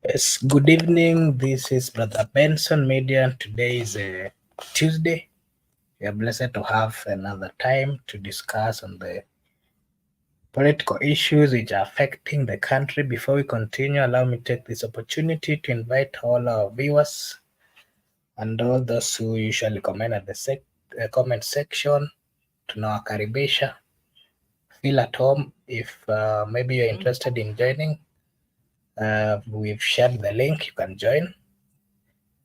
Yes, good evening. This is Brother Benson Media, and today is Tuesday. We are blessed to have another time to discuss on the political issues which are affecting the country. Before we continue, allow me to take this opportunity to invite all our viewers and all those who usually comment at the comment section to nawakaribisha. Feel at home if maybe you're interested in joining. We've shared the link, you can join,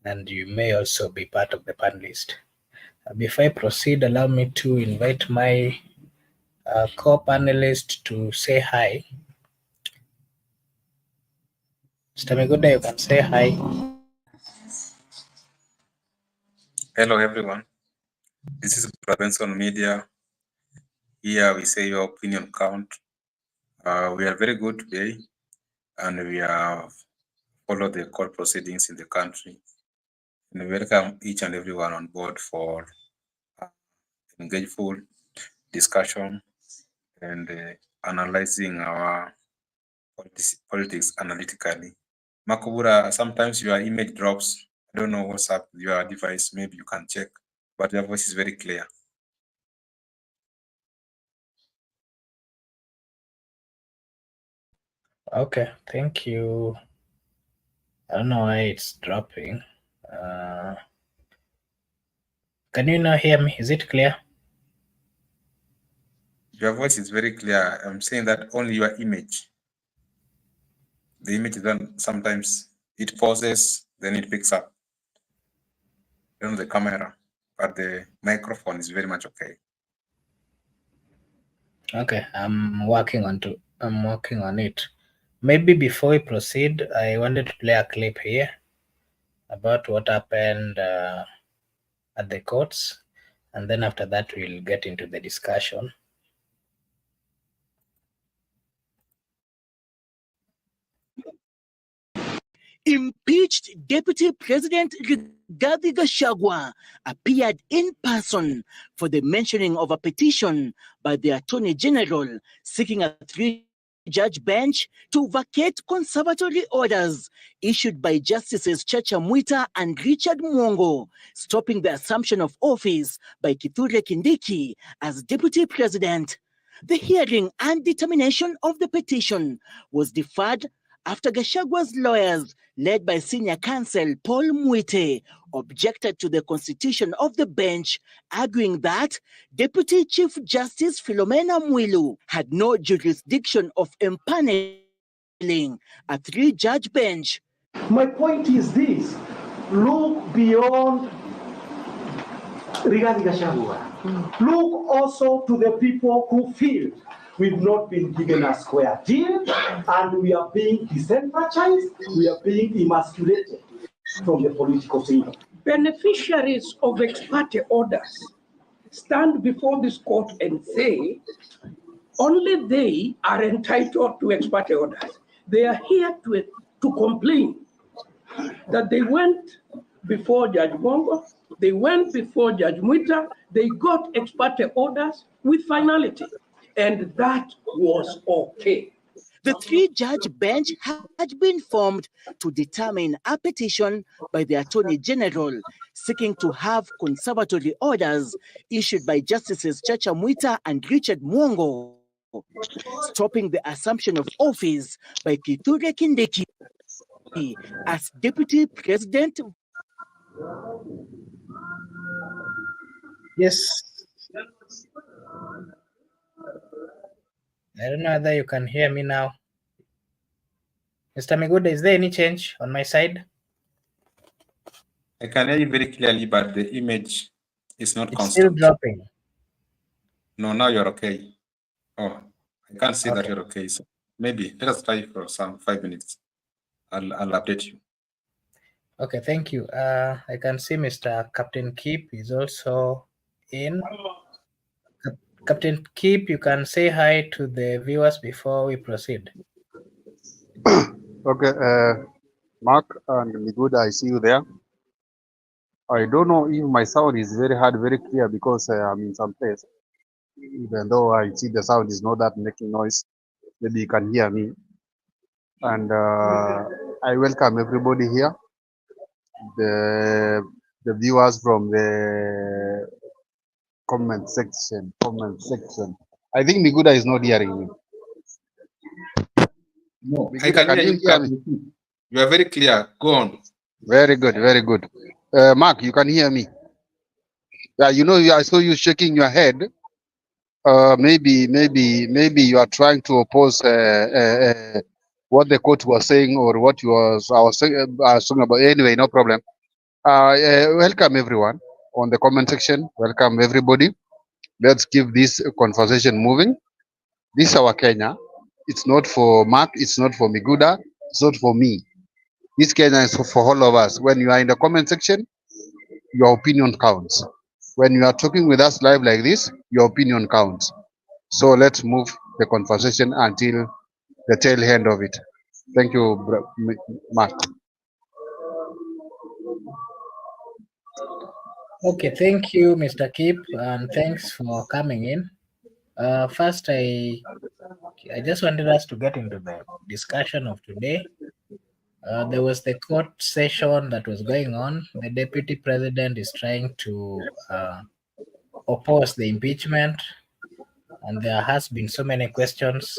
and you may also be part of the panelist. Before I proceed, allow me to invite my co-panelist to say hi. Mr. Miguda, you can say hi. Hello everyone, this is Benson Media. Here we say your opinion count. We are very good today and we have followed the court proceedings in the country. And we welcome each and everyone on board for engageful discussion and analyzing our politics analytically. Makubura, sometimes your image drops. I don't know what's up with your device. Maybe you can check, but your voice is very clear. Okay, thank you. I don't know why it's dropping. Can you now hear me? Is it clear? Your voice is very clear. I'm saying that only your image. The image then sometimes it pauses, then it picks up. Then the camera, but the microphone is very much okay. Okay, I'm working on it. Maybe before we proceed, I wanted to play a clip here about what happened at the courts, and then after that we'll get into the discussion. Impeached Deputy President Rigathi Gachagua appeared in person for the mentioning of a petition by the Attorney General seeking a three-judge bench to vacate conservatory orders issued by Justices Chacha Mwita and Richard Mwongo, stopping the assumption of office by Kithure Kindiki as Deputy President. The hearing and determination of the petition was deferred after Gachagua's lawyers, led by senior counsel Paul Mwite, objected to the constitution of the bench, arguing that Deputy Chief Justice Philomena Mwilu had no jurisdiction of impaneling a three-judge bench. My point is this: look beyond Rigathi Gachagua. Look also to the people who feel we've not been given a square deal and we are being disenfranchised, we are being emasculated from the political scene. Beneficiaries of ex parte orders stand before this court and say only they are entitled to ex parte orders. They are here to complain that they went before Judge Bongo, they went before Judge Mwita, they got ex parte orders with finality, and that was okay. The three-judge bench had been formed to determine a petition by the Attorney General seeking to have conservatory orders issued by Justices Chacha Mwita and Richard Mwongo, stopping the assumption of office by Kithure Kindiki as Deputy President. Yes. I don't know whether you can hear me now. Mr. Miguda, is there any change on my side? I can hear you very clearly, but the image is not constant. Still dropping. No, now you're okay. Oh, I can't see that you're okay. So maybe let us try for some 5 minutes. I'll update you. Okay, thank you. I can see Mr. Captain Keep is also in. Captain Keep, you can say hi to the viewers before we proceed. Okay, Mark and Miguda, I see you there. I don't know if my sound is very hard, very clear, because I'm in some place. Even though I see the sound is not that making noise, maybe you can hear me. And I welcome everybody here, the viewers from the comment section. I think Miguda is not hearing me. No, I Miguda, can can hear you you. hear me? You are very clear. Go on. Very good, very good. Mark, you can hear me. Yeah, you know, I saw you shaking your head. Maybe you are trying to oppose what the court was saying or what I was talking about. Anyway, no problem. Welcome everyone on the comment section. Welcome everybody. Let's keep this conversation moving. This is our Kenya. It's not for Mark. It's not for Miguda. It's not for me. This Kenya is for all of us. When you are in the comment section, your opinion counts. When you are talking with us live like this, your opinion counts. So let's move the conversation until the tail end of it. Thank you, Mark. Okay, thank you, Mr. Kip, and thanks for coming in. First, I just wanted us to get into the discussion of today. There was the court session that was going on. The deputy president is trying to oppose the impeachment, and there has been so many questions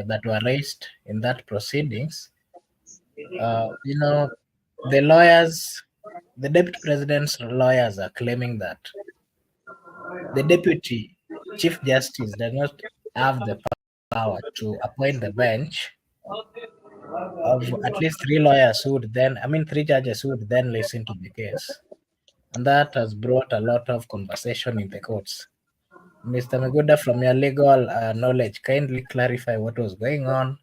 that were raised in that proceedings. The lawyers, the deputy president's lawyers are claiming that the deputy chief justice does not have the power to appoint the bench of at least three judges who would then listen to the case. And that has brought a lot of conversation in the courts. Mr. Miguda, from your legal knowledge, kindly clarify what was going on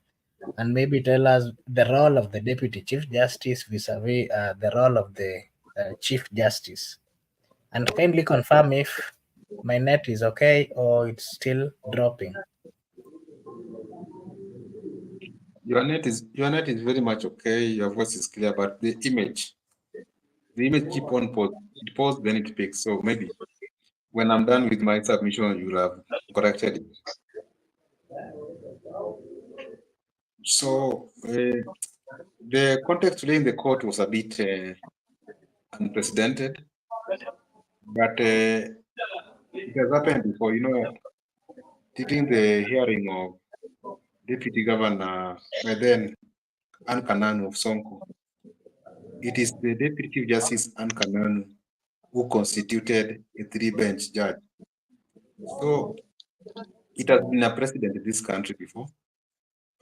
and maybe tell us the role of the deputy chief justice vis-a-vis the role of the chief justice. And kindly confirm if my net is okay or it's still dropping. Your net is very much okay. Your voice is clear, but the image keep on pause. It pause, then it picks. So maybe when I'm done with my submission, you'll have corrected it. So the context today in the court was a bit unprecedented, but it has happened before. During the hearing of Deputy Governor, then Ankananu of Sonko, it is the Deputy Chief Justice Ankananu who constituted a three-bench judge. So it has been a precedent in this country before,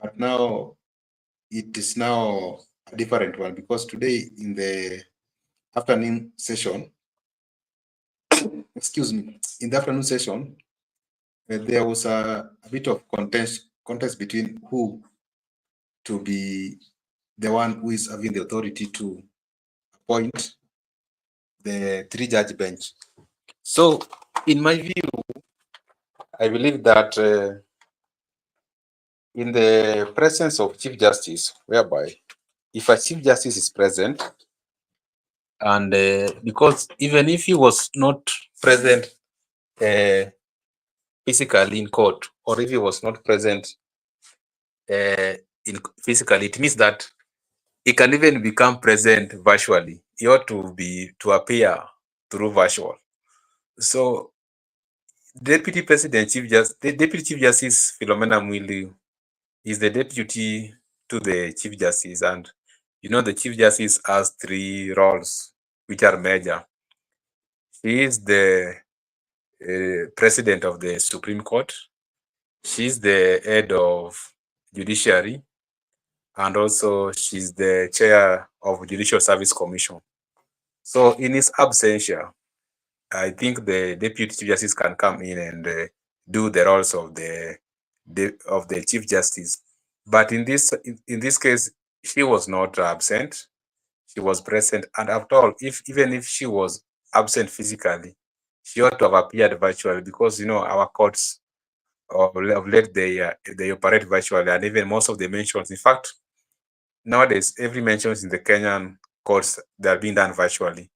but now it is now a different one because today in the afternoon session, in the afternoon session, there was a bit of contest between who to be the one who is having the authority to appoint the three-judge bench. So, in my view, I believe that in the presence of Chief Justice, whereby if a Chief Justice is present, and because even if he was not present physically in court, or if he was not present physically, it means that he can even become present virtually. He ought to appear through virtual. So, the Deputy Chief Justice Philomena Mwilu is the deputy to the Chief Justice, and the Chief Justice has three roles which are major. She is the president of the Supreme Court. She's the head of Judiciary, and also she's the chair of Judicial Service Commission. So in his absentia, I think the Deputy Chief Justice can come in and do the roles of the Chief Justice. But in this case, she was not absent. She was present, and after all, even if she was absent physically, she ought to have appeared virtually because our courts of late they operate virtually, and even most of the mentions. In fact, nowadays every mentions in the Kenyan courts they are being done virtually.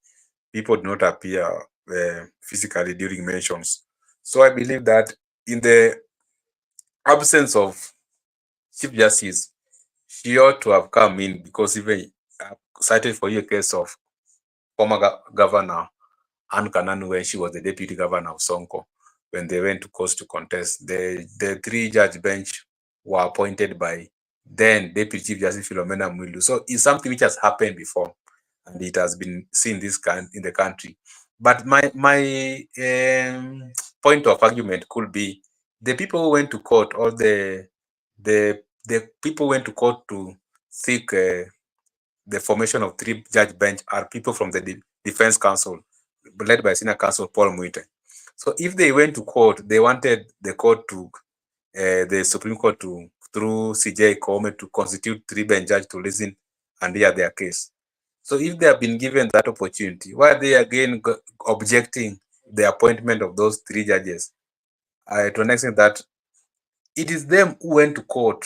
People do not appear physically during mentions. So I believe that in the absence of Chief Justice, she ought to have come in, because even cited for you a case of former governor Anne Kananu when she was the deputy governor of Sonko, when they went to court to contest. The three-judge bench were appointed by then Deputy Chief Justice Philomena Mwilu. So it's something which has happened before, and it has been seen in the country. But my point of argument could be the people who went to court, or the people who went to court to seek the formation of three-judge bench are people from the Defense Council, led by Senior Counsel Paul Mwite. So if they went to court, they wanted the court to, the Supreme Court to, through CJ Koome, to constitute three-bench judge to listen and hear their case. So if they have been given that opportunity, why are they again objecting the appointment of those three judges? To an extent that it is them who went to court.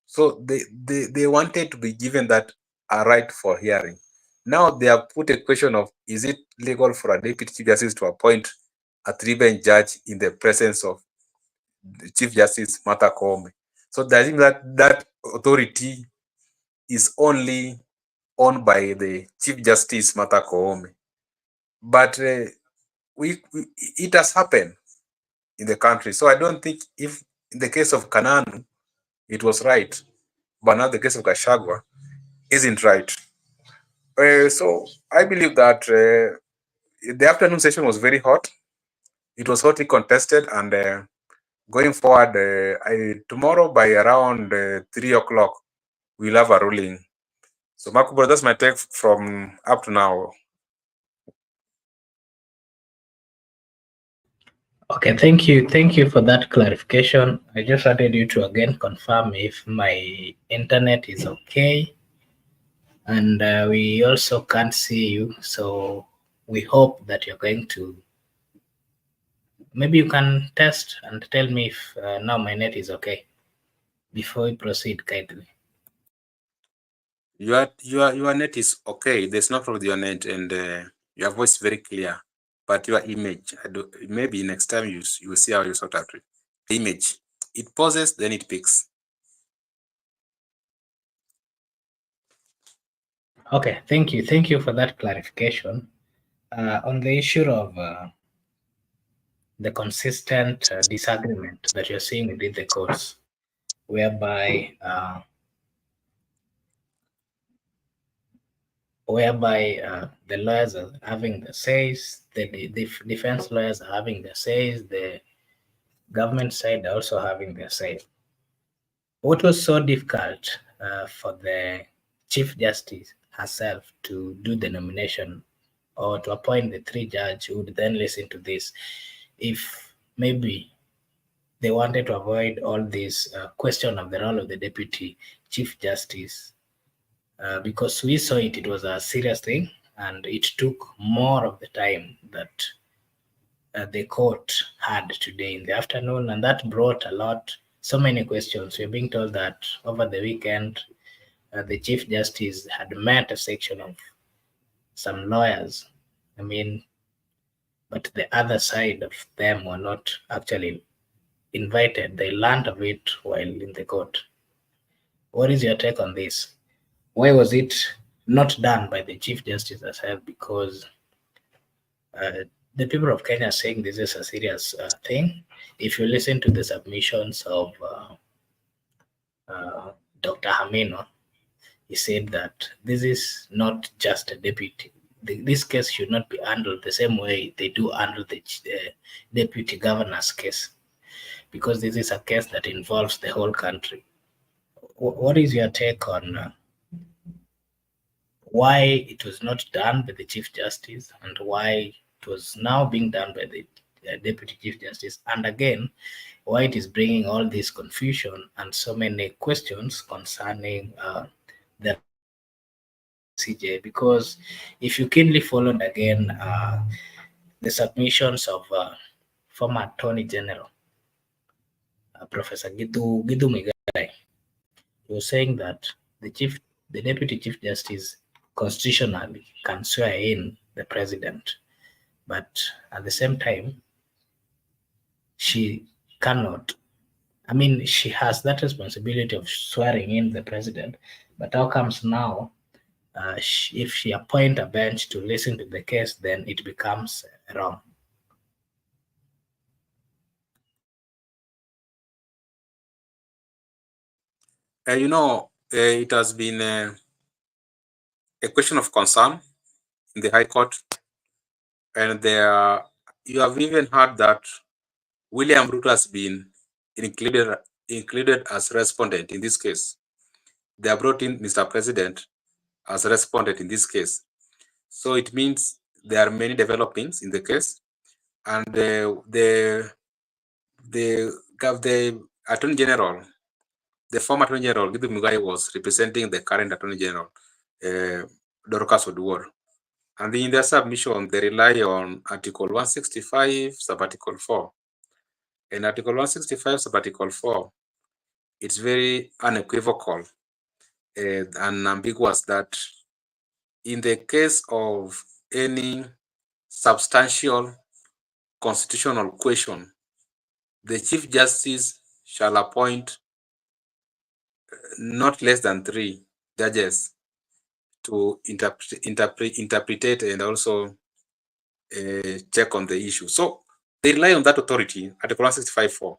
So they wanted to be given that a right for hearing. Now they have put a question of, is it legal for a deputy chief justice to appoint a three-bench judge in the presence of the Chief Justice Martha Koome? So I think that authority is only owned by the Chief Justice Martha Koome. But it has happened in the country. So I don't think, if in the case of Kananu, it was right, but now the case of Gachagua isn't right. So I believe that the afternoon session was very hot. It was hotly contested, and going forward, tomorrow by around 3 o'clock, we'll have a ruling. So Makubo, that's my take from up to now. Okay, thank you. Thank you for that clarification. I just wanted you to again confirm if my internet is okay. And we also can't see you. So we hope that you're going to, maybe you can test and tell me if now my net is okay before we proceed kindly. Your net is okay. There's no problem with your net, and your voice is very clear. But your image, maybe next time you will see how you sort out it. The image, it pauses, then it picks. Okay, thank you. Thank you for that clarification. On the issue of the consistent disagreement that you're seeing within the courts, whereby the lawyers are having the says, the defense lawyers are having the says, the government side are also having their say. What was so difficult for the Chief Justice herself to do the nomination or to appoint the three judges who would then listen to this, if maybe they wanted to avoid all this question of the role of the Deputy Chief Justice, because we saw it was a serious thing, and it took more of the time that the court had today in the afternoon, and that brought so many questions. We're being told that over the weekend, the Chief Justice had met a section of some lawyers. But the other side of them were not actually invited. They learned of it while in the court. What is your take on this? Why was it not done by the Chief Justice herself? Because the people of Kenya are saying this is a serious thing. If you listen to the submissions of Dr. Hamino, he said that this is not just a deputy. This case should not be handled the same way they do handle the deputy governor's case, because this is a case that involves the whole country. What is your take on why it was not done by the Chief Justice, and why it was now being done by the Deputy Chief Justice? And again, why it is bringing all this confusion and so many questions concerning the CJ? Because if you keenly followed again the submissions of former Attorney General, Professor Gitu Migai, he was saying that the Deputy Chief Justice constitutionally can swear in the president, but at the same time, she cannot I mean, she has that responsibility of swearing in the president, but how comes now, if she appoint a bench to listen to the case, then it becomes wrong? It has been a question of concern in the High Court, and you have even heard that William Ruto has been included as respondent in this case. They have brought in Mr. President as respondent in this case. So it means there are many developings in the case, and the Attorney General, the former Attorney General, Githu Muigai, was representing the current Attorney General, Dorcas Oduor. And in their submission, they rely on Article 165, Sub-Article 4. In Article 165, Sub-Article 4, it's very unequivocal and ambiguous that in the case of any substantial constitutional question, the Chief Justice shall appoint not less than 3 judges to interpret and also check on the issue. So they rely on that authority, Article 165.4.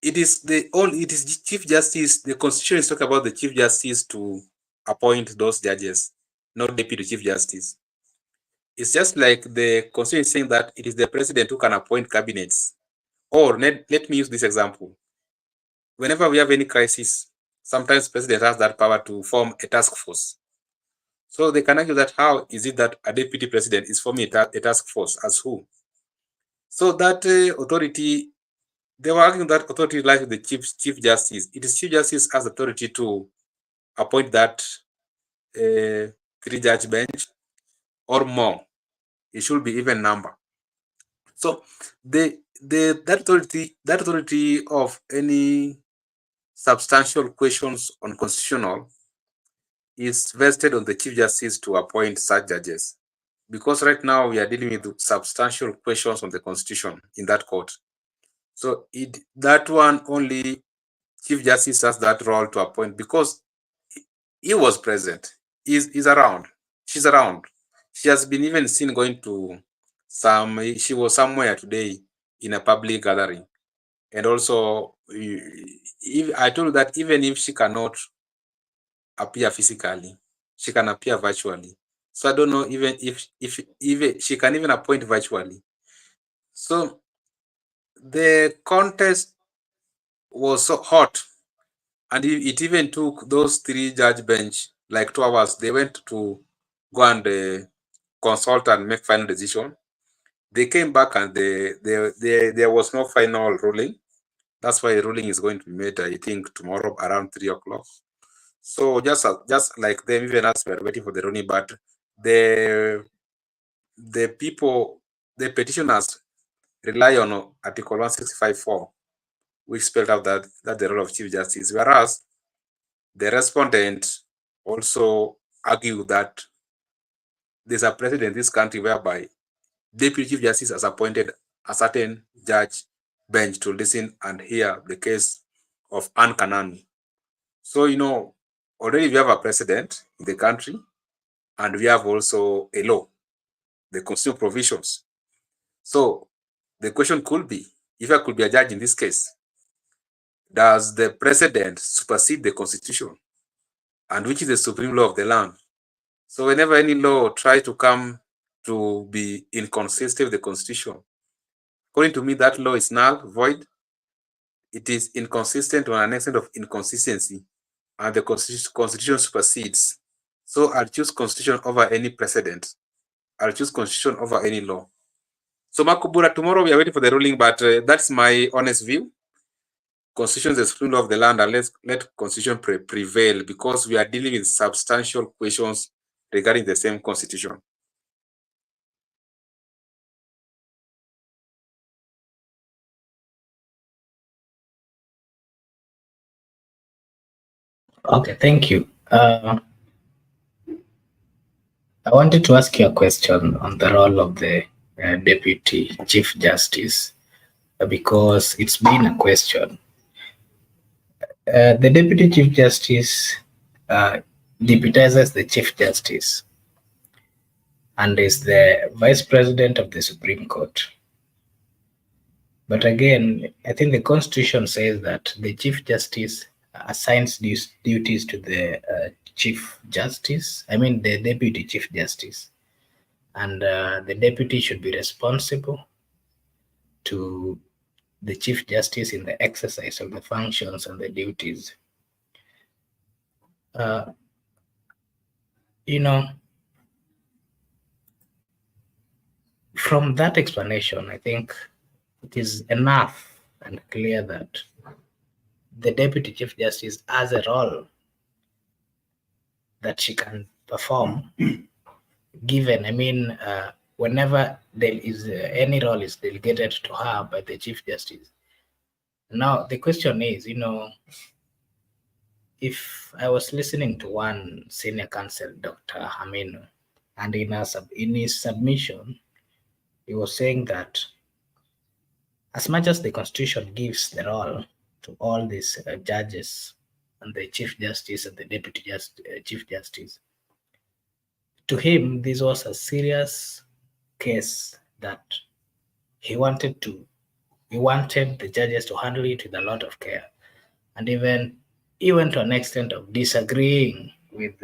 It is Chief Justice. The Constitution is talking about the Chief Justice to appoint those judges, not Deputy Chief Justice. It's just like the Constitution is saying that it is the President who can appoint cabinets. Or let me use this example. Whenever we have any crisis, sometimes the President has that power to form a task force. So they can argue that how is it that a Deputy President is forming a task force as who? So that authority, they were arguing that authority lies with the Chief Justice. It is Chief Justice has authority to appoint that 3-judge bench or more. It should be even number. So that authority of any substantial questions on constitutional is vested on the Chief Justice to appoint such judges. Because right now we are dealing with substantial questions on the Constitution in that court. So that one only Chief Justice has that role to appoint because he was present. He's around. She's around. She has been even seen going to she was somewhere today in a public gathering. And also, I told that even if she cannot appear physically, she can appear virtually. So I don't know even if she can even appoint virtually. So the contest was so hot, and it even took those 3-judge bench like 2 hours. They went to go and consult and make final decision. They came back and there was no final ruling. That's why a ruling is going to be made, I think, tomorrow around 3 o'clock. So just like them, even as we are waiting for the ruling, but the petitioners rely on Article 165.4, which spelled out that the role of Chief Justice, whereas the respondent also argue that there's a precedent in this country whereby Deputy Chief Justice has appointed a certain judge bench to listen and hear the case of Anne Kananu. So, already we have a precedent in the country, and we have also a law, the constitutional provisions. So the question could be, if I could be a judge in this case, does the president supersede the Constitution? And which is the supreme law of the land? So whenever any law tries to come to be inconsistent with the Constitution, according to me, that law is null, void. It is inconsistent to an extent of inconsistency, and the Constitution supersedes. So I'll choose Constitution over any precedent. I'll choose Constitution over any law. So Makubura, tomorrow we are waiting for the ruling, but that's my honest view. Constitution is the supreme law of the land, and let Constitution prevail because we are dealing with substantial questions regarding the same Constitution. Okay, thank you. I wanted to ask you a question on the role of the Deputy Chief Justice. because it's been a question. The Deputy Chief Justice deputizes the Chief Justice and is the Vice President of the Supreme Court. But again, I think the Constitution says that the Chief Justice assigns these duties to the Chief Justice, the Deputy Chief Justice. And the Deputy should be responsible to the Chief Justice in the exercise of the functions and the duties. From that explanation, I think it is enough and clear that the Deputy Chief Justice has a role that she can perform given, whenever there is any role is delegated to her by the Chief Justice. Now, the question is, if I was listening to one senior counsel, Dr. Haminu, and in his submission, he was saying that as much as the Constitution gives the role to all these judges and the Chief Justice and the Deputy Chief Justice, to him, this was a serious case that he wanted the judges to handle it with a lot of care. And even he went to an extent of disagreeing with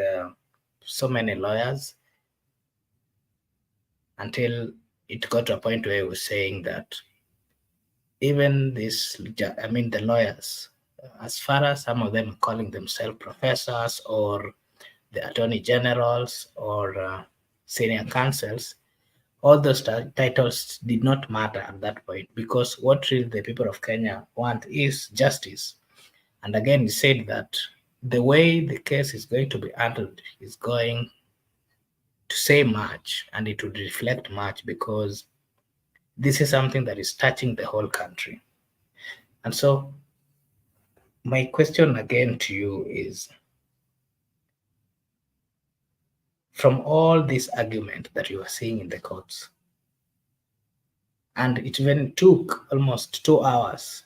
so many lawyers until it got to a point where he was saying that even the lawyers, as far as some of them are calling themselves professors or the attorney generals or senior counsels, all those titles did not matter at that point, because what really the people of Kenya want is justice. And again, he said that the way the case is going to be handled is going to say much, and it would reflect much, because this is something that is touching the whole country. And so my question again to you is, from all this argument that you are seeing in the courts, and it even took almost 2 hours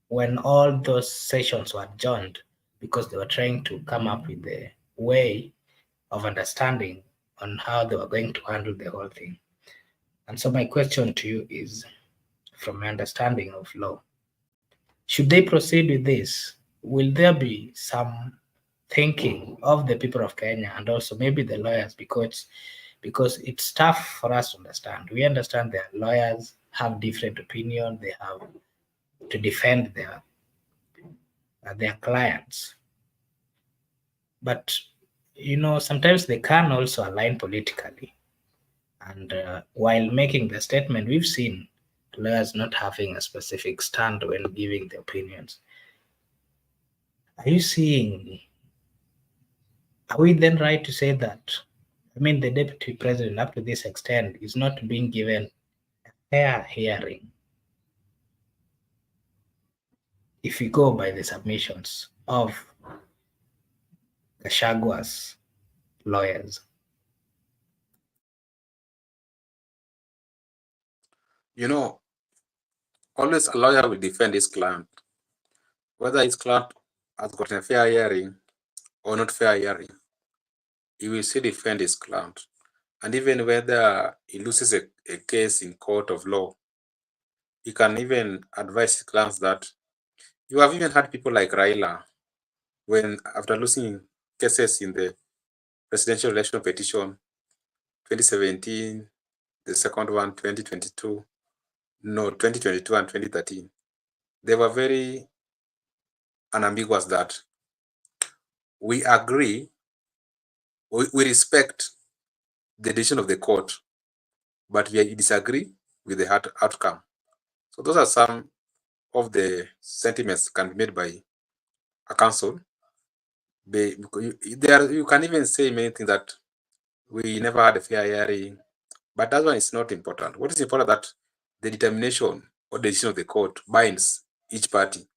when all those sessions were adjourned because they were trying to come up with a way of understanding on how they were going to handle the whole thing. And so my question to you is, from my understanding of law, should they proceed with this? Will there be some thinking of the people of Kenya and also maybe the lawyers, because it's tough for us to understand. We understand that lawyers have different opinions, they have to defend their clients. But, sometimes they can also align politically. And while making the statement, we've seen lawyers not having a specific stand when giving their opinions. Are we then right to say that, the Deputy President up to this extent is not being given a fair hearing if we go by the submissions of Gachagua's lawyers? Always a lawyer will defend his client, whether his client has gotten a fair hearing or not fair hearing. He will still defend his client. And even whether he loses a case in court of law, he can even advise his clients that you have even had people like Raila, when after losing cases in the presidential election petition 2017, the second one 2022 and 2013, they were very unambiguous that we agree, we respect the decision of the court, but we disagree with the outcome. So those are some of the sentiments can be made by a counsel. You can even say many things that we never had a fair hearing, but that one is not important. What is important that the determination or decision of the court binds each party.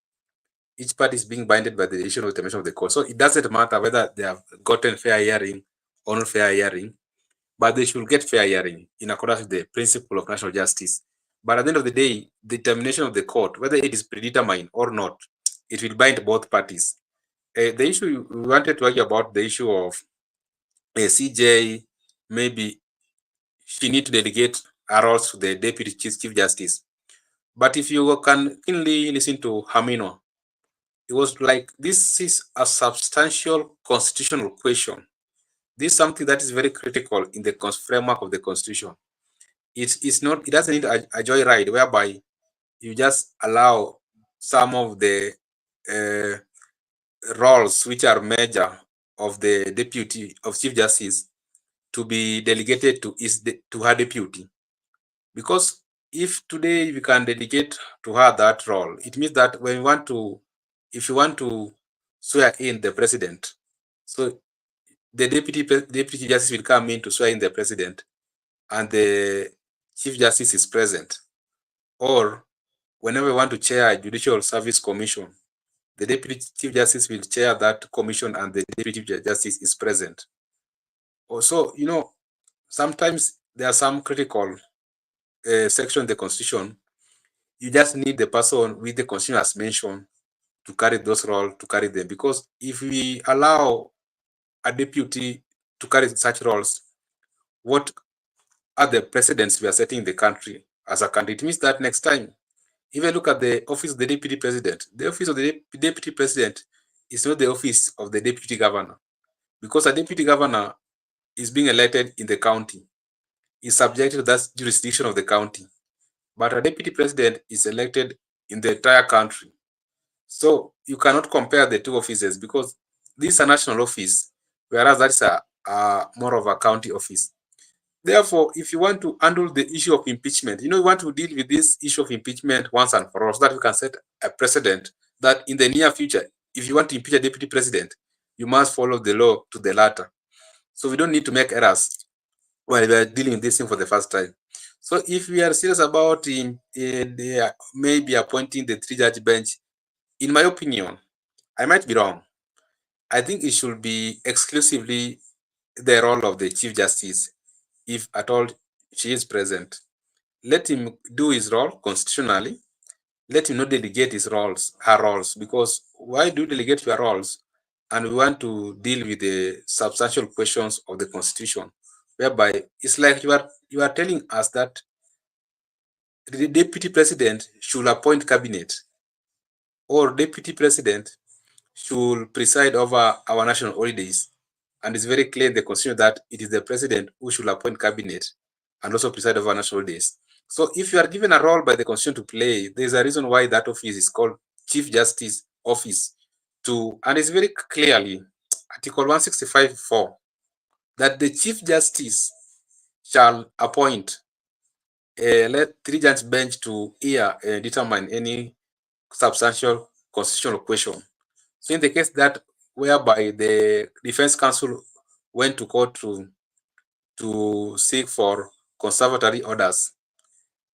Each party is being binded by the decision or determination of the court. So it doesn't matter whether they have gotten fair hearing or not fair hearing, but they should get fair hearing in accordance with the principle of national justice. But at the end of the day, the determination of the court, whether it is predetermined or not, it will bind both parties. The issue we wanted to argue about, the issue of a CJ, maybe she need to delegate her roles to the Deputy Chief Justice. But if you can keenly listen to Hamino, it was like, this is a substantial constitutional question. This is something that is very critical in the framework of the Constitution. It's not, it doesn't need a joyride whereby you just allow some of the roles which are major of the Deputy of Chief Justice to be delegated to her deputy. Because if today we can dedicate to her that role, it means that when we want to, if you want to swear in the president, so the deputy justice will come in to swear in the president, and the chief justice is present. Or whenever we want to chair a judicial service commission, the deputy chief justice will chair that commission, and the deputy chief justice is present. Also, you know, sometimes there are some critical section in the Constitution. You just need the person with the Constitution as mentioned to carry those roles, to carry them. Because if we allow a deputy to carry such roles, what are the precedents we are setting the country as a country? It means that next time, if you look at the office of the deputy president, the office of the deputy president is not the office of the deputy governor, because a deputy governor is being elected in the county, is subject to that jurisdiction of the county. But a deputy president is elected in the entire country. So you cannot compare the two offices, because this is a national office, whereas that's a more of a county office. Therefore, if you want to handle the issue of impeachment, you know, you want to deal with this issue of impeachment once and for all, so that you can set a precedent that in the near future, if you want to impeach a deputy president, you must follow the law to the latter. So we don't need to make errors while we are dealing with this thing for the first time. So if we are serious about maybe appointing the 3-judge bench, in my opinion, I might be wrong. I think it should be exclusively the role of the Chief Justice, if at all she is present. Let him do his role constitutionally. Let him not delegate his roles, her roles, because why do you delegate your roles? And we want to deal with the substantial questions of the Constitution, whereby it's like you are telling us that the deputy president should appoint cabinet, or deputy president should preside over our national holidays. And it's very clear in the Constitution that it is the president who should appoint cabinet and also preside over national holidays. So if you are given a role by the Constitution to play, there's a reason why that office is called Chief Justice Office. And it's very clearly, Article 165(4), that the Chief Justice shall appoint a 3-judge bench to hear and determine any substantial constitutional question. So in the case that whereby the defense counsel went to court to seek for conservatory orders,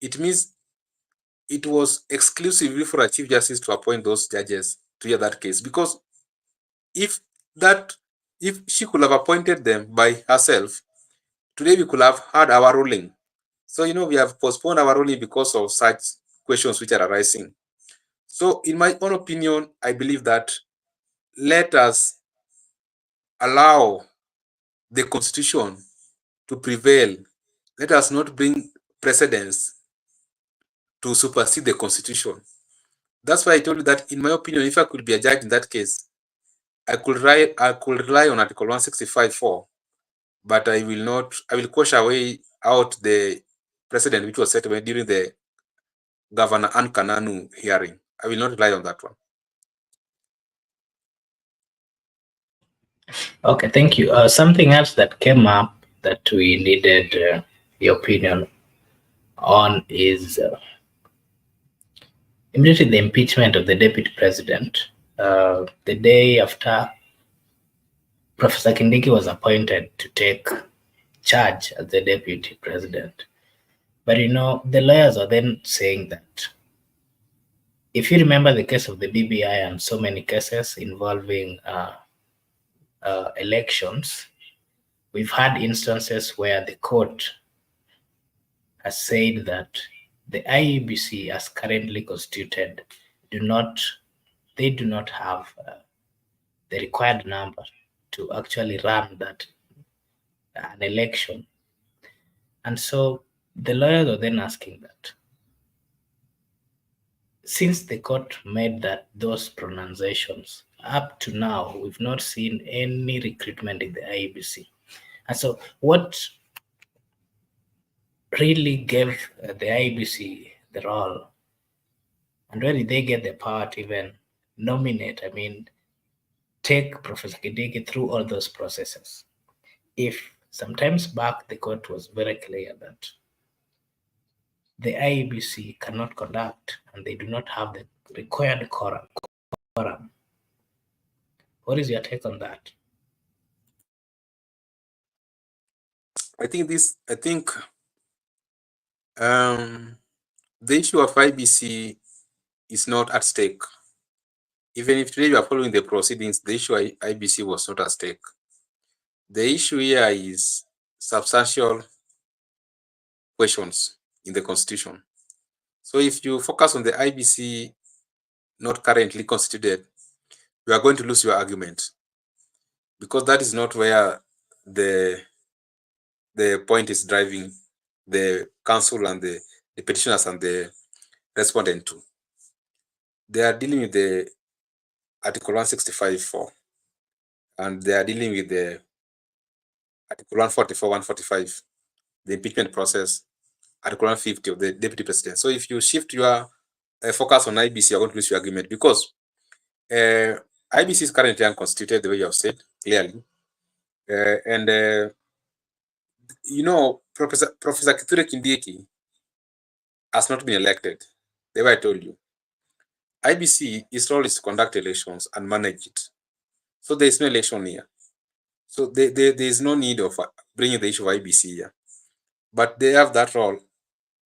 it means it was exclusively for a chief justice to appoint those judges to hear that case. Because if she could have appointed them by herself, today we could have had our ruling. So, you know, we have postponed our ruling because of such questions which are arising. So in my own opinion, I believe that let us allow the Constitution to prevail. Let us not bring precedents to supersede the Constitution. That's why I told you that, in my opinion, if I could be a judge in that case, I could rely on Article 165(4), but I will quash away out the precedent which was set during the Governor Ann Kananu hearing. I will not rely on that one. Okay, thank you. Something else that came up that we needed your opinion on is immediately the impeachment of the deputy president. The day after Professor Kindiki was appointed to take charge as the deputy president. But you know, the lawyers are then saying that if you remember the case of the BBI and so many cases involving elections, we've had instances where the court has said that the IEBC as currently constituted do not have the required number to actually run that an election. And so the lawyers are then asking that since the court made those pronunciations, up to now we've not seen any recruitment in the IEBC. And so what really gave the IEBC the role, and where did they get the power to even nominate, take Professor Kidiki through all those processes? If sometimes back the court was very clear that the IEBC cannot conduct and they do not have the required quorum. What is your take on that? I think the issue of IBC is not at stake. Even if today you are following the proceedings, the issue of IBC was not at stake. The issue here is substantial questions in the Constitution. So if you focus on the IBC not currently constituted, you are going to lose your argument, because that is not where the point is driving the council and the petitioners and the respondent to. They are dealing with the Article 165.4, and they are dealing with the Article 144, 145, the impeachment process, Article 150 of the deputy president. So if you shift your focus on IBC, you're going to lose your argument, because IBC is currently unconstituted, the way you have said clearly. You know, Professor Kithure Kindiki has not been elected. The way I told you, IBC, its role is to conduct elections and manage it. So there is no election here. So there is no need of bringing the issue of IBC here. But they have that role.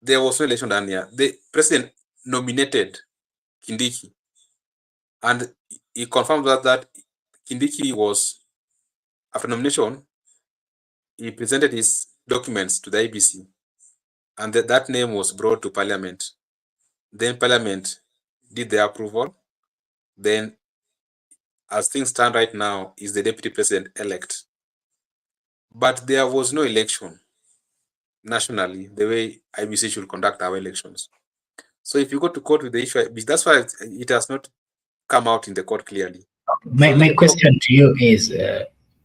There was no election done here. The president nominated Kindiki, and he confirmed that Kindiki was, after nomination, he presented his documents to the IBC, and that name was brought to Parliament. Then Parliament did the approval. Then, as things stand right now, is the deputy president-elect. But there was no election nationally, the way IBC should conduct our elections. So if you go to court with the issue, that's why it has not come out in the court clearly. My question to you is,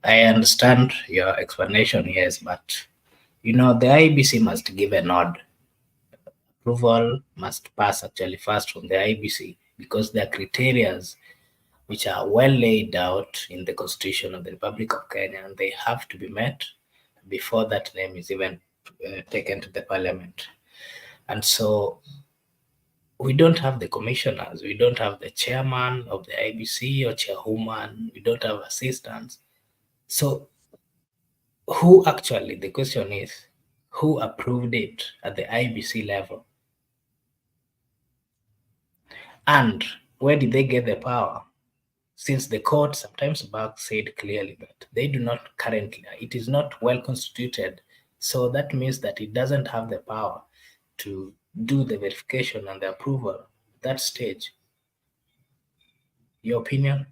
I understand your explanation, yes, but you know, the IEBC must give a nod. Approval must pass actually first from the IEBC, because there are criteria which are well laid out in the Constitution of the Republic of Kenya, and they have to be met before that name is even taken to the Parliament. And so we don't have the commissioners, we don't have the chairman of the IEBC or chairwoman, we don't have assistants. So who actually, the question is, who approved it at the IEBC level? And where did they get the power? Since the court sometimes back said clearly that they do not currently, it is not well constituted. So that means that it doesn't have the power to do the verification and the approval at that stage. Your opinion?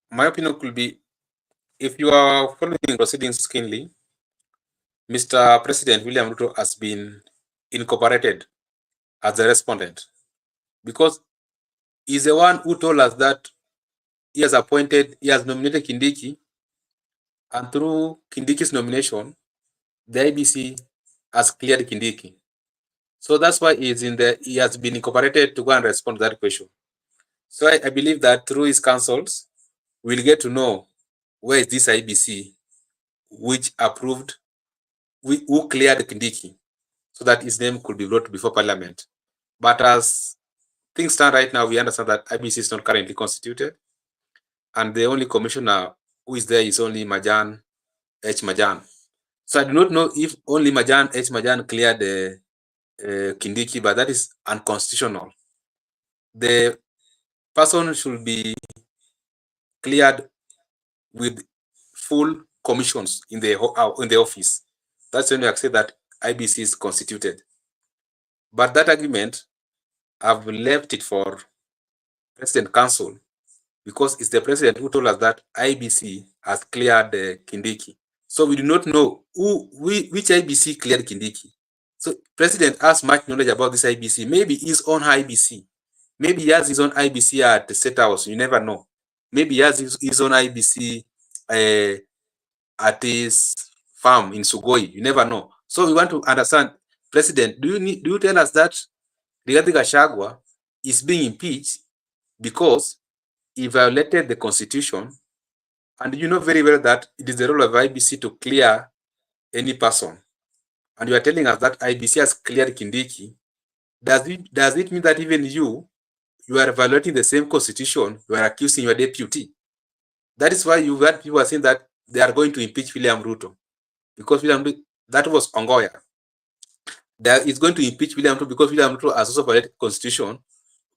My opinion could be, if you are following proceedings keenly, Mr. President William Ruto has been incorporated as a respondent, because he's the one who told us that he has nominated Kindiki, and through Kindiki's nomination, the IBC has cleared Kindiki. So that's why he has been incorporated to go and respond to that question. So I believe that through his counsels, we'll get to know where is this IBC which approved, who cleared Kindiki, so that his name could be brought before Parliament. But as things stand right now, we understand that IBC is not currently constituted, and the only commissioner who is there is only Majan H. Majan. So I do not know if only Majan H. Majan cleared the Kindiki, but that is unconstitutional. The person should be cleared with full commissions in the office. That's when you accept that IBC is constituted. But that argument, I've left it for President Council, because it's the president who told us that IEBC has cleared Kindiki. So we do not know which IEBC cleared Kindiki. So president has much knowledge about this IEBC. Maybe his own IEBC. Maybe he has his own IEBC at the State House. You never know. Maybe he has his own IEBC at his farm in Sugoi. You never know. So we want to understand, President, do you tell us that Rigathi Gachagua is being impeached because he violated the constitution, and you know very well that it is the role of IEBC to clear any person, and you are telling us that IEBC has cleared Kindiki? Does it mean that even you are violating the same constitution? You are accusing your deputy. That is why you heard people are saying that they are going to impeach William Ruto, because that was Ongoya. That is going to impeach William Ruto because William Ruto has also violated the constitution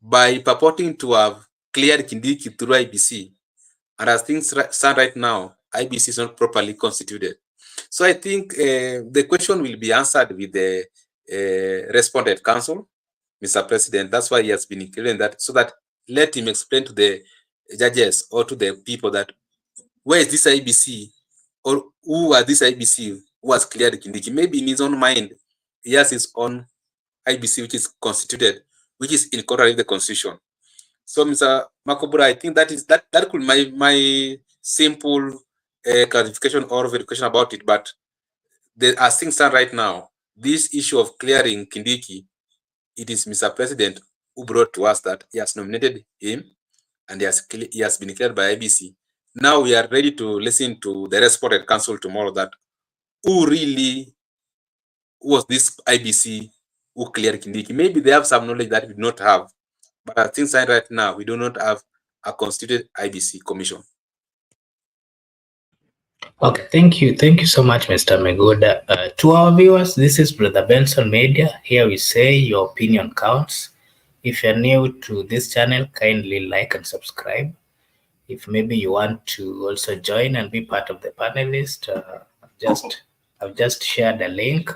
by purporting to have cleared Kindiki through IEBC. And as things stand right now, IEBC is not properly constituted. So I think the question will be answered with the respondent council, Mr. President. That's why he has been included in that, so that let him explain to the judges or to the people that where is this IEBC, or who are this IEBC who has cleared Kindiki. Maybe in his own mind, he has his own IEBC which is constituted, which is in contrary with the constitution. So, Mr. Makobura, I think that could be my simple clarification or verification about it. But as things stand right now, this issue of clearing Kindiki, it is Mr. President who brought to us that he has nominated him, and he has been cleared by IEBC. Now we are ready to listen to the respondent council tomorrow, that who really was this IEBC who cleared Kindiki. Maybe they have some knowledge that we do not have. But as things stand right now, we do not have a constituted IEBC commission. Okay, thank you. Thank you so much, Mr. Meguda. To our viewers, this is Brother Benson Media. Here we say your opinion counts. If you're new to this channel, kindly like and subscribe. If maybe you want to also join and be part of the panelist, I've just shared a link.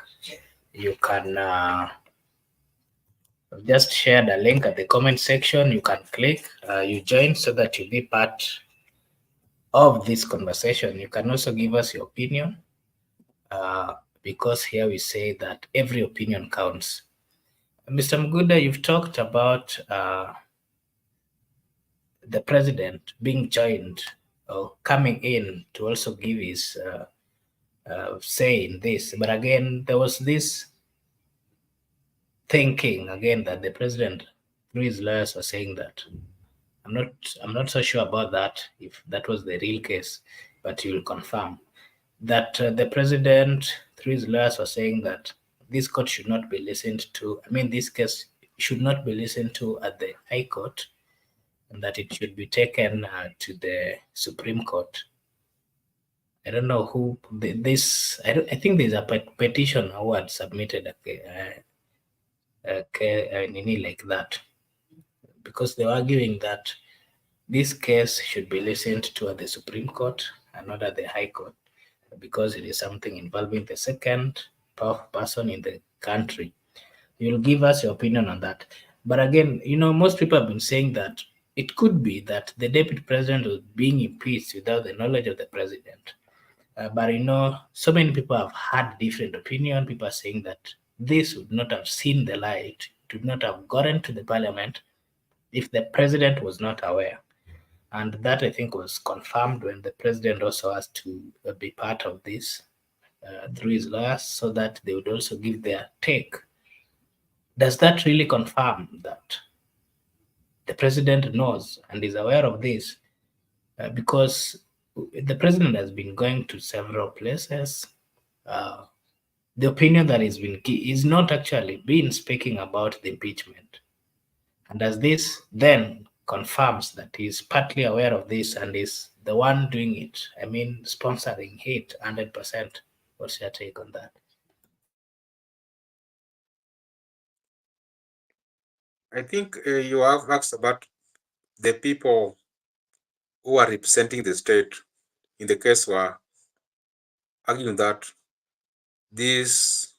You can I've just shared a link at the comment section. You can click, you join so that you'll be part of this conversation. You can also give us your opinion, because here we say that every opinion counts. Mr. Mguda, you've talked about the president being joined or coming in to also give his say in this. But again, there was this thinking again that the president, through his lawyers, was saying that I'm not so sure about that, if that was the real case, but you will confirm that the president, through his lawyers, was saying that this court should not be listened to. I mean, this case should not be listened to at the High Court, and that it should be taken to the Supreme Court. I don't know who this. I think there's a petition who had submitted a like that, because they were arguing that this case should be listened to at the Supreme Court and not at the High Court, because it is something involving the second powerful person in the country. You'll give us your opinion on that. But again, most people have been saying that it could be that the deputy president was being impeached without the knowledge of the president. But so many people have had different opinion. People are saying that this would not have seen the light, would not have gotten to the parliament if the president was not aware. And that, I think, was confirmed when the president also has to be part of this through his lawyers, so that they would also give their take. Does that really confirm that the president knows and is aware of this? Because the president has been going to several places. The opinion that has been key is not actually been speaking about the impeachment. And as this then confirms that he's partly aware of this and is the one doing it, I mean, sponsoring it 100%. What's your take on that? I think you have asked about the people who are representing the state. In the case, were arguing that this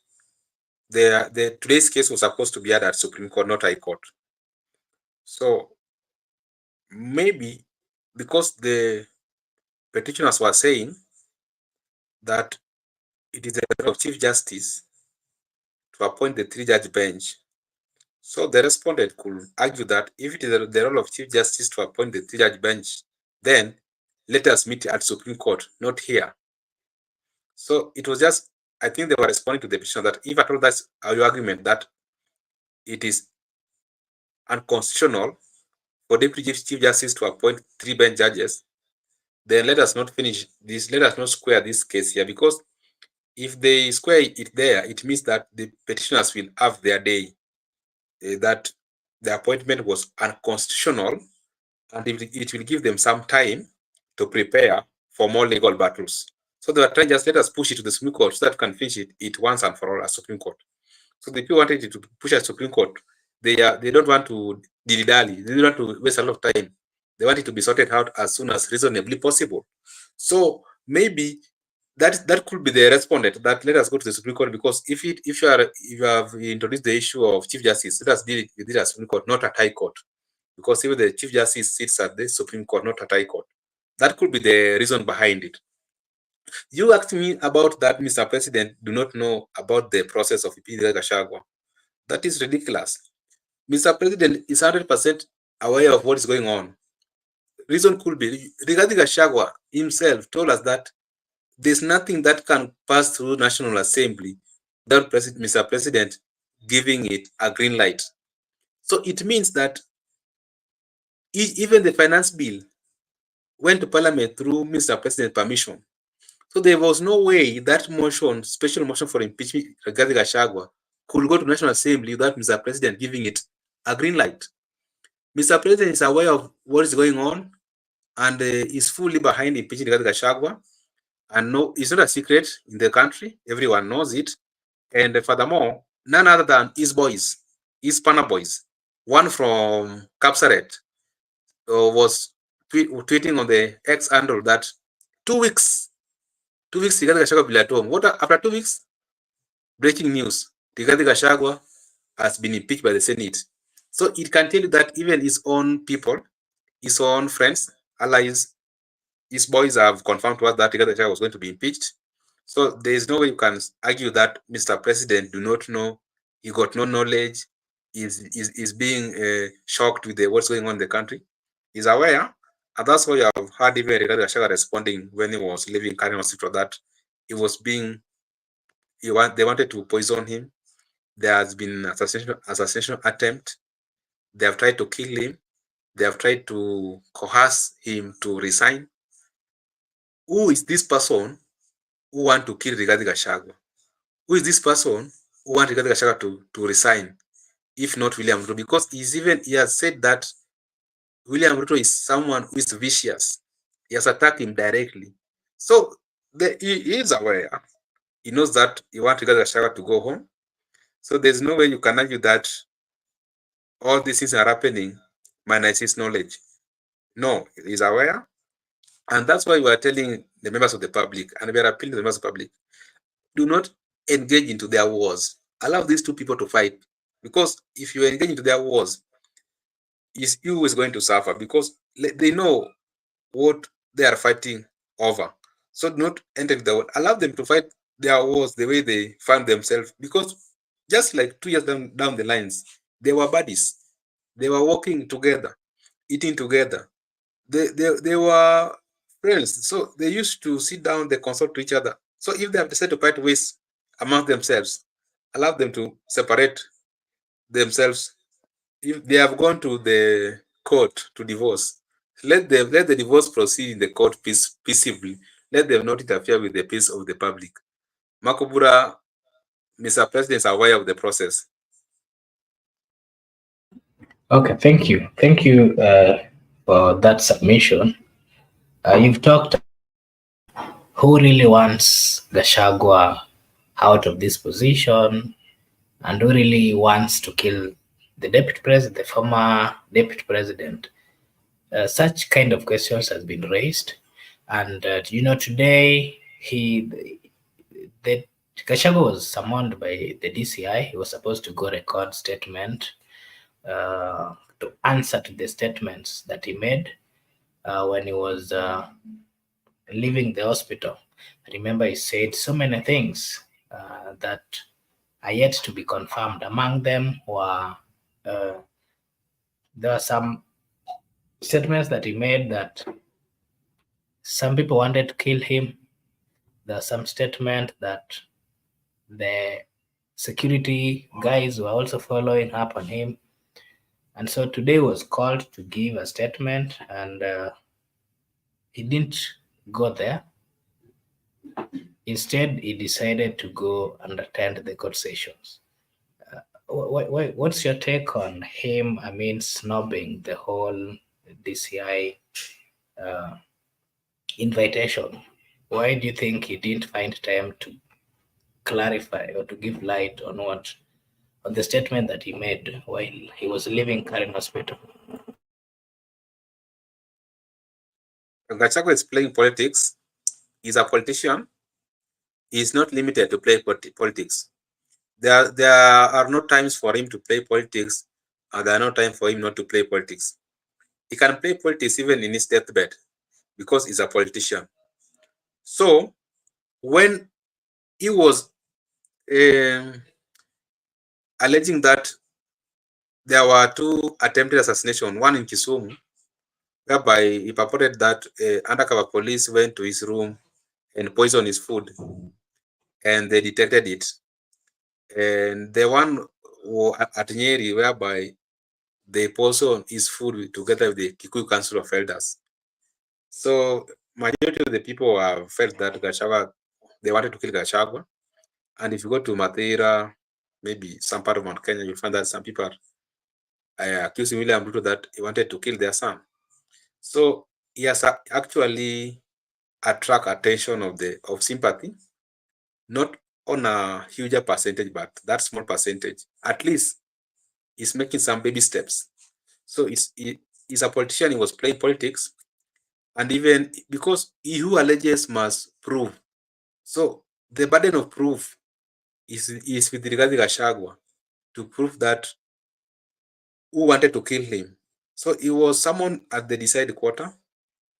today's case was supposed to be at Supreme Court, not High Court. So maybe because the petitioners were saying that it is the role of Chief Justice to appoint the three-judge bench. So the respondent could argue that if it is the role of Chief Justice to appoint the three-judge bench, then let us meet at Supreme Court, not here. So it was just, I think they were responding to the petition that if at all that's your argument that it is unconstitutional for Deputy Chief Justice to appoint three bench judges, then let us not finish this, let us not square this case here, because if they square it there, it means that the petitioners will have their day, that the appointment was unconstitutional, and it will give them some time to prepare for more legal battles. So they were trying, just let us push it to the Supreme Court so that we can finish it once and for all at Supreme Court. So the people wanted it to push at Supreme Court. They don't want to dilly-dally. They don't want to waste a lot of time. They want it to be sorted out as soon as reasonably possible. So maybe that could be the respondent that let us go to the Supreme Court, because if you have introduced the issue of Chief Justice, let us deal with it at Supreme Court, not at High Court, because even the Chief Justice sits at the Supreme Court, not at High Court. That could be the reason behind it. You asked me about that, Mr. President, do not know about the process of impeaching Gachagua. That is ridiculous. Mr. President is 100% aware of what is going on. Reason could be, regarding Gachagua himself told us that there's nothing that can pass through National Assembly without Mr. President giving it a green light. So it means that even the finance bill went to Parliament through Mr. President's permission. So there was no way that motion, special motion for impeachment regarding Gachagua, could go to National Assembly without Mr. President giving it a green light. Mr. President is aware of what is going on and is fully behind impeaching Gachagua. And no, it's not a secret in the country. Everyone knows it. And furthermore, none other than his boys, his partner boys, one from Kapsaret, was tweeting on the X handle that 2 weeks, Rigathi Gachagua will be at home. After 2 weeks, breaking news, Rigathi Gachagua has been impeached by the Senate. So it can tell you that even his own people, his own friends, allies, his boys have confirmed to us that Rigathi Gachagua was going to be impeached. So there is no way you can argue that Mr. President do not know, he got no knowledge, is being shocked with what's going on in the country. He's aware, and that's why you have heard even Rigathi Gachagua responding when he was leaving Karen Hospital that he was being, they wanted to poison him. There has been assassination attempt. They have tried to kill him. They have tried to coerce him to resign. Who is this person who want to kill Rigathi Gachagua? Who is this person who want Rigathi Gachagua to resign, if not William Ruto? Because he has said that William Ruto is someone who is vicious. He has attacked him directly. So he is aware. He knows that he wants Rigathi Gachagua to go home. So there's no way you can argue that all these things are happening minus his knowledge. No, he's aware. And that's why we are telling the members of the public, and we are appealing to the members of the public, do not engage into their wars. Allow these two people to fight. Because if you engage into their wars, you who is going to suffer, because they know what they are fighting over. So do not enter into the war. Allow them to fight their wars the way they find themselves. Because just like 2 years down the lines, they were buddies. They were working together, eating together. They were friends. So they used to sit down, they consult to each other. So if they have decided to part ways among themselves, allow them to separate themselves. If they have gone to the court to divorce, let the divorce proceed in the court peaceably. Let them not interfere with the peace of the public. Makobura, Mr. President, is aware of the process. Okay, thank you. Thank you for that submission. You've talked who really wants Gachagua out of this position and who really wants to kill the deputy president, the former deputy president. Such kind of questions has been raised. And, today, the Gachagua was summoned by the DCI. He was supposed to go record statement to answer to the statements that he made when he was leaving the hospital. Remember, he said so many things that are yet to be confirmed. Among them were there were some statements that he made that some people wanted to kill him. There are some statement that the security guys were also following up on him. And so today was called to give a statement, and he didn't go there. Instead, he decided to go and attend the court sessions. What's your take on him? I mean, snubbing the whole DCI invitation. Why do you think he didn't find time to clarify or to give light on the statement that he made while he was leaving Karen Hospital? Gachagua is playing politics. He's a politician. He's not limited to play politics. There are no times for him to play politics, and there are no time for him not to play politics. He can play politics even in his deathbed because he's a politician. So when he was alleging that there were 2 attempted assassinations, one in Kisumu, whereby he purported that undercover police went to his room and poisoned his food, and they detected it. And the one at Nyeri, whereby they poisoned his food together with the Kikuyu Council of Elders. So majority of the people have felt that Gachagua, they wanted to kill Gachagua. And if you go to Madeira, maybe some part of Mount Kenya, you'll find that some people are accusing William Ruto that he wanted to kill their son. So he has actually attract attention of sympathy, not on a huger percentage, but that small percentage, at least is making some baby steps. So he's a politician. He was playing politics, and even because he who alleges must prove. So the burden of proof is with Rigathi Gachagua to prove that who wanted to kill him. So he was summoned at the decide quarter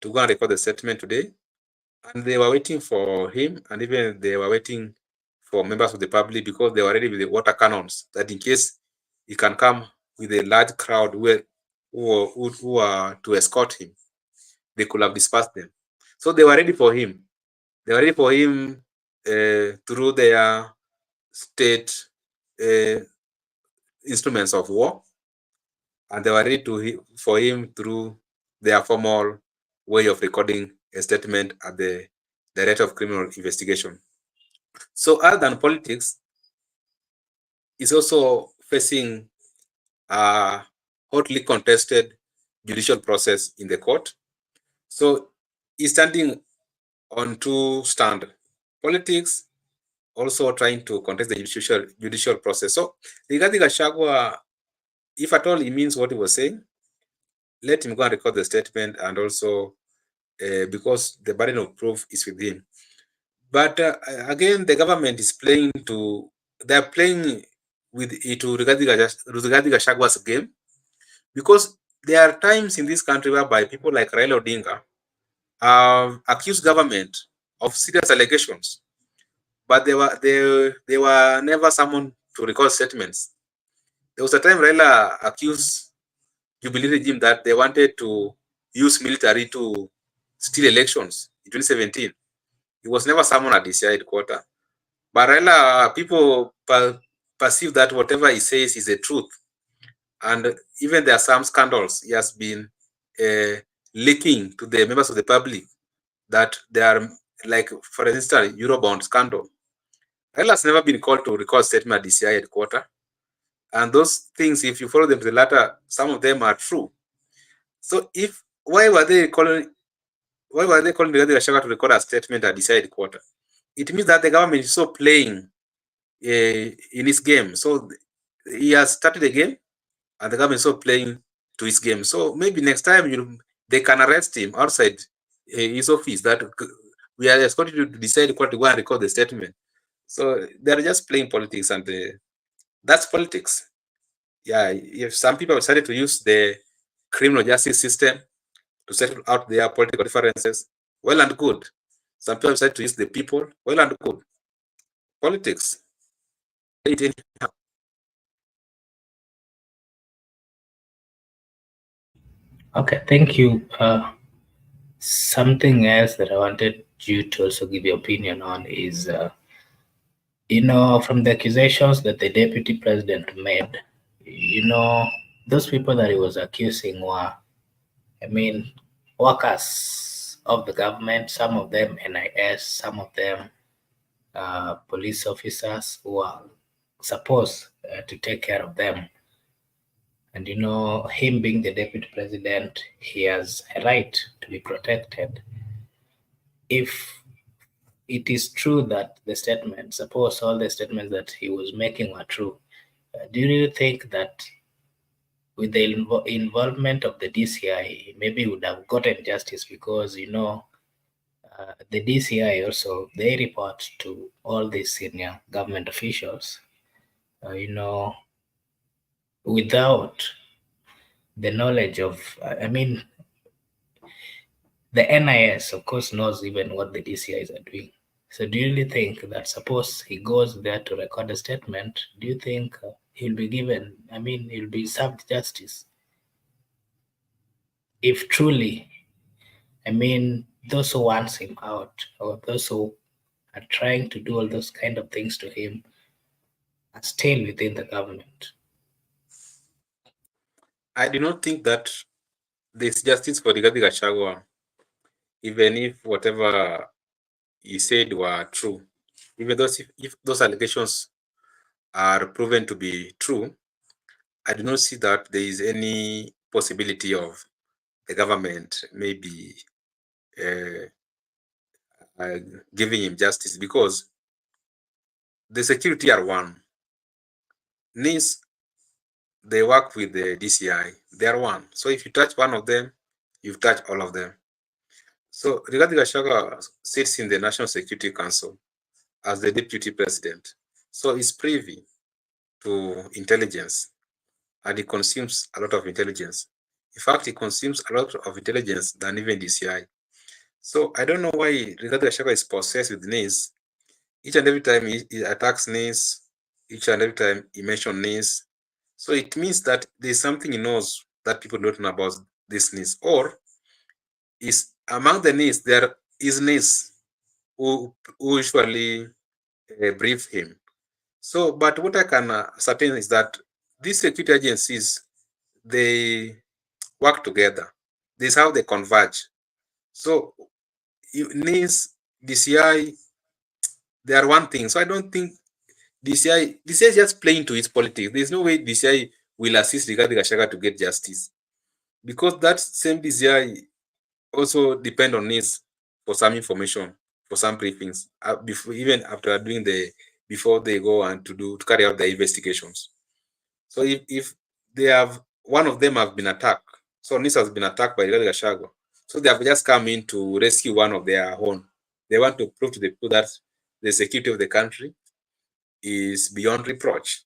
to go and record the statement today, and they were waiting for him, and even they were waiting for members of the public because they were ready with the water cannons, that in case he can come with a large crowd who are to escort him, they could have dispersed them. So they were ready for him. They were ready for him through their state instruments of war, and they were ready for him through their formal way of recording a statement at the Director of Criminal Investigation. So other than politics, is also facing a hotly contested judicial process in the court. So he's standing on 2 stands: politics, also trying to contest the judicial process. So Rigathi Gachagua, if at all he means what he was saying, let him go and record the statement, and also because the burden of proof is with him. But again, the government is playing they're playing with it to Rigathi Gachagua's game, because there are times in this country whereby people like Raila Odinga accuse government of serious allegations, but they were never summoned to record statements. There was a time Raila accused Jubilee regime that they wanted to use military to steal elections in 2017. He was never summoned at DCI headquarters. But Raila, people perceive that whatever he says is the truth. And even there are some scandals he has been leaking to the members of the public, that they are, like, for instance, Eurobond scandal. Raila has never been called to record statement at DCI headquarters. And those things, if you follow them to the latter, some of them are true. So why were they calling Rigathi Gachagua to record a statement at DCI headquarters? It means that the government is so playing in his game. So he has started a game, and the government is so playing to his game. So maybe next time they can arrest him outside his office, that we are escorted to decide what to go and record the statement. So they're just playing politics, and that's politics. Yeah, if some people have decided to use the criminal justice system to settle out their political differences, well and good. Some people have decided to use the people, well and good. Politics. Okay, thank you. Something else that I wanted you to also give your opinion on is, from the accusations that the deputy president made, those people that he was accusing were, workers of the government, some of them NIS, some of them police officers who are supposed to take care of them. And him being the deputy president, he has a right to be protected. If it is true that the statement, suppose all the statements that he was making were true, do you really think that with the involvement of the DCI, maybe he would have gotten justice? Because, the DCI also, they report to all these senior government officials, without the knowledge of, the NIS, of course, knows even what the DCIs are doing. So do you really think that suppose he goes there to record a statement, do you think he'll be given, he'll be served justice? If truly, those who wants him out, or those who are trying to do all those kind of things to him, are still within the government. I do not think that there's justice for Rigathi Gachagua, even if whatever he said were true. Even though if those allegations are proven to be true, I do not see that there is any possibility of the government maybe giving him justice, because the security are one. NIS, they work with the DCI. They are one. So if you touch one of them, you've touched all of them. So Rigathi Gachagua sits in the National Security Council as the deputy president. So he's privy to intelligence, and he consumes a lot of intelligence. In fact, he consumes a lot of intelligence than even DCI. So I don't know why Rigathi Gachagua is possessed with NIS. Each and every time he attacks NIS, each and every time he mentions NIS. So it means that there's something he knows that people don't know about this NIS. Or is among the NIS, there is NIS who usually brief him. So, but what I can ascertain is that these security agencies, they work together. This is how they converge. So, NIS, DCI, they are one thing. So I don't think DCI is just playing to its politics. There's no way DCI will assist Rigathi Gachagua to get justice, because that same DCI also depend on NIS for some information, for some briefings, before, even after doing before they go and to carry out the investigations. So if they have, one of them have been attacked, so NIS has been attacked by Rigathi Gachagua, so they have just come in to rescue one of their own. They want to prove to the people that the security of the country is beyond reproach,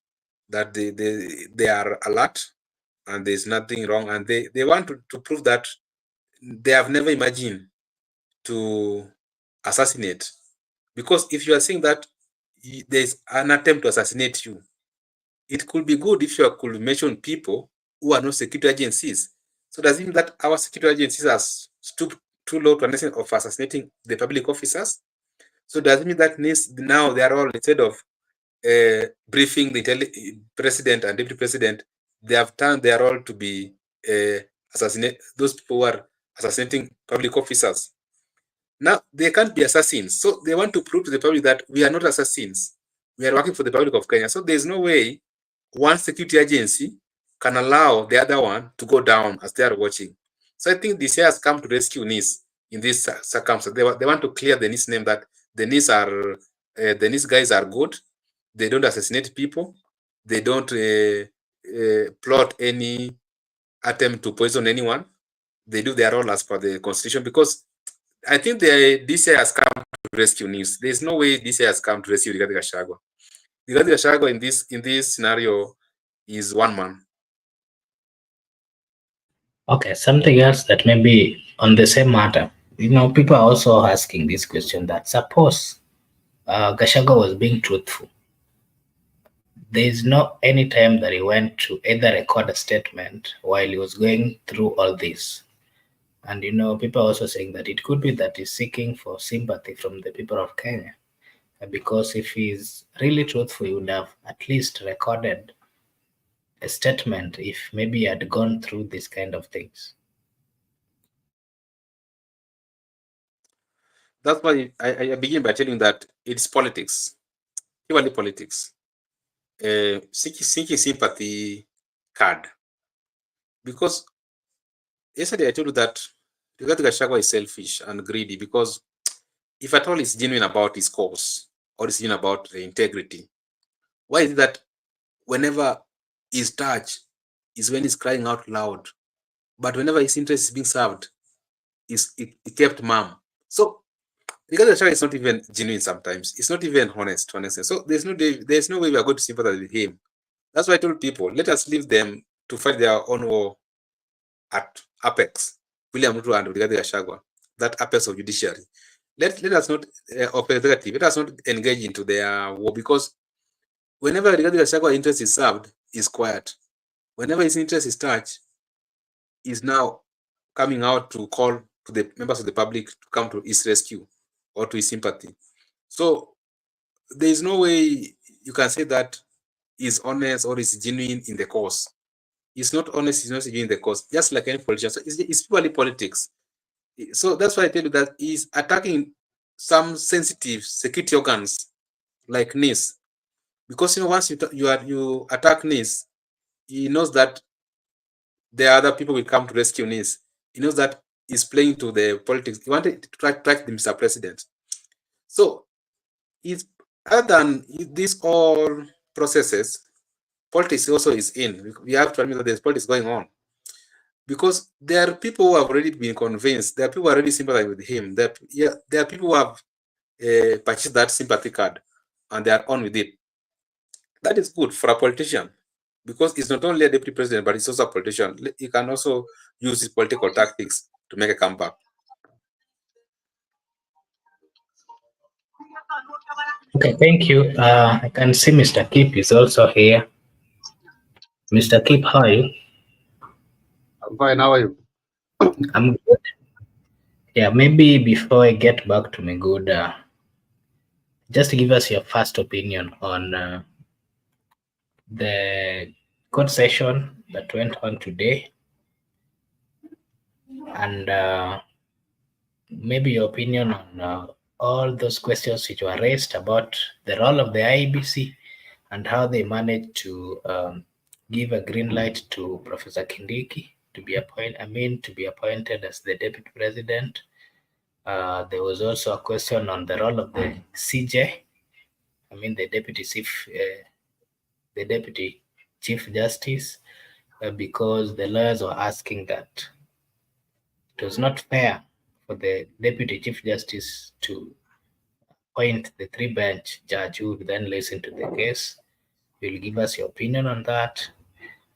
that they are alert and there's nothing wrong, and they want to prove that they have never imagined to assassinate. Because if you are saying that there's an attempt to assassinate you, it could be good if you could mention people who are not security agencies. So does it mean that our security agencies are stooped too low to an extent of assassinating the public officers? So does it mean that now they are all, instead of briefing the president and deputy president, they have turned their role to be assassinate those people who are assassinating public officers? Now they can't be assassins, so they want to prove to the public that we are not assassins. We are working for the public of Kenya. So there's no way one security agency can allow the other one to go down as they are watching. So I think this has come to rescue NIS in this circumstance. They want to clear the NIS name, that the NIS guys are good. They don't assassinate people. They don't plot any attempt to poison anyone. They do their role as per the constitution, because I think DCI has come to rescue news. There's no way DCI has come to rescue Rigathi Gachagua. Rigathi Gachagua in this scenario is one man. Okay, something else that may be on the same matter. People are also asking this question that suppose Gachagua was being truthful. There is no any time that he went to either record a statement while he was going through all this. And people are also saying that it could be that he's seeking for sympathy from the people of Kenya. Because if he's really truthful, he would have at least recorded a statement if maybe he had gone through this kind of things. That's why I begin by telling that it's politics, purely politics. Seeking sympathy card. Because yesterday I told you that Rigathi Gachagua is selfish and greedy, because if at all he's genuine about his cause or is genuine about the integrity, why is it that whenever he's touched is when he's crying out loud, but whenever his interest is being served, he kept mum? So Rigathi Gachagua is not even genuine sometimes. It's not even honest. So there's no way we are going to sympathize with him. That's why I told people, let us leave them to fight their own war at apex. William Ruto and Rigathi Gachagua, that apex of judiciary. Let us not of executive. Let us not engage into their war, because whenever Rigathi Gachagua interest is served, is quiet. Whenever his interest is touched, is now coming out to call to the members of the public to come to his rescue or to his sympathy. So there is no way you can say that he's honest or is genuine in the cause. He's not honest, he's not genuine in the cause, just like any politician. So it's purely politics. So that's why I tell you that he's attacking some sensitive security organs like NIS, because once you attack NIS, he knows that the other people will come to rescue NIS. He knows that he's playing to the politics. He wanted to track the Mr. President. So it's other than these all processes, politics also is in. We have to admit that there's politics going on, because there are people who have already been convinced. There are people who are already sympathizing with him. There are people who have purchased that sympathy card and they are on with it. That is good for a politician, because it's not only a deputy president, but it's also a politician. He can also use his political tactics to make a comeback. Okay, thank you. I can see Mr. Kip is also here. Mr. Kip, how are you? I'm fine. How are you? I'm good. Yeah, maybe before I get back to my good, just give us your first opinion on the court session that went on today, and maybe your opinion on all those questions which were raised about the role of the IEBC and how they managed to give a green light to Professor Kindiki to be appointed as the deputy president. There was also a question on the role of the CJ, the deputy chief justice, because the lawyers were asking that it was not fair for the deputy chief justice to appoint the three-bench judge who would then listen to the case. Will give us your opinion on that.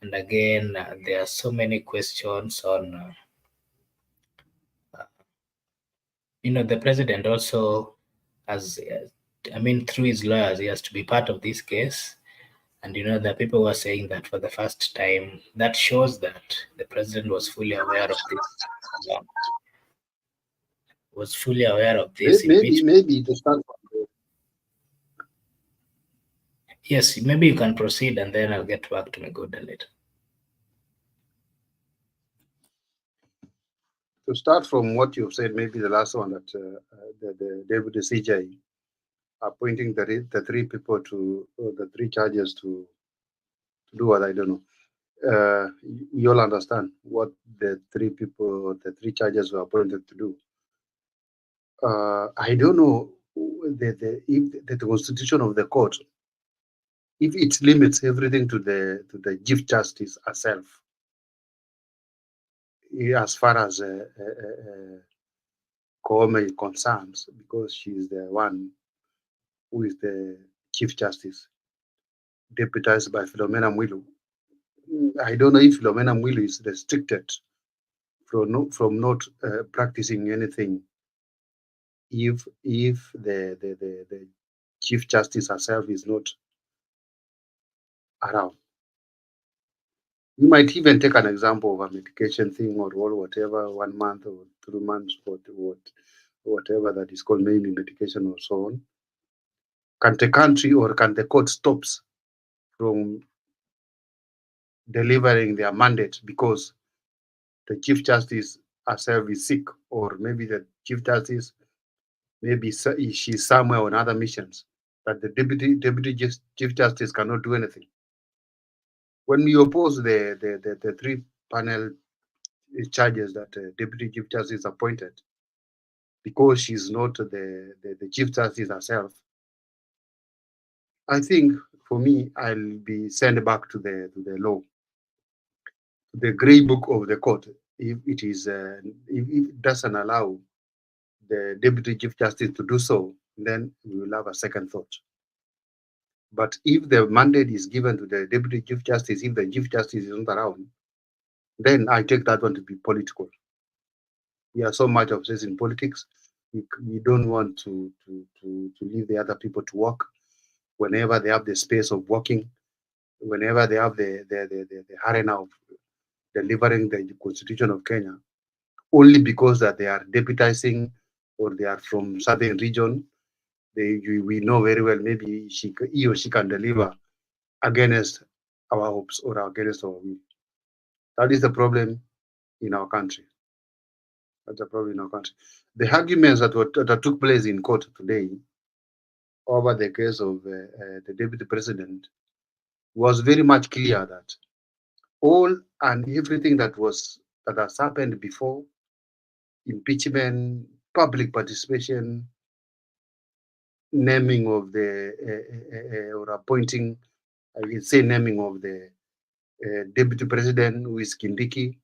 And again, there are so many questions on, the president also has, through his lawyers, he has to be part of this case. And the people were saying that for the first time, that shows that the president was fully aware of this. Maybe to start from Yes, maybe you can proceed, and then I'll get back to Megoda later. To start from what you've said, maybe the last one that the deputy CJ appointing the three people to the three charges to do what, I don't know. You all understand what the three charges were appointed to do. I don't know if the constitution of the court, if it limits everything to the chief justice herself, as far as Koome concerns, because she is the one who is the Chief Justice, deputized by Philomena Mwilu. I don't know if Philomena Mwilu is restricted from not practicing anything if the Chief Justice herself is not around. We might even take an example of a medication thing or whatever, 1 month or 3 months, whatever that is called, maybe medication or so on. Can the country or can the court stops from delivering their mandate because the Chief Justice herself is sick, or maybe the Chief Justice, maybe she's somewhere on other missions, that the Deputy Chief Justice cannot do anything? When we oppose the 3 panel charges that Deputy Chief Justice appointed, because she's not the Chief Justice herself, I think for me, I'll be sent back to the law, the grey book of the court. If it is, if it doesn't allow the Deputy Chief Justice to do so, then we will have a second thought. But if the mandate is given to the Deputy Chief Justice, if the Chief Justice is not around, then I take that one to be political. We are so much obsessed in politics. We don't want to leave the other people to work whenever they have the space of working, whenever they have the arena of delivering the Constitution of Kenya, only because that they are deputizing or they are from southern region. We know very well maybe he or she can deliver against our hopes or against our will. That is the problem in our country. That's the problem in our country. The arguments that took place in court today over the case of the deputy president was very much clear that all and everything that has happened before, impeachment, public participation, naming of the or appointing, I will say naming of the deputy president, who is Kindiki,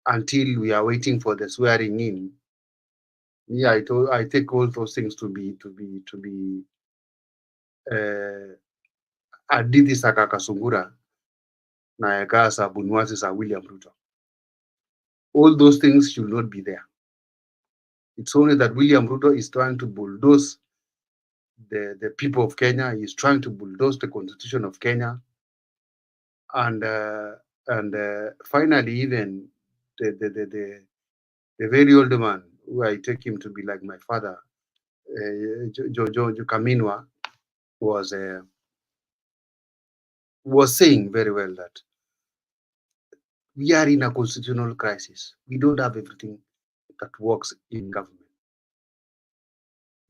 until we are waiting for the swearing in. Yeah, I take all those things to be hadithi za Kakasungura na yakaa za Bunwasi za William Ruto. All those things should not be there. It's only that William Ruto is trying to bulldoze the people of Kenya. He's trying to bulldoze the Constitution of Kenya, and finally, even the very old man, who I take him to be like my father, Jojo Kaminwa, was saying very well that we are in a constitutional crisis. We don't have everything that works in government.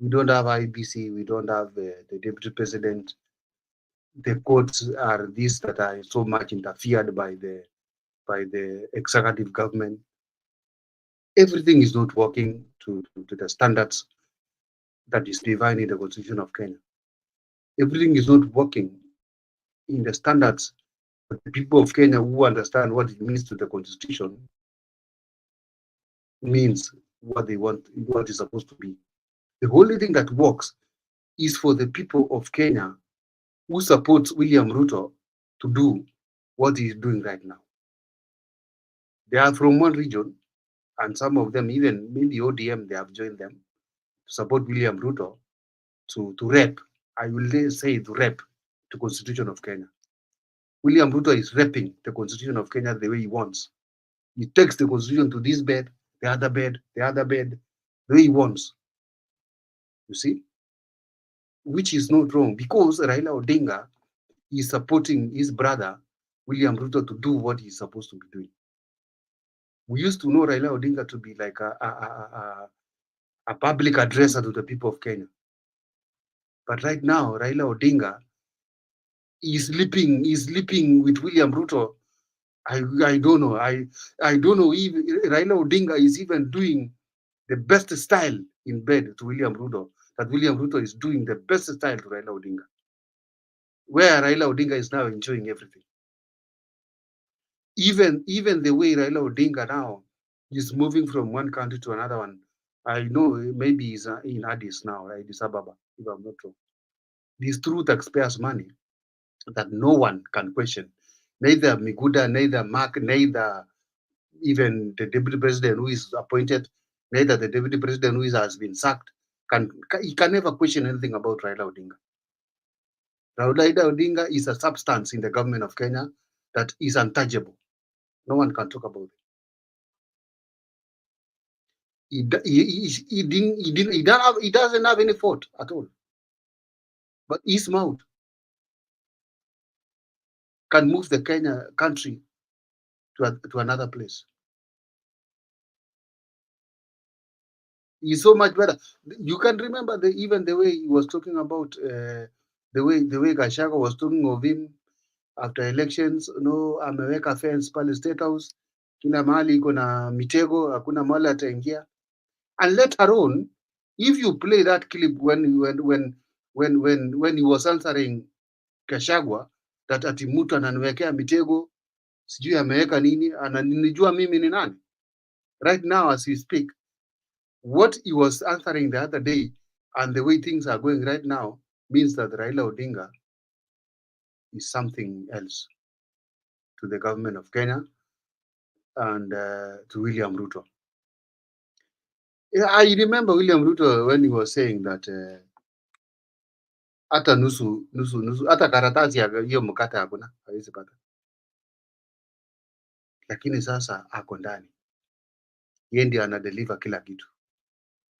We don't have IEBC. We don't have the deputy president. The courts are these that are so much interfered by the executive government. Everything is not working to the standards that is defined in the Constitution of Kenya. Everything is not working in the standards for the people of Kenya who understand what it means to the Constitution, means what they want, what is supposed to be. The only thing that works is for the people of Kenya who supports William Ruto to do what he is doing right now. They are from one region, and some of them, even maybe ODM, they have joined them to support William Ruto to rep. I will say to rep the Constitution of Kenya. William Ruto is repping the Constitution of Kenya the way he wants. He takes the Constitution to this bed, the other bed, the other bed, the way he wants. You see? Which is not wrong, because Raila Odinga is supporting his brother, William Ruto, to do what he's supposed to be doing. We used to know Raila Odinga to be like a public addresser to the people of Kenya. But right now, Raila Odinga is sleeping with William Ruto. I don't know. I don't know if Raila Odinga is even doing the best style in bed to William Ruto, that William Ruto is doing the best style to Raila Odinga, where Raila Odinga is now enjoying everything. Even the way Raila Odinga now is moving from one country to another one, I know maybe he's in Addis now, right? Addis Ababa, if I'm not wrong. This through taxpayers' money that no one can question. Neither Miguda, neither Mark, neither even the deputy president who is appointed, neither the deputy president who has been sacked, he can never question anything about Raila Odinga. Raila Odinga is a substance in the government of Kenya that is untouchable. No one can talk about it. He doesn't have any fault at all. But his mouth can move the Kenya country to another place. He's so much better. You can remember even the way he was talking about the way Gachagua was talking of him after elections. No, ameweka fence pale State House, kila mahali iko na mitego, hakuna mahali ataingia. And later on, if you play that clip when he was answering Gachagua that ati mtu ananiwekea mitego, sijui ameweka nini, ananijua mimi ni nani. Right now as we speak, what he was answering the other day and the way things are going right now means that Raila Odinga is something else to the government of Kenya and to William Ruto. I remember William Ruto when he was saying that hata nusu hata karatasi ya hiyo mkate hakuna, hawezi pata. Lakini sasa ako ndani, yeye ndiye anadeliver kila kitu.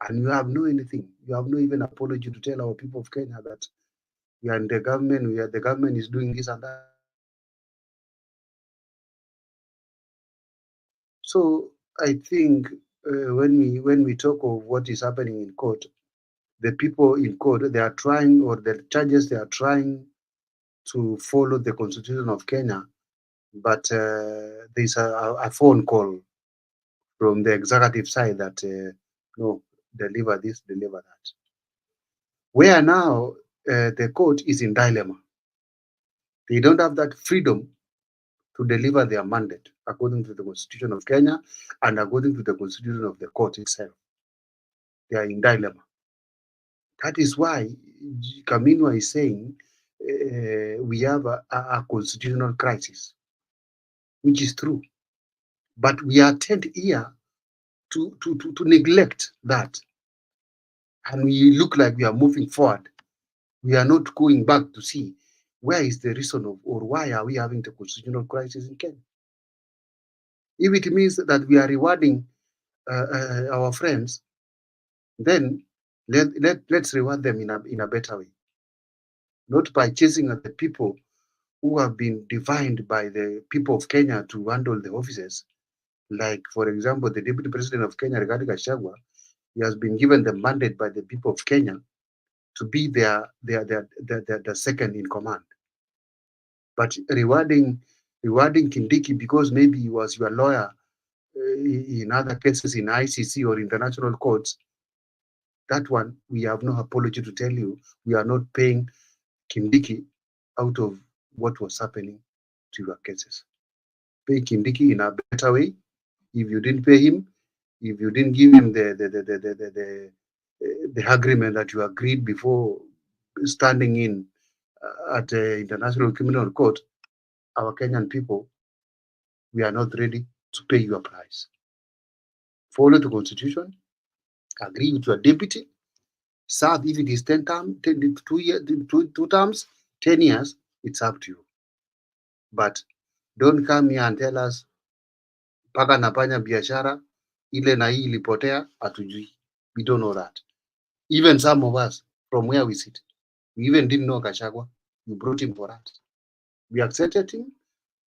And you have no anything, you have no even apology to tell our people of Kenya that we are in the government, the government is doing this and that. So I think when we talk of what is happening in court, the people in court, they are trying, or the judges, they are trying to follow the Constitution of Kenya, but there's a phone call from the executive side that no, deliver this, deliver that. Where now the court is in dilemma. They don't have that freedom to deliver their mandate according to the Constitution of Kenya and according to the Constitution of the court itself. They are in dilemma. That is why Kaminwa is saying we have a constitutional crisis, which is true. But we are tend here to neglect that. And we look like we are moving forward. We are not going back to see where is the reason of, or why are we having the constitutional crisis in Kenya? If it means that we are rewarding our friends, then let's reward them in a better way. Not by chasing at the people who have been defined by the people of Kenya to handle the offices. Like, for example, the Deputy President of Kenya, Gachagua, he has been given the mandate by the people of Kenya to be their second in command. But rewarding Kindiki because maybe he was your lawyer in other cases in ICC or international courts, that one, we have no apology to tell you. We are not paying Kindiki out of what was happening to your cases. Pay Kindiki in a better way. If you didn't pay him, if you didn't give him the agreement that you agreed before standing in at the International Criminal Court, our Kenyan people, we are not ready to pay your price. Follow the Constitution, agree with your deputy, serve if it is 2 terms, 10 years, it's up to you. But don't come here and tell us paka nafanya biashara ile na hii ilipotea, hatujui. We don't know that. Even some of us from where we sit, we even didn't know Gachagua. You brought him for us. We accepted him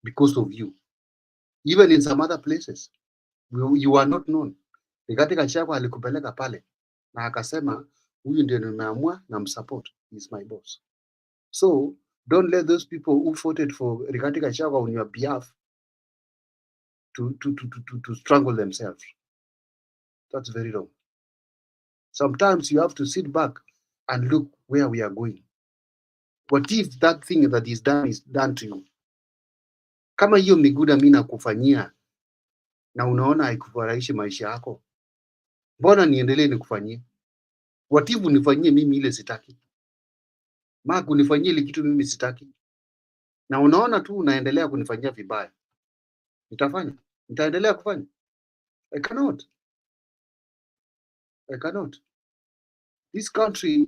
because of you. Even in some other places, you are not known. Rigathi Gachagua alikupeleka pale na akasema huyu ndio nimeamua na msupport, he's my boss. So don't let those people who fought for Rigathi Gachagua on your behalf to strangle themselves. That's very wrong. Sometimes you have to sit back and look where we are going. What if that thing that is done to you? Kama hiyo miguda mimi nakufanyia na unaona haikufurahishi maisha yako, Mbona niendelee nikufanyie? Watibu nifanyie mimi ile sitaki. Mark unifanyie ile kitu mimi sitaki. Na unaona tu unaendelea kunifanyia vibaya. Nitafanya. Nitaendelea kufanya. I cannot. I cannot. This country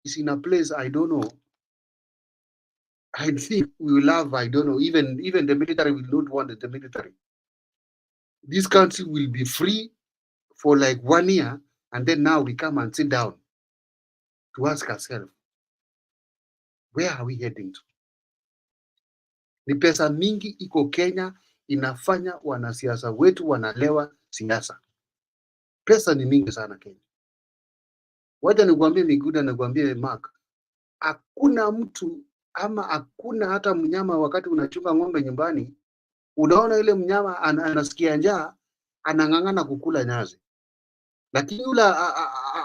is in a place I don't know. I think we will have, I don't know, even the military will not want the military. This country will be free for like 1 year, and then now we come and sit down to ask ourselves, where are we heading to? Ni pesa mingi iko Kenya inafanya wanasiasa wetu wanalewa siasa. Pesa ni mingi sana Kenya. Wacha nikwambie Miguda, nikwambie Mark, hakuna mtu ama hakuna hata mnyama, wakati unachunga ng'ombe nyumbani, unaona ile mnyama anasikia njaa, anang'ang'ana kukula nyasi. Lakini ule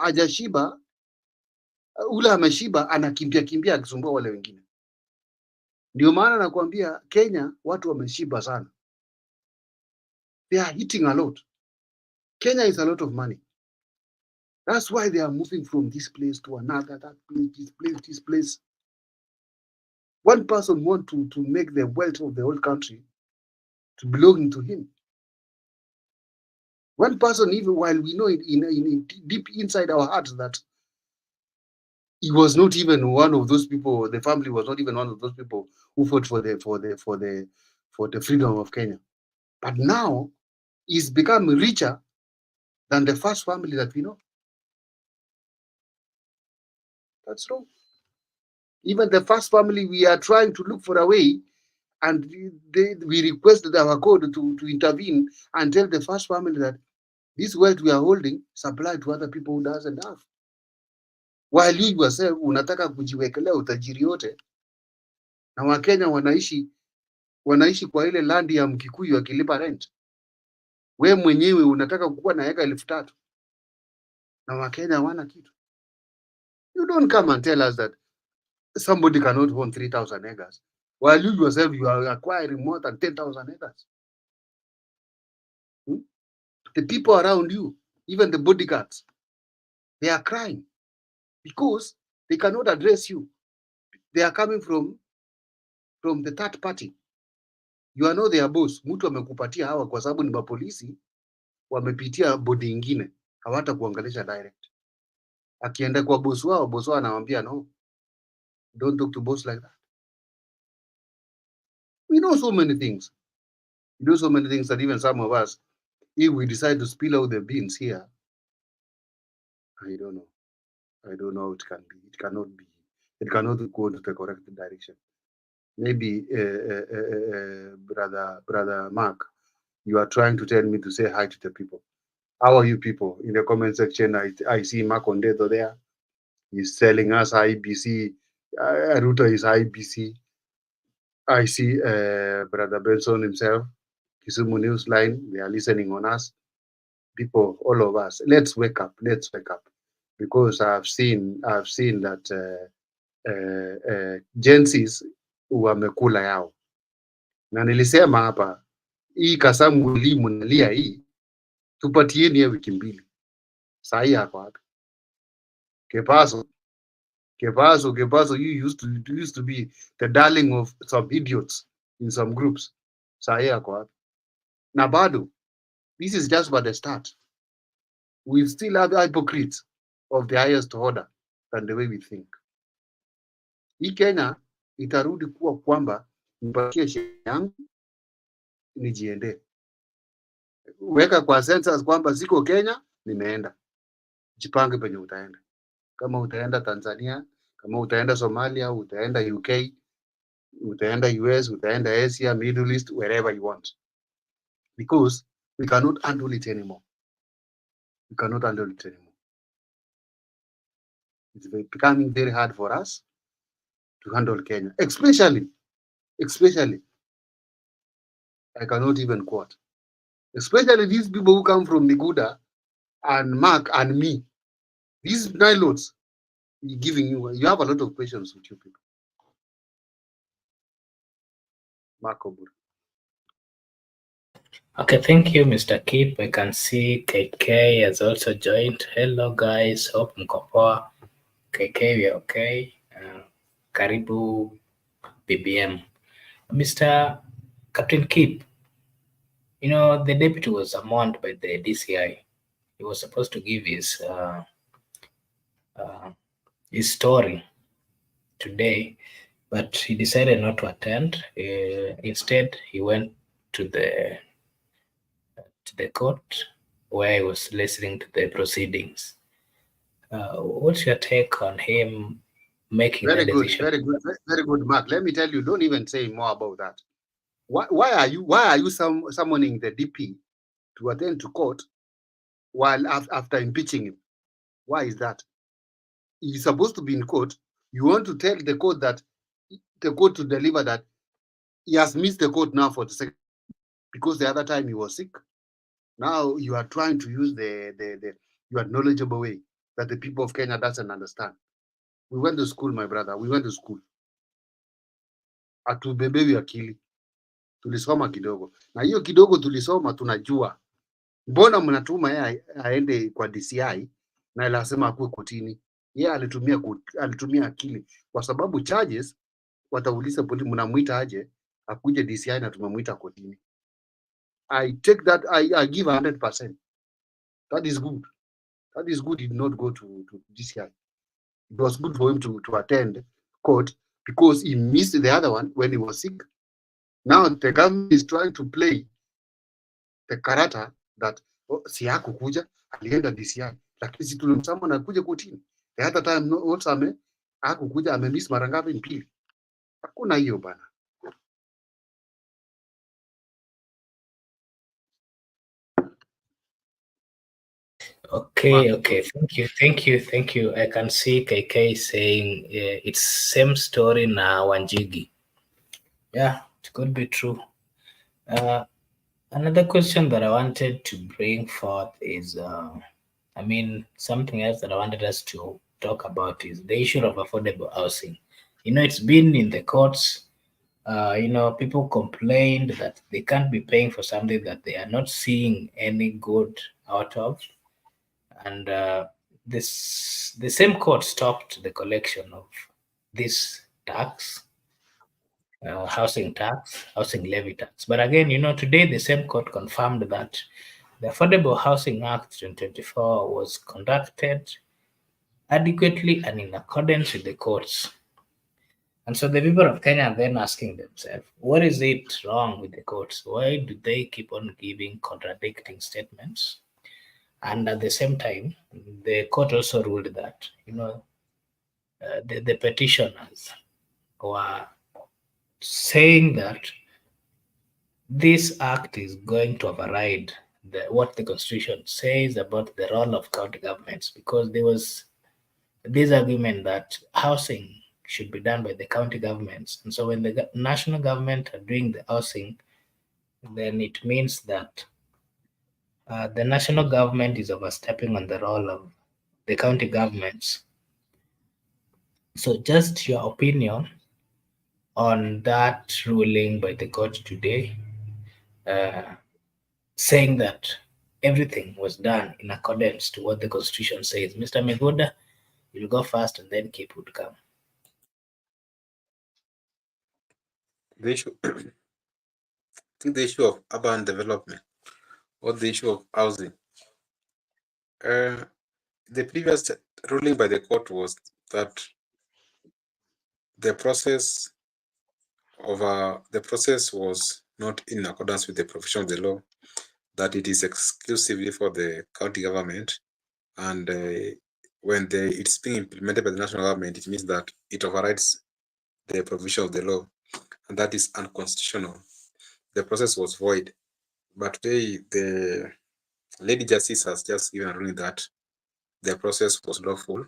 hajashiba, ule ameshiba, anakimbia akisumbua wale wengine. Ndio maana nakwambia Kenya watu wameshiba sana. They are eating a lot. Kenya is a lot of money. That's why they are moving from this place to another, that place, this place. One person wants to make the wealth of the whole country to belong to him. One person, even while we know it in deep inside our hearts that he was not even one of those people, the family was not even one of those people who fought for the freedom of Kenya. But now he's become richer than the first family that we know. That's wrong. Even the first family, we are trying to look for a way, and we requested our code to intervene and tell the first family that this wealth we are holding supply to other people who doesn't have. While you yourself unataka kujiwekelea utajiri yote, na Wakenya wanaishi kwa ile land ya Mkikuyu akilipa rent. We mwenyewe unataka kukuwa na eka 3,000 na Wakenya hawana kitu. You don't come and tell us that somebody cannot own 3,000 acres, while you yourself you are acquiring more than 10,000 acres. The people around you, even the bodyguards, they are crying because they cannot address you. They are coming from the third party. You are not their boss. Mtu amekupatia hawa kwa sababu ni mapolisi, wamepitia bodi ingine, hawata kuangalisha direct. Akienda kwa boss wao anamwambia no, don't talk to boss like that. We know so many things. We know so many things that even some of us, if we decide to spill out the beans here, I don't know. I don't know how it can be. It cannot be. It cannot go to the correct direction. Maybe, brother Mark, you are trying to tell me to say hi to the people. How are you people? In the comment section, I see Mark Ondeto there. He's telling us IEBC. Ruto is IEBC. I see Brother Benson himself, Kisumu Newsline. They are listening on us. People, all of us, let's wake up. Let's wake up, because I've seen that Gen Zs wamekula yao, na nilisema hapa hii Kasamu elimu nalia hii, tupatieni ya wiki 2. Saa hii hapa hapa Kepaso, you used to be the darling of some idiots in some groups. Saa hii hapa hapa na bado, this is just but the start. We still have hypocrites of the highest order than the way we think. Hii Kenya itarudi kuwa kwamba nipatie sheria yangu nijiende. Weka kwa census kwamba siko Kenya, nimeenda. Jipange penye utaenda. Kama utaenda Tanzania, kama utaenda Somalia, utaenda UK, utaenda US, utaenda Asia, Middle East, wherever you want. Because we cannot handle it anymore. We cannot handle it anymore. It's becoming very hard for us to handle Kenya, especially, I cannot even quote, especially these people who come from Miguda and Mark and me. These nilots giving you have a lot of questions with you people. Mark Oburu. Okay, thank you, Mr. Kip. I can see KK has also joined. Hello, guys. Hope mko poa. KK, we are okay. Karibu BBM. Mr. Captain Kip, you know, the deputy was summoned by the DCI. He was supposed to give his story today, but he decided not to attend. Instead, he went to the court where he was listening to the proceedings. What's your take on him making Very that good, decision? very good, Mark. Let me tell you, don't even say more about that. Why are you summoning the DP to attend to court while after impeaching him? Why is that? He's supposed to be in court. You want to tell the court to deliver that he has missed the court now for the second, because the other time he was sick. Now you are trying to use your knowledgeable way that the people of Kenya doesn't understand. We went to school, my brother. We went to school. Atubebewi akili. Tulisoma kidogo. Na hiyo kidogo tulisoma tunajua. Mbona mnatuma yeye aende kwa DCI na anasema akuwe kotini? Yeye alitumia akili, kwa sababu charges watauliza polisi, mnamuita aje akuje DCI na tumemuita kotini. I take that, I give 100%. That is good. That is good. He did not go to DCI. It was good for him to attend court because he missed the other one when he was sick. Now the government is trying to play the karata that si hakukuja, alienda DCI, lakini si tulimsama na kuja kotini. The other time also hakukuja, amemiss mara ngapi? Mbili. Hakuna hiyo bana. Okay, thank you. I can see KK saying it's same story na Wanjigi. Yeah, it could be true. Another question that I wanted to bring forth is, something else that I wanted us to talk about is the issue of affordable housing. You know, it's been in the courts. People complained that they can't be paying for something that they are not seeing any good out of. And the same court stopped the collection of this tax, housing tax, housing levy tax. But again, today the same court confirmed that the Affordable Housing Act 2024 was conducted adequately and in accordance with the courts. And so the people of Kenya are then asking themselves, what is it wrong with the courts? Why do they keep on giving contradicting statements? And at the same time, the court also ruled that, the petitioners were saying that this act is going to override what the constitution says about the role of county governments, because there was this argument that housing should be done by the county governments. And so when the national government are doing the housing, then it means that the national government is overstepping on the role of the county governments. So just your opinion on that ruling by the court today, saying that everything was done in accordance to what the constitution says. Mr. Megoda, you'll go first and then Kip would come. The issue, I think the issue of urban development or the issue of housing. The previous ruling by the court was that the process was not in accordance with the provision of the law, that it is exclusively for the county government, and when it's being implemented by the national government, it means that it overrides the provision of the law, and that is unconstitutional. The process was void. But today, the Lady Justice has just given a ruling that the process was lawful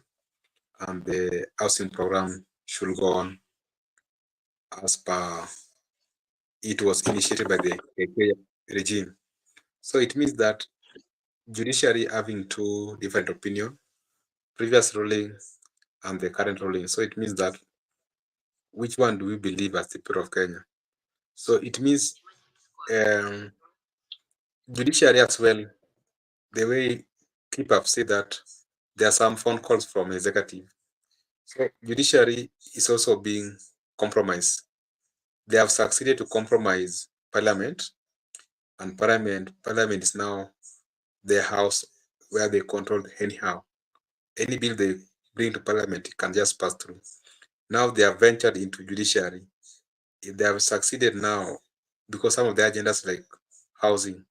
and the housing program should go on as per it was initiated by the regime. So it means that judiciary having two different opinions, previous ruling and the current ruling. So it means that which one do we believe as the people of Kenya? So it means judiciary as well, the way people have said that there are some phone calls from executive. So judiciary is also being compromised. They have succeeded to compromise parliament, and parliament is now their house where they control anyhow. Any bill they bring to parliament can just pass through. Now they have ventured into judiciary. They have succeeded now because some of the agendas like housing,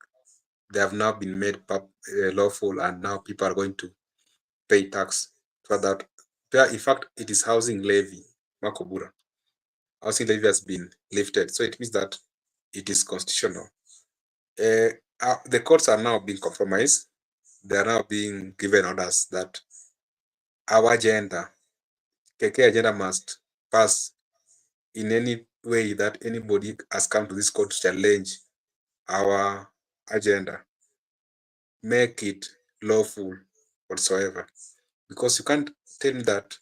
they have now been made lawful, and now people are going to pay tax for that. In fact, it is housing levy, Makobura. Housing levy has been lifted, so it means that it is constitutional. The courts are now being compromised. They are now being given orders that our agenda, KK agenda, must pass in any way that anybody has come to this court to challenge our agenda, make it lawful whatsoever. Because you can't tell me that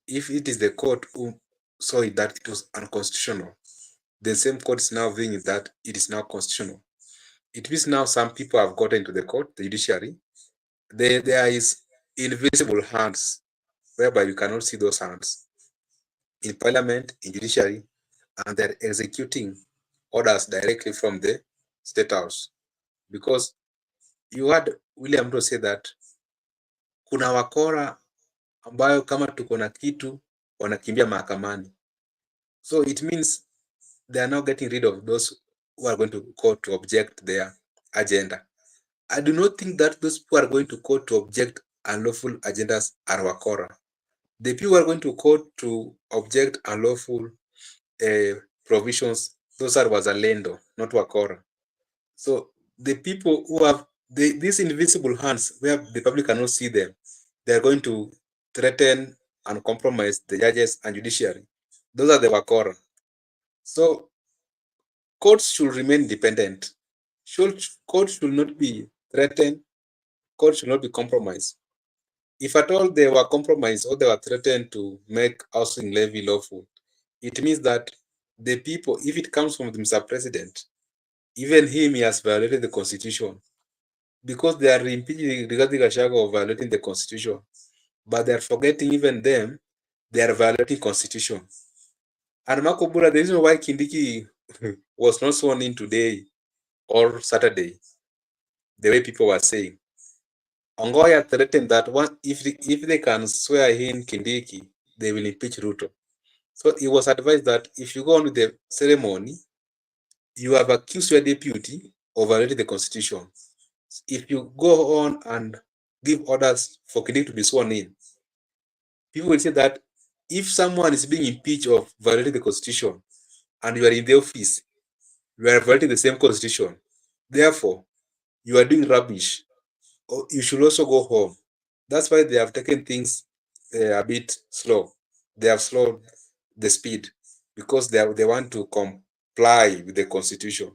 if it is the court who saw it that it was unconstitutional, the same court is now viewing it that it is now constitutional. It means now some people have gotten into the court, the judiciary. There is invisible hands whereby you cannot see those hands in parliament, in judiciary, and they're executing orders directly from the state house. Because you had William Ruto say that kuna wakora ambayo kama tuko na kitu wanakimbia mahakamani. So it means they are now getting rid of those who are going to court to object their agenda. I do not think that those people are going to court to object unlawful agendas are wakora. The people who are going to court to object unlawful provisions, those are wazalendo, not wakora. So the people who have these invisible hands where the public cannot see them, they are going to threaten and compromise the judges and judiciary. Those are the wakora. So courts should remain independent. Courts should not be threatened. Courts should not be compromised. If at all they were compromised or they were threatened to make housing levy lawful, it means that the people, if it comes from the Mr. President, even him, he has violated the constitution, because they are impeaching regarding Gachagua of violating the constitution, but they are forgetting even them, they are violating constitution. And Makobura, the reason why Kindiki was not sworn in today or Saturday, the way people were saying, Ongoya threatened that if they can swear in Kindiki, they will impeach Ruto. So it was advised that if you go on with the ceremony, you have accused your deputy of violating the constitution. If you go on and give orders for Kindiki to be sworn in, people will say that if someone is being impeached of violating the constitution and you are in the office, you are violating the same constitution. Therefore, you are doing rubbish. Or you should also go home. That's why they have taken things a bit slow. They have slowed the speed because they want to comply with the constitution.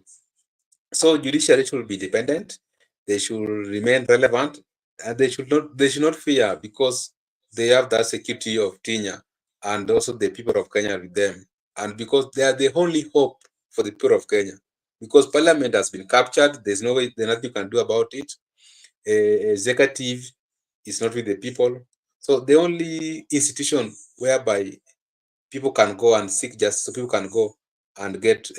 So judiciary should be dependent. They should remain relevant, and they should not fear, because they have that security of Kenya and also the people of Kenya with them, and because they are the only hope for the people of Kenya. Because parliament has been captured, there's nothing you can do about it. Executive is not with the people. So the only institution whereby people can go and seek justice, so people can go and get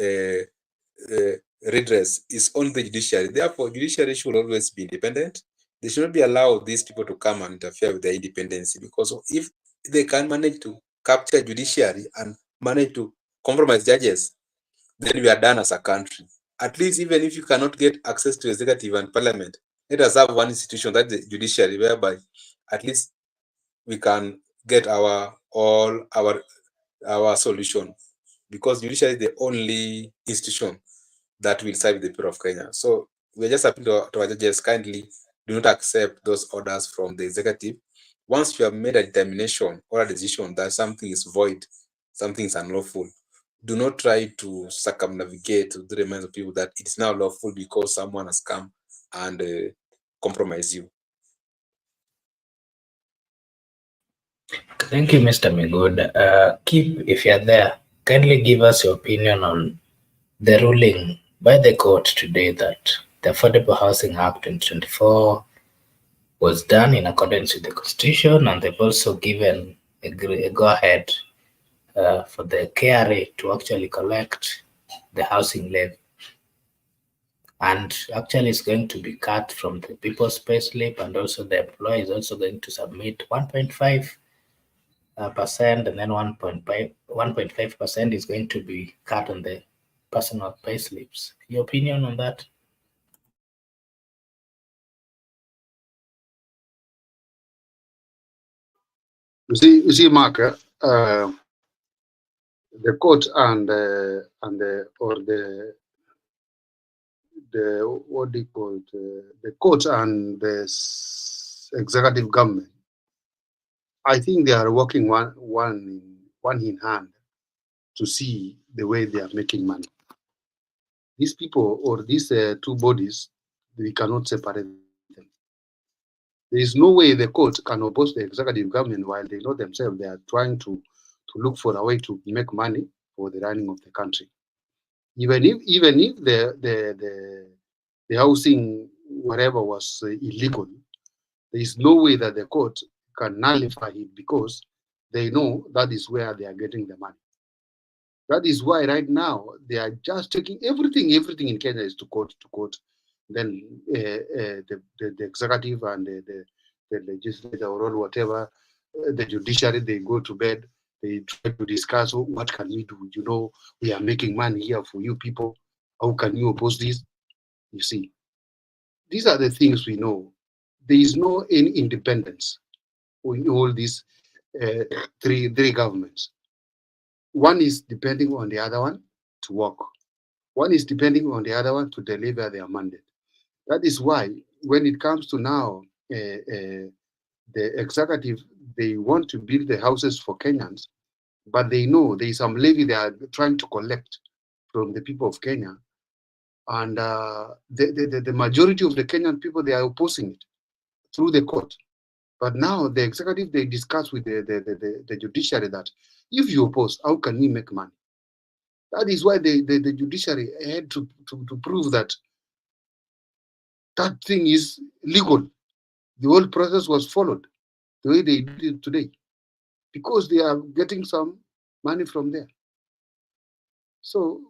redress, is only the judiciary. Therefore, judiciary should always be independent. They should not be allowed these people to come and interfere with their independence, because if they can manage to capture judiciary and manage to compromise judges, then we are done as a country. At least, even if you cannot get access to executive and parliament, let us have one institution, that's the judiciary, whereby at least we can get our solution, because judiciary is the only institution that will serve the people of Kenya. So we're just appealing to our judges, kindly do not accept those orders from the executive. Once you have made a determination or a decision that something is void, something is unlawful, do not try to circumnavigate to the minds of people that it is now lawful because someone has come and compromise you. Thank you, Mr. Migod. Keep, if you're there, kindly give us your opinion on the ruling by the court today that the Affordable Housing Act 2024 was done in accordance with the Constitution, and they've also given a go-ahead for the KRA to actually collect the housing levy. And actually, it's going to be cut from the people's payslip, and also the employer is also going to submit 1.5%, and then 1.5% is going to be cut on the personal payslips. Your opinion on that? You see, Mark, the court and the what do you call it? The court and the executive government. I think they are working one in hand to see the way they are making money. These people or these two bodies, we cannot separate them. There is no way the court can oppose the executive government while they know themselves they are trying to look for a way to make money for the running of the country. Even if the housing whatever was illegal, there is no way that the court can nullify it because they know that is where they are getting the money. That is why right now they are just taking everything in Kenya is to court. Then the executive and the legislature or whatever, the judiciary, they go to bed. They try to discuss what can we do. You know, we are making money here for you people. How can you oppose this? You see, these are the things we know. There is no any independence in all these three governments. One is depending on the other one to work. One is depending on the other one to deliver their mandate. That is why when it comes to now, the executive, they want to build the houses for Kenyans, but they know there is some levy they are trying to collect from the people of Kenya. And the majority of the Kenyan people, they are opposing it through the court. But now the executive, they discuss with the judiciary that if you oppose, how can we make money? That is why the judiciary had to prove that that thing is legal. The whole process was followed the way they did it today because they are getting some money from there. So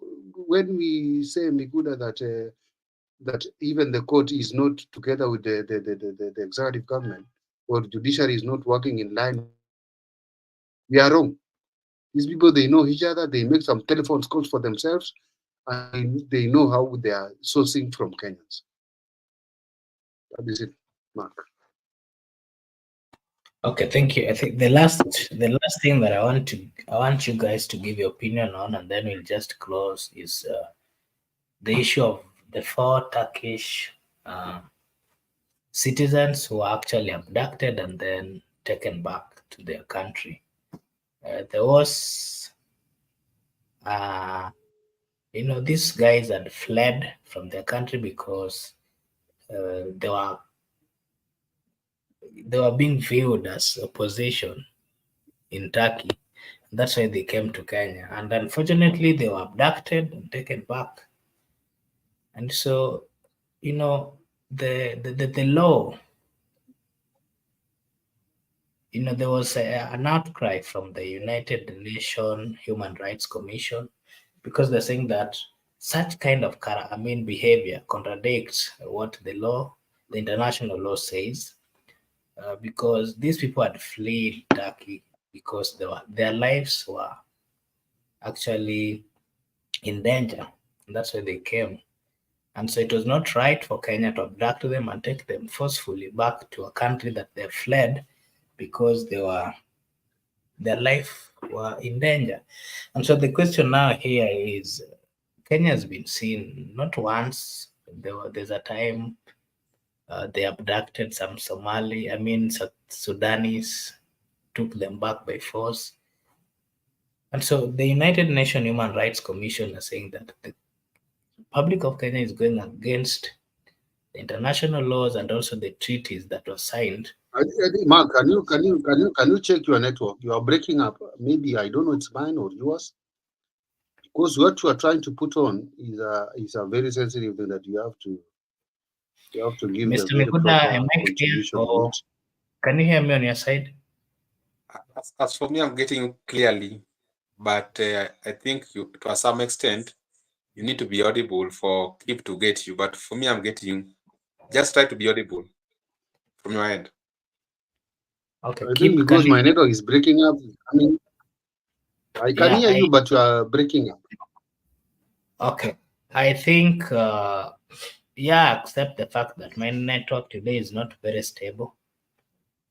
when we say, Miguda, that even the court is not together with the executive government or the judiciary is not working in line, we are wrong. These people, they know each other, they make some telephone calls for themselves, and they know how they are sourcing from Kenyans. That is it, Mark. Okay, thank you. I think the last thing that I want you guys to give your opinion on, and then we'll just close, is the issue of the 4 Turkish citizens who were actually abducted and then taken back to their country. There was, these guys had fled from their country because they were being viewed as opposition in Turkey. That's why they came to Kenya. And unfortunately, they were abducted and taken back. And so, the law, there was an outcry from the United Nations Human Rights Commission because they're saying that such kind of behavior contradicts what the international law says, because these people had fled Turkey because their lives were actually in danger. And that's why they came. And so it was not right for Kenya to abduct them and take them forcefully back to a country that they fled because their life were in danger. And so the question now here is, Kenya has been seen not once. There's a time they abducted some Sudanese, took them back by force. And so the United Nations Human Rights Commission is saying that the Republic of Kenya is going against the international laws and also the treaties that were signed. I think, Mark, can you check your network? You are breaking up. Maybe I don't know it's mine or yours. Because what you are trying to put on is a very sensitive thing that you have to You have to give Mr. the very Mikuda, am proper I clear, contribution on or it. can you hear me on your side? As for me, I'm getting you clearly, but I think you, to some extent, you need to be audible for Kip to get you. But for me, I'm getting you. Just try to be audible from your end. Okay, I think Kip, because my network is breaking up. I mean, I can hear you, but you are breaking up. Okay, I think, yeah, accept the fact that my network today is not very stable.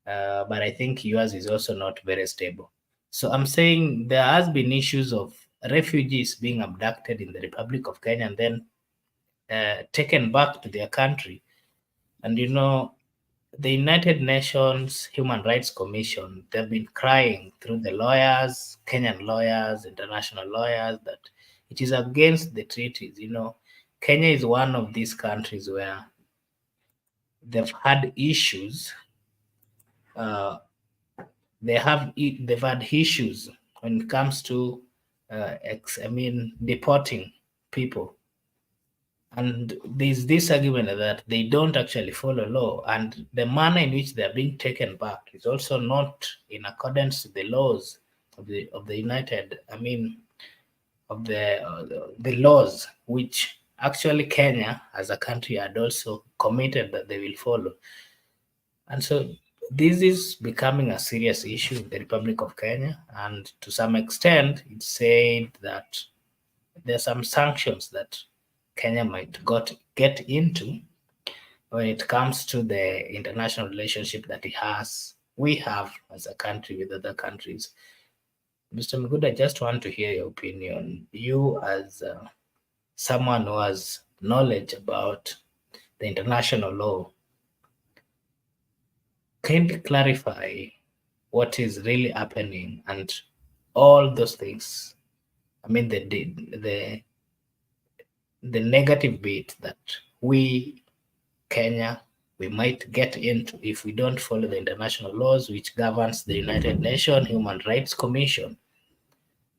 But I think yours is also not very stable. So I'm saying there has been issues of refugees being abducted in the Republic of Kenya and then taken back to their country. And you know, the United Nations Human Rights Commission, they've been crying through the lawyers, Kenyan lawyers, international lawyers, that it is against the treaties. You know, Kenya is one of these countries where they've had issues. They've had issues when it comes to deporting people, and there's this argument that they don't actually follow law, and the manner in which they're being taken back is also not in accordance to the laws of the United. Of the laws which actually Kenya as a country had also committed that they will follow. And so this is becoming a serious issue in the Republic of Kenya. And to some extent, it's said that there are some sanctions that Kenya might get into when it comes to the international relationship that we have as a country with other countries. Mr. Miguda, I just want to hear your opinion. You, as someone who has knowledge about the international law, can you clarify what is really happening and all those things? I mean, the negative bit that we, Kenya, we might get into if we don't follow the international laws which governs the United Nations Human Rights Commission,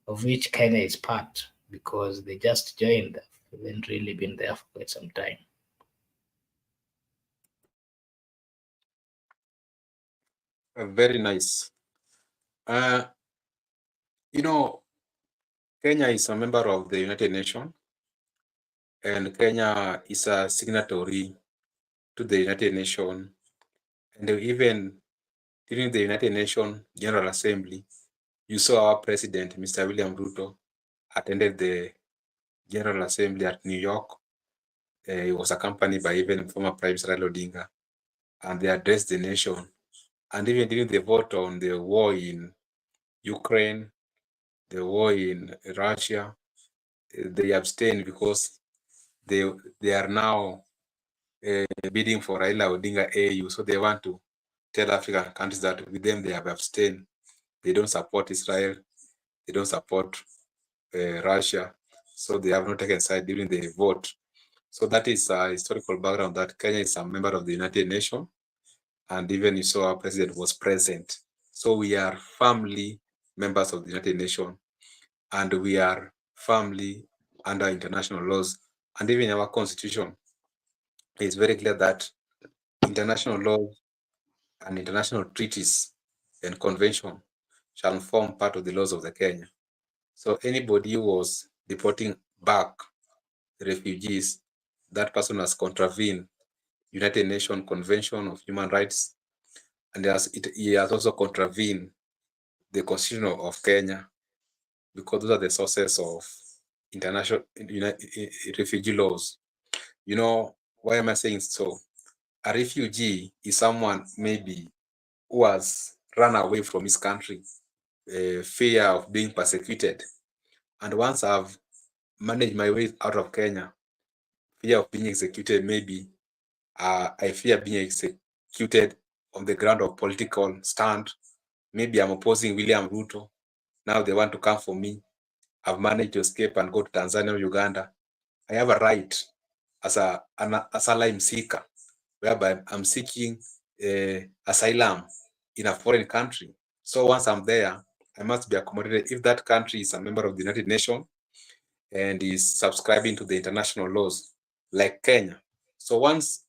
of which Kenya is part, because they just joined. They haven't really been there for quite some time. Very nice. You know, Kenya is a member of the United Nations, and Kenya is a signatory to the United Nations. And even during the United Nations General Assembly, you saw our president, Mr. William Ruto, attended the General Assembly at New York. He was accompanied by even former Prime Minister Raila Odinga, and they addressed the nation. And even during the vote on the war in Ukraine, the war in Russia, they abstained because they are now bidding for Raila Odinga AU. So they want to tell African countries that with them they have abstained. They don't support Israel. They don't support Russia. So they have not taken side during the vote. So that is a historical background that Kenya is a member of the United Nations. And even you saw our president was present. So we are firmly members of the United Nations, and we are firmly under international laws. And even our constitution is very clear that international laws and international treaties and convention shall form part of the laws of the Kenya. So anybody who was deporting back refugees, that person has contravened United Nations Convention of Human Rights, and he has also contravened the Constitution of Kenya, because those are the sources of international refugee laws. You know, why am I saying so? A refugee is someone maybe who has run away from his country, fear of being persecuted. And once I've managed my way out of Kenya, fear of being executed, maybe I fear being executed on the ground of political stand. Maybe I'm opposing William Ruto. Now they want to come for me. I've managed to escape and go to Tanzania or Uganda. I have a right as an asylum seeker, whereby I'm seeking asylum in a foreign country. So once I'm there, I must be accommodated if that country is a member of the United Nations and is subscribing to the international laws like Kenya. So once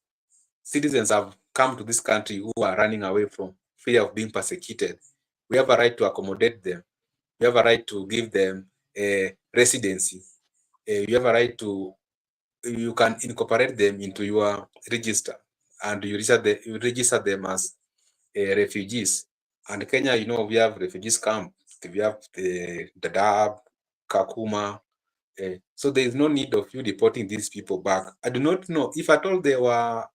citizens have come to this country who are running away from fear of being persecuted. We have a right to accommodate them. We have a right to give them a residency. You have a right to, you can incorporate them into your register, and you register them as refugees. And Kenya, you know, we have refugees camp. We have Dadaab, Kakuma. So there is no need of you deporting these people back. I do not know if at all they were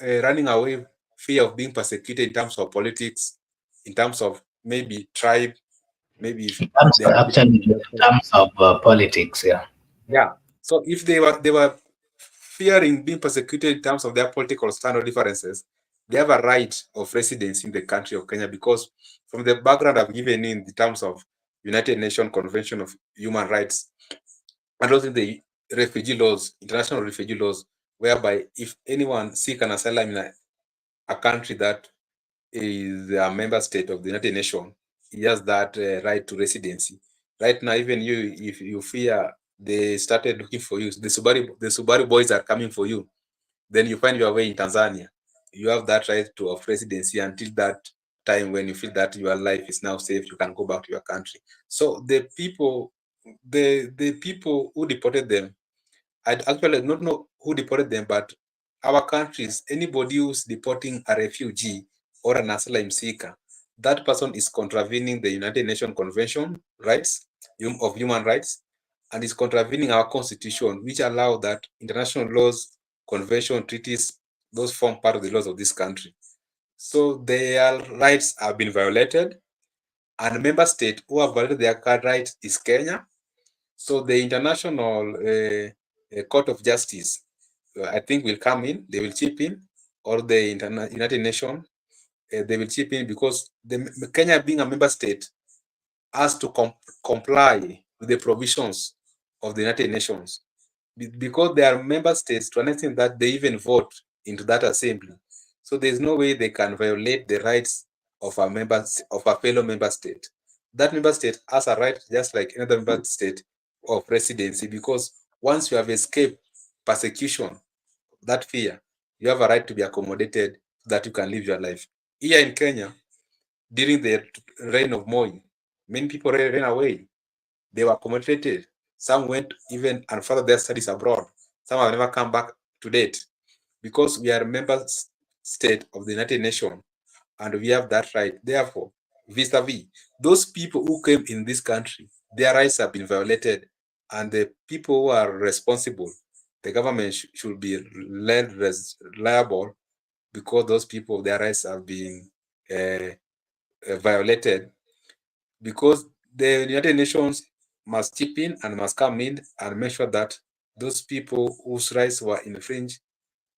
running away, fear of being persecuted in terms of politics, in terms of maybe tribe, maybe if they are Actually, in terms of politics, yeah. yeah. So if they were fearing being persecuted in terms of their political stand or differences, they have a right of residence in the country of Kenya, because from the background I've given in the terms of United Nations Convention of Human Rights, and also the refugee laws, international refugee laws, whereby if anyone seek an asylum in a country that is a member state of the United Nations, he has that right to residency. Right now, even you, if you fear they started looking for you, the Subaru boys are coming for you, then you find your way in Tanzania. You have that right to of residency until that time when you feel that your life is now safe, you can go back to your country. So the people who deported them, I actually don't know who deported them, but our countries, anybody who's deporting a refugee or an asylum seeker, that person is contravening the United Nations Convention rights of human rights, and is contravening our constitution, which allow that international laws, convention, treaties, those form part of the laws of this country. So their rights have been violated, and member state who have violated their rights is Kenya. So the International Court of Justice, I think, will come in, they will chip in, or the United Nations, they will chip in, because the Kenya, being a member state, has to comply with the provisions of the United Nations, because they are member states to an extent that they even vote into that assembly. So there's no way they can violate the rights of a fellow member state. That member state has a right, just like another member state, of residency, because once you have escaped persecution, that fear, you have a right to be accommodated so that you can live your life. Here in Kenya, during the reign of Moi, many people ran away. They were accommodated. Some went even and further their studies abroad. Some have never come back to date, because we are a member state of the United Nations, and we have that right. Therefore, vis-a-vis those people who came in this country, their rights have been violated, and the people who are responsible, the government should be led liable, because those people, their rights have been violated, because the United Nations must chip in and must come in and make sure that those people whose rights were infringed,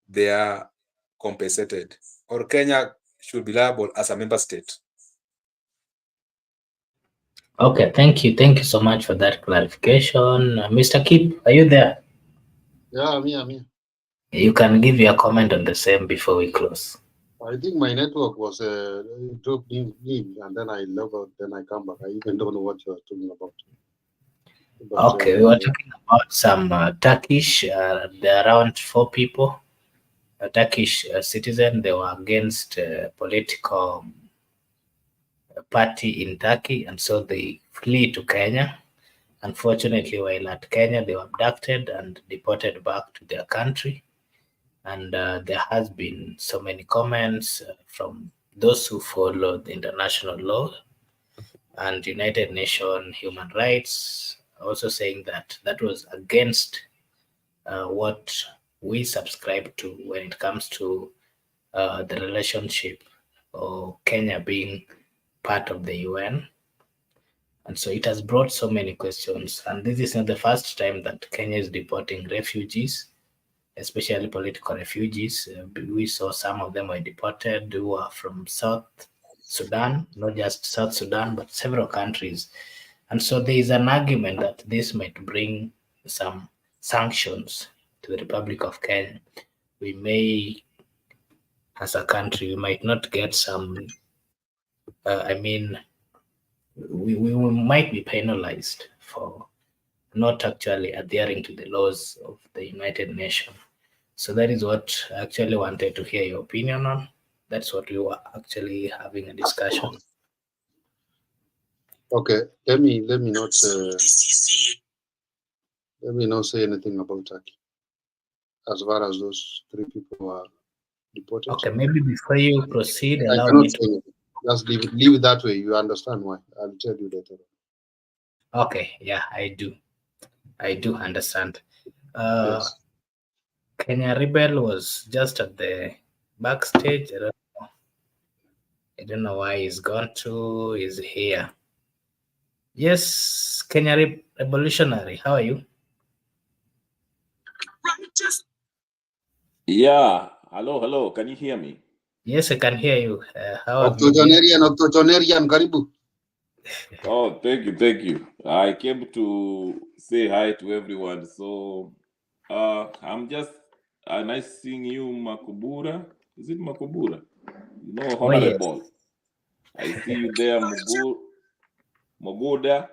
they are compensated, or Kenya should be liable as a member state. Okay, thank you. Thank you so much for that clarification. Mr. Kip, are you there? Yeah, I'm here. You can give your comment on the same before we close. I think my network was dropped in, and then I log out, then I come back. I even don't know what you are talking about. But, Okay, we were talking about some Turkish, there are around 4 people, a Turkish citizen. They were against political party in Turkey, and so they flee to Kenya. Unfortunately, while at Kenya, they were abducted and deported back to their country. And there has been so many comments from those who follow the international law and United Nations human rights, also saying that that was against what we subscribe to when it comes to the relationship of Kenya being part of the UN. And so it has brought so many questions. And this is not the first time that Kenya is deporting refugees, especially political refugees. We saw some of them were deported who are from South Sudan, not just South Sudan, but several countries. And so there is an argument that this might bring some sanctions to the Republic of Kenya. We may, as a country, we might not get some, we might be penalized for not actually adhering to the laws of the United Nations. So that is what I actually wanted to hear your opinion on. That's what we were actually having a discussion. Okay, let me not say anything about Turkey as far as those 3 people are deported. Okay, maybe before you proceed, I allow cannot me say to. anything. Just leave it that way. You understand why? I'll tell you later. Okay, yeah, I do understand. Yes. Kenya Rebel was just at the backstage. I don't know why he's gone to. He's here. Yes, Kenya Revolutionary. How are you? Yeah. Hello. Can you hear me? Yes, I can hear you. How have you been? Octogenarian, karibu. Oh, thank you. I came to say hi to everyone. So, I'm just nice seeing you, Makubura. Is it Makubura? You know, Oh, yes. honorable. I see you there, Mogoda.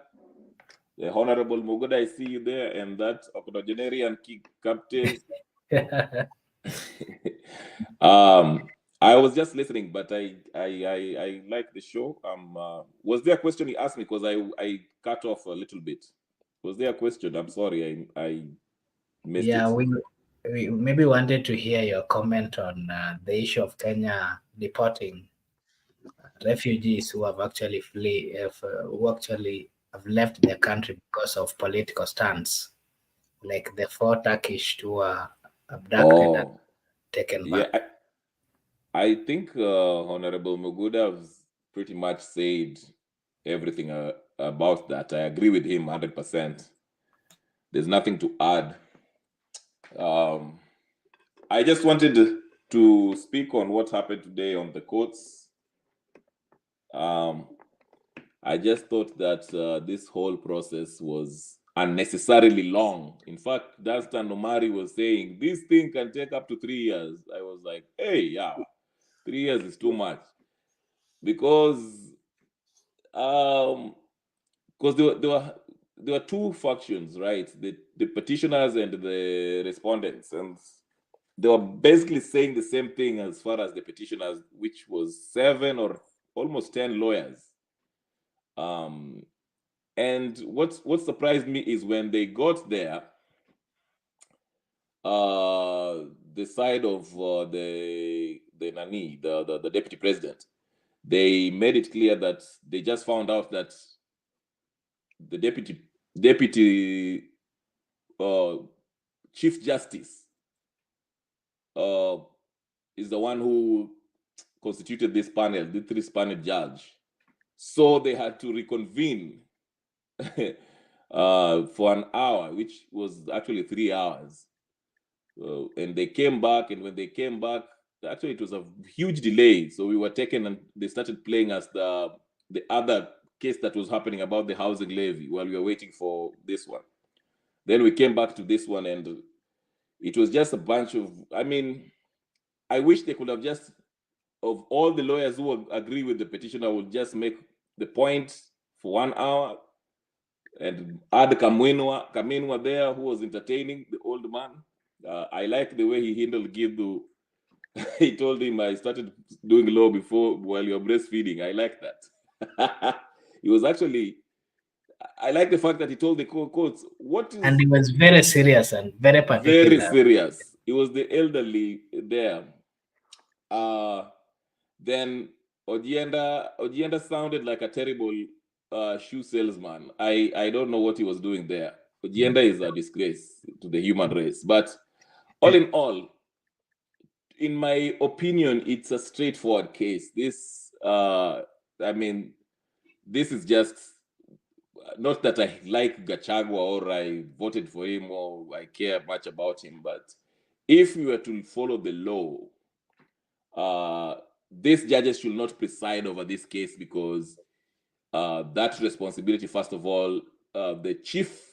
The honorable Mogoda, I see you there, and that octogenarian captain. I was just listening, but I like the show. Was there a question he asked me, because I cut off a little bit? Was there a question? I'm sorry, I missed Yeah, it. we maybe wanted to hear your comment on the issue of Kenya deporting refugees who have actually who actually have left their country because of political stance, like the 4 Turkish who were abducted and Oh, taken yeah. back. I think Honorable Muguda has pretty much said everything about that. I agree with him 100%. There's nothing to add. I just wanted to speak on what happened today on the courts. I just thought that this whole process was unnecessarily long. In fact, Dastan Omari was saying this thing can take up to 3 years. I was like, hey, yeah, 3 years is too much, because there were 2 factions, right? The petitioners and the respondents, and they were basically saying the same thing as far as the petitioners, which was 7 or almost 10 lawyers. And what surprised me is when they got there, the side of the deputy president, they made it clear that they just found out that the deputy chief justice is the one who constituted this panel, the 3-panel judge. So they had to reconvene for an hour, which was actually 3 hours. And they came back, and when they came back, actually it was a huge delay. So we were taken, and they started playing us the other case that was happening about the housing levy while we were waiting for this one. Then we came back to this one, and it was just a bunch of, I wish they could have just, of all the lawyers who agree with the petitioner, would just make the point for 1 hour and add Kaminwa there, who was entertaining the old man. I like the way he handled Gidu. He told him, I started doing law before while you're breastfeeding. I like that. He was actually, I like the fact that he told the courts what is. And he was very serious and very particular. Very serious. It was the elderly there. Then Ojienda sounded like a terrible shoe salesman. I don't know what he was doing there. Ojienda is a disgrace to the human race. But all in all, in my opinion, it's a straightforward case. This, this is just, not that I like Gachagua or I voted for him or I care much about him, but if we were to follow the law, these judges should not preside over this case, because that responsibility, first of all, the chief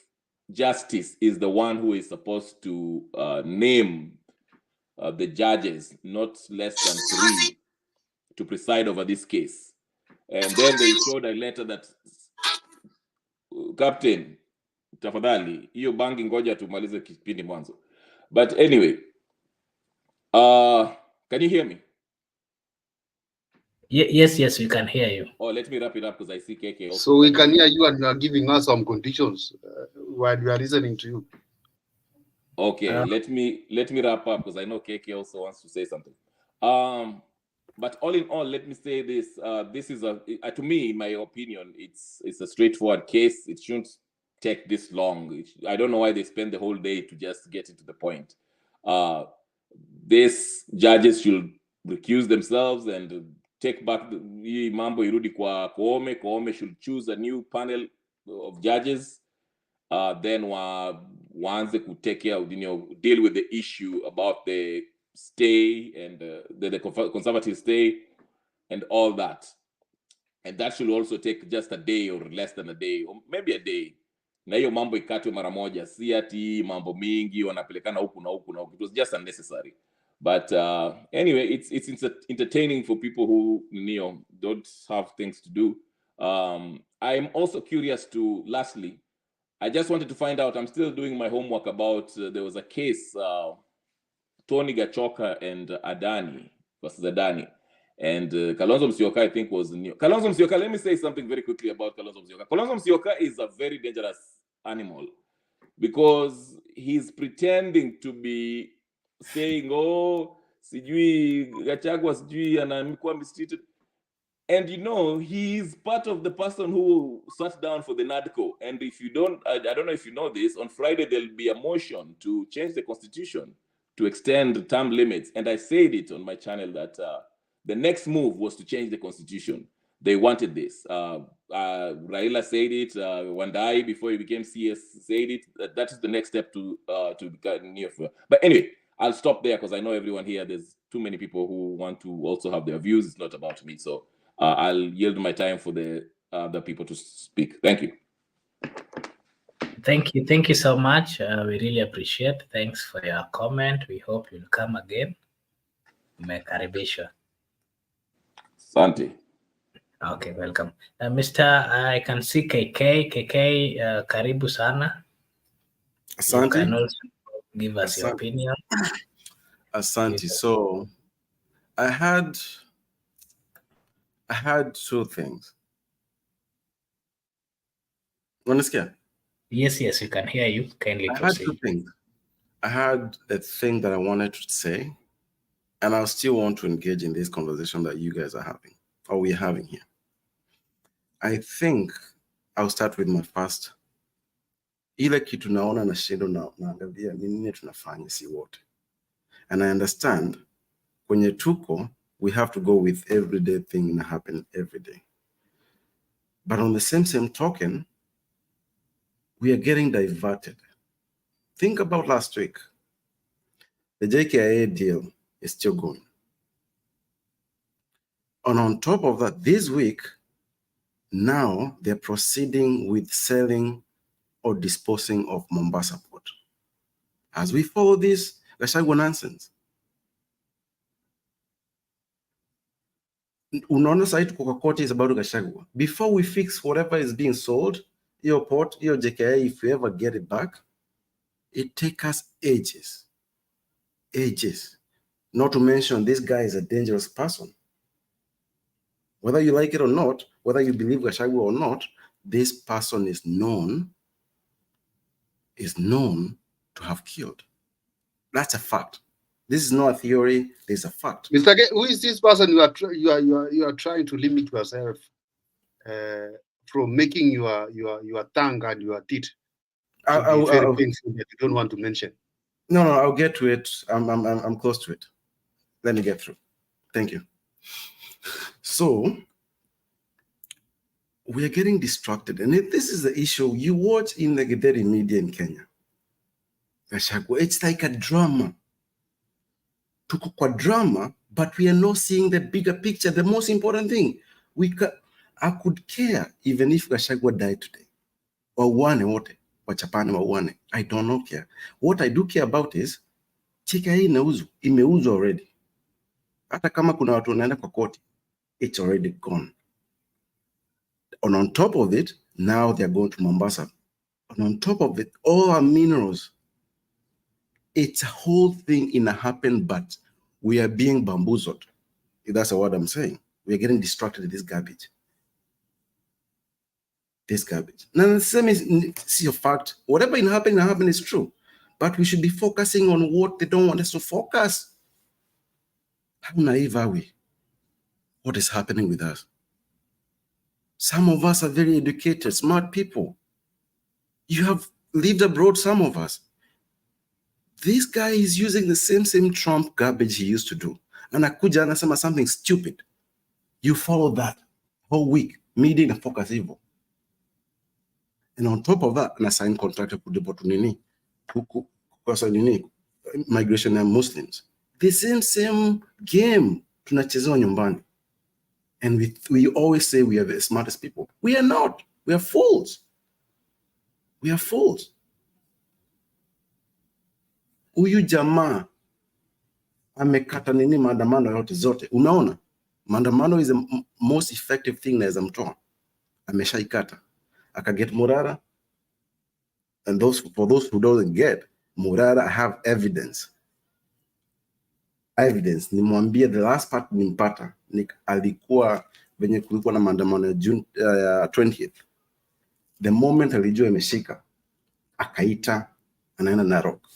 justice is the one who is supposed to name the judges, not less than 3, to preside over this case. And then they showed a letter that, Captain, tafadhali hiyo bangi ngoja tumalize kipindi mwanzo. But anyway, Can you hear me? Yes, we can hear you. Oh, let me wrap it up because I see KK also. So we can hear you and you are giving us some conditions while we are listening to you. Okay, let me wrap up because I know KK also wants to say something. But all in all, let me say this: this is to me, in my opinion, it's a straightforward case. It shouldn't take this long. I don't know why they spend the whole day to just get it to the point. These judges should recuse themselves and take back hii mambo irudi kwa Koome. Koome should choose a new panel of judges. Then waanze to take care of, deal with the issue about the stay and the conservative stay and all that. And that should also take just a day or less than a day or maybe a day. Na hiyo mambo ikatwe mara moja, si ati mambo mingi wanapelekana huku na huku na huku. It was just unnecessary. But anyway, it's entertaining for people who don't have things to do. I'm also curious to, lastly, I just wanted to find out, I'm still doing my homework about, there was a case, Tony Gachagua and Adani versus Adani. And Kalonzo Musyoka, I think, was new. Kalonzo Musyoka, let me say something very quickly about Kalonzo Musyoka. Kalonzo Musyoka is a very dangerous animal because he's pretending to be saying, oh, sijui Gachagua sijui anamikuwa mistreated. And he's part of the person who sat down for the NADCO. And if you don't, I don't know if you know this, on Friday there'll be a motion to change the constitution to extend the term limits. And I said it on my channel that the next move was to change the constitution. They wanted this. Raila said it. Wandai, before he became CS, said it. That is the next step to become near. But anyway, I'll stop there because I know everyone here, there's too many people who want to also have their views. It's not about me. So I'll yield my time for the other people to speak. Thank you. Thank you so much. We really appreciate. Thanks for your comment. We hope you'll come again. Mekaribisha. Santi. Okay, welcome. Mr. I can see KK. KK, karibu sana. Asante. You can also give us your opinion. Asante. So I had two things. Unasikia? Yes, we can hear you. Kindly proceed. I had two things. I had a thing that I wanted to say, and I still want to engage in this conversation that you guys are having, or we're having here. I think I'll start with my first. Ile kitu naona na shindo naangalia nini tunafanya si wote. And I understand kwenye tuko, we have to go with everyday thing that happen every day. But on the same token, we are getting diverted. Think about last week. The JKIA deal is still going. And on top of that, this week, now they're proceeding with selling or disposing of Mombasa Port. As we follow this, Gachagua nonsense. Unaona sahi tuko kwa court is about Gachagua. Before we fix whatever is being sold, your port, your JKIA, if you ever get it back, it takes us ages. Ages. Not to mention, this guy is a dangerous person. Whether you like it or not, whether you believe Gachagua or not, this person is known to have killed. That's a fact. This is not a theory. There's a fact. Mr. Ge, who is this person you are trying to limit yourself from making your tongue and your teeth very painful that you don't want to mention? No, I'll get to it. I'm close to it. Let me get through. Thank you. So we are getting distracted, and this is the issue. You watch in the Githeri media in Kenya. It's like a drama. Tuko kwa drama, but we are not seeing the bigger picture. The most important thing, I could care even if Gachagua died today, or one wote wachapane wa one. I don't know care. What I do care about is chika hii imeuzwa already. Hata kama kuna watu wanaenda kwa koti, it's already gone. And on top of it, now they're going to Mombasa. And on top of it, all our minerals, it's a whole thing in a happen, but we are being bamboozled. If that's what I'm saying. We are getting distracted in this garbage. This garbage. Now, the same is see a fact. Whatever is happening is true. But we should be focusing on what they don't want us to focus. How naive are we? What is happening with us? Some of us are very educated, smart people. You have lived abroad, some of us. This guy is using the same Trump garbage he used to do. And Akuja anasema something stupid. You follow that whole week, media and focus evil. And on top of that, and sign contract to deport migration and Muslims. The same game tunachezewa nyumbani. And we always say we are the smartest people. We are not. We are fools. We are fools. Huyu jamaa amekata nini maandamano yote zote. Unaona? Maandamano is the most effective thing naweza mtoa. Ameshaikata. Akaget Murara. And for those who don't get, Murara, I have evidence. Evidence. Nimwambia the last part nimpata. Alikuwa venye kulikuwa na maandamano June 20th. The moment alijua imeshika, akaita anaenda Narok.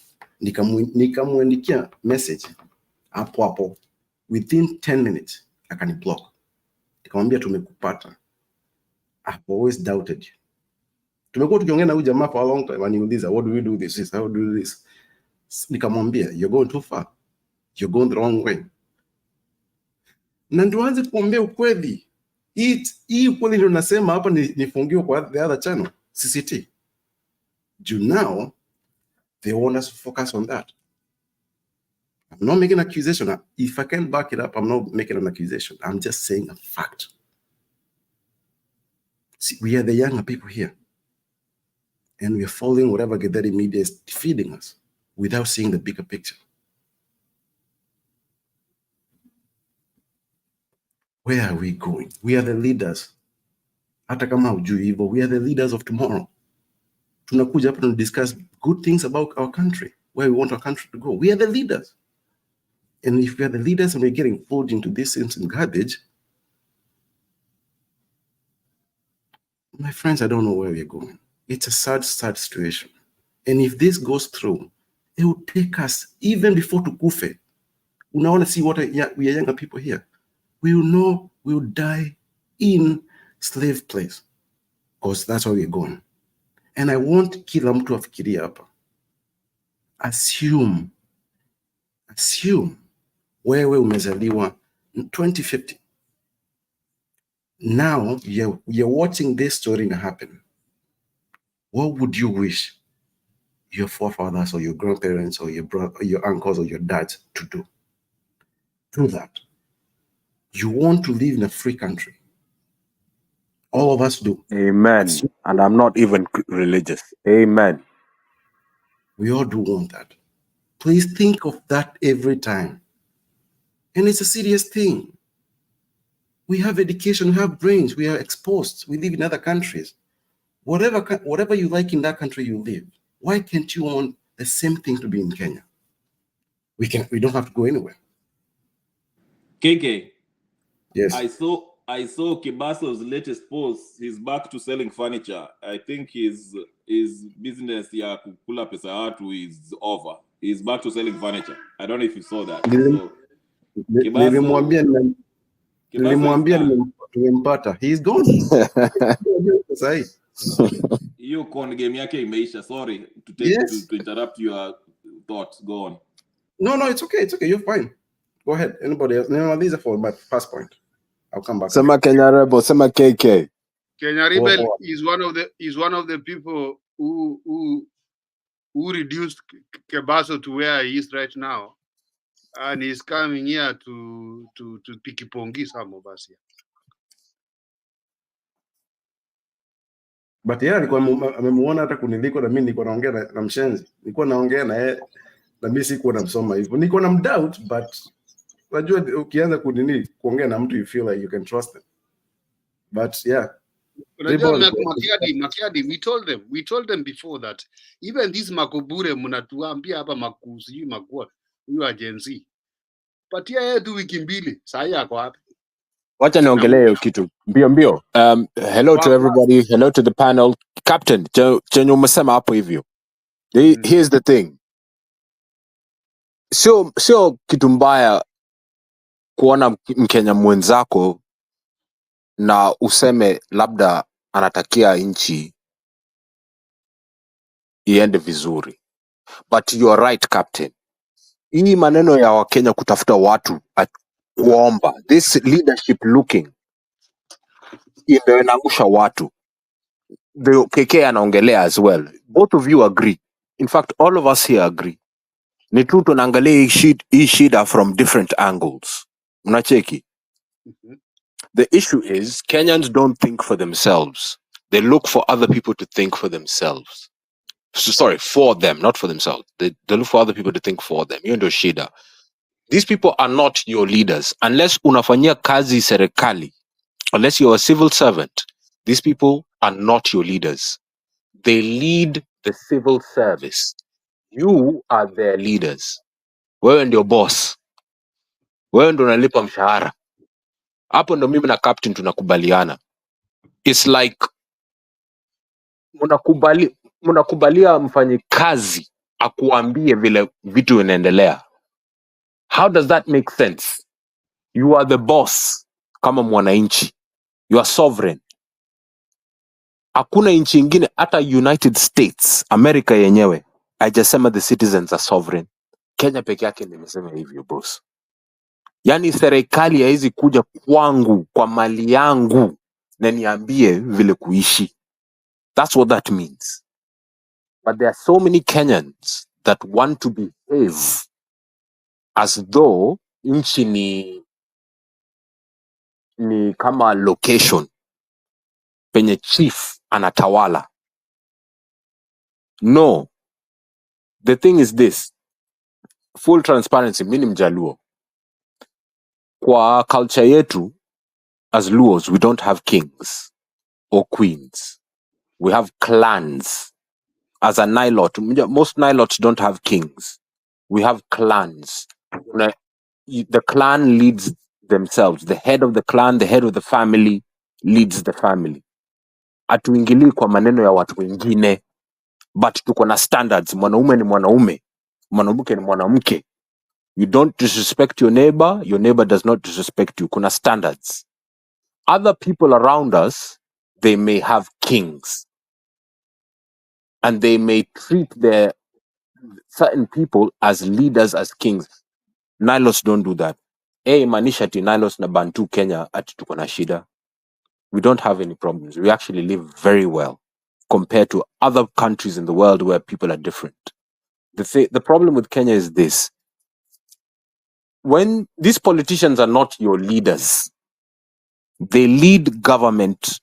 Nikamwandikia message hapo within 10 minutes akaniblock. Nikamwambia tumekupata. I've always doubted you. Tumekuwa tukiongea na huyu jamaa for a long time, aniuliza what do we do this, how do we do this. Nikamwambia you're going too far, you're going the wrong way. Na ndoanze kuombea ukweli. Hii ukweli ndio nasema hapa nifungiwe kwa the other channel, CCT. Now they want us to focus on that. I'm not making an accusation. If I can back it up, I'm not making an accusation. I'm just saying a fact. See, we are the younger people here. And we are following whatever Gederi media is feeding us without seeing the bigger picture. Where are we going? We are the leaders. Hata kama hujui hivyo, we are the leaders of tomorrow. Tunakuja hapa to discuss good things about our country, where we want our country to go. We are the leaders. And if we are the leaders and we're getting pulled into this instant garbage, my friends, I don't know where we're going. It's a sad situation. And if this goes through, it will take us even before tukufe. Unaona see what we are younger people here. We will know we will die in slave place. Because that's where we're going. And I want kila mtu afikiria hapa. Assume wewe umezaliwa in 2050. Now you're watching this story happen. What would you wish your forefathers or your grandparents or your brother, or your uncles or your dads to do? Do that. You want to live in a free country. All of us do. Amen. And I'm not even religious. Amen. We all do want that. Please think of that every time. And it's a serious thing. We have education, we have brains, we are exposed, we live in other countries. Whatever you like in that country you live, why can't you want the same thing to be in Kenya? We don't have to go anywhere. KK. Yes. I saw Kibaso's latest post. He's back to selling furniture. I think his business ya kukula pesa watu is over. He's back to selling furniture. I don't know if you saw that. Nilimwambia tumempata. He's gone. Hiyo con game yake imeisha. Sorry to interrupt your thoughts. Go on. No, it's okay. It's okay. You're fine. Go ahead. Anybody else? No, these are for my first point. I'll come back. Sema Kenya Rebel, Sema KK. Kenya Rebel is one of the people who reduced Kebaso to where he is right now, and he's coming here to pikipongi some of us here. But yeah, alikuwa amemuona hata kuniliko na mimi nilikuwa naongea na mshenzi. Nilikuwa naongea na yeye na mimi sikuwa namsoma hivyo. Nilikuwa na doubt, but unajua ukianza kuongea na mtu you feel like you can trust them. But yeah. Makiadi, we told them before that even this Makobure mnatuambia hapa makuzi makua huyu agency. patia yeye tu wiki mbili, saa hii ako wapi? Wacha niongelee hiyo kitu mbio mbio. Hello to everybody, hello to the panel. Captain, chenye umesema hapo hivyo. Here's the thing. Sio kitu mbaya kuona Mkenya mwenzako na useme labda anatakia nchi iende vizuri. But you are right, Captain. Hii maneno ya Wakenya kutafuta watu kuomba, this leadership looking, ndio inaangusha watu. The KK anaongelea as well. Both of you agree. In fact, all of us here agree. Ni tu tunaangalia hii shida from different angles. Unacheki? The issue is Kenyans don't think for themselves. They look for other people to think for themselves. Sorry, for them, not for themselves. They look for other people to think for them. Hiyo ndio shida. These people are not your leaders. Unless unafanyia kazi serikali, unless you're a civil servant, these people are not your leaders. They lead the civil service. You are their leaders. Wewe ndio boss. Wewe ndio unalipa mshahara. Hapo ndo mimi na captain tunakubaliana. It's like mnakubalia mfanyikazi akuambie vile vitu inaendelea. How does that make sense? You are the boss kama mwananchi. You are sovereign. Hakuna nchi ingine, hata United States, America yenyewe, haijasema the citizens are sovereign. Kenya peke yake nimesema hivyo boss. Yani serikali haizi kuja kwangu kwa mali yangu na niambie vile kuishi. That's what that means. But there are so many Kenyans that want to behave as though nchi ni kama location penye chief anatawala. No. The thing is this. Full transparency, mimi ni Mjaluo. Kwa culture yetu, as Luos, we don't have kings or queens. We have clans. As a Nilot, most Nilots don't have kings. We have clans. The clan leads themselves. The head of the clan, the head of the family leads the family. Hatuingilii kwa maneno ya watu wengine, but tuko na standards. Mwanaume ni mwanaume, mwanamke ni mwanamke. You don't disrespect your neighbor does not disrespect you. Kuna standards. Other people around us, they may have kings. And they may treat their certain people as leaders, as kings. Nilos don't do that. Maanisha ati Nilos na Bantu Kenya ati tuko na shida. We don't have any problems. We actually live very well compared to other countries in the world where people are different. The problem with Kenya is this. When these politicians are not your leaders, they lead government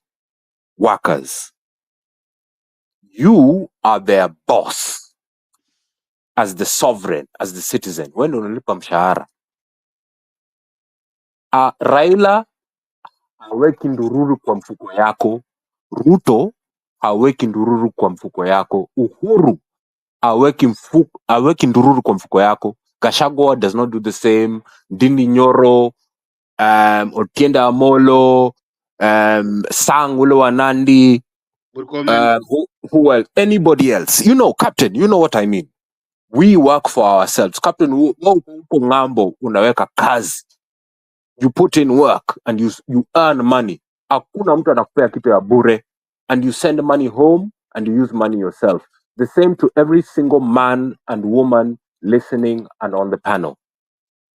workers. You are their boss as the sovereign, as the citizen. When unalipa mshahara, Raila haweki ndururu kwa mfuko yako. Ruto haweki ndururu kwa mfuko yako. Uhuru haweki ndururu kwa mfuko yako. Gachagua does not do the same. Ndindi Nyoro, Otienda Amolo, Sang ule wa Nandi, who else? Anybody else? You know, Captain, you know what I mean. We work for ourselves. Captain, uko ngambo unaweka kazi. You put in work and you earn money. Hakuna mtu anakupea kitu ya bure, and you send money home and you use money yourself. The same to every single man and woman listening and on the panel.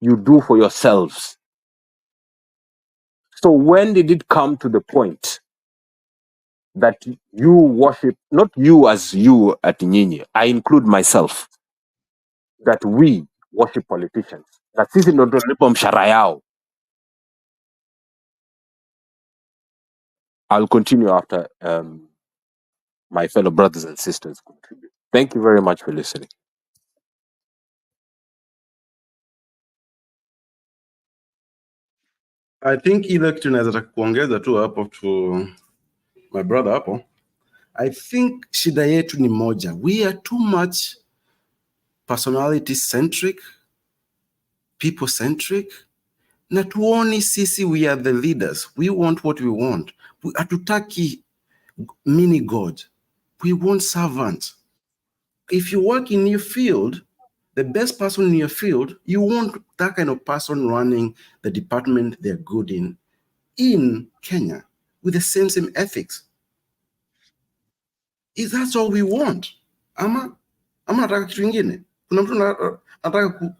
You do for yourselves. So when did it come to the point that you worship, not you as you at Nyinyi, I include myself, that we worship politicians, that sisi ndo tunalipa mshahara yao? I'll continue after my fellow brothers and sisters contribute. Thank you very much for listening. I think ile kitu naweza kuongeza tu hapo to my brother hapo. I think shida yetu ni moja. We are too much personality centric people-centric, na tuoni sisi we are the leaders. We want what we want. Hatutaki mini God. We want servants. If you work in your field, the best person in your field, you want that kind of person running the department they're good in Kenya with the same ethics. Is that's all we want? Ama nataka kitu ingine? Kuna mtu nataka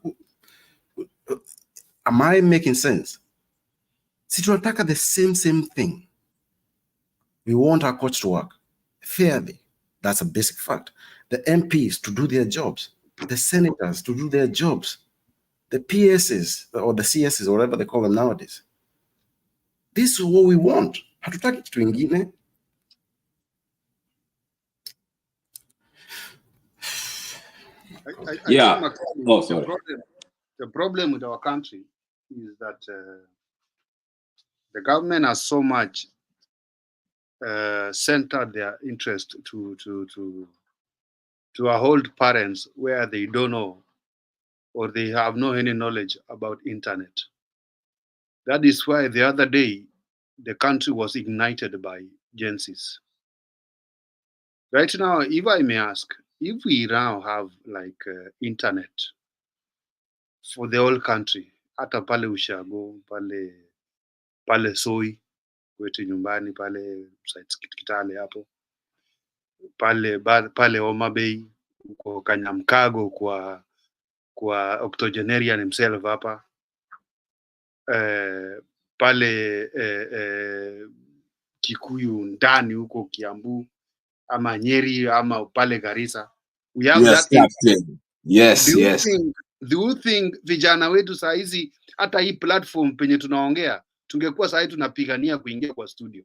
am I making sense? Si tunataka the same thing. We want our courts to work fairly. That's a basic fact. The MPs to do their jobs, the senators to do their jobs, the PSs or the CSs or whatever they call them nowadays. This is what we want. Hatutaki kitu ingine. Yeah. think Oh, sorry. the problem with our country is that the government has so much centered their interest to our old parents where they don't know or they have no any knowledge about internet. That is why the other day the country was ignited by Gen Zs. Right now, if I may ask, if we now have like internet for the whole country, hata pale Ushago, pale Soi kwetu nyumbani, pale Kitale hapo, pale Homa Bay, uko Kanyamkago kwa octogenarian himself hapa, pale Kikuyu ndani huko Kiambu ama Nyeri ama pale Garissa. We have Yes, that. Captain. Yes, Do you think vijana wetu saa hizi hata hii platform penye tunaongea tungekuwa saa hii tunapigania kuingia kwa studio?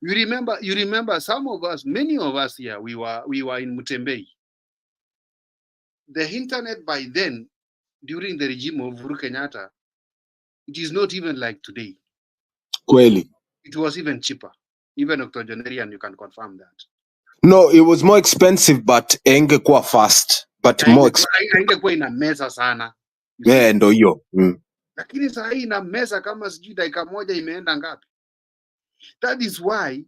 You remember some of us, many of us here, we were in Mutembei. The internet by then, during the regime of Uhuru Kenyatta, it is not even like today. Kweli. It was even cheaper. Even octogenarian, you can confirm that. No, it was more expensive, but ingekuwa fast. But more expensive. Haingekuwa ina mesa sana. Yeah, ndo hiyo. Lakini saa hii ina mesa kama sijui dakika moja imeenda ngapi. That is why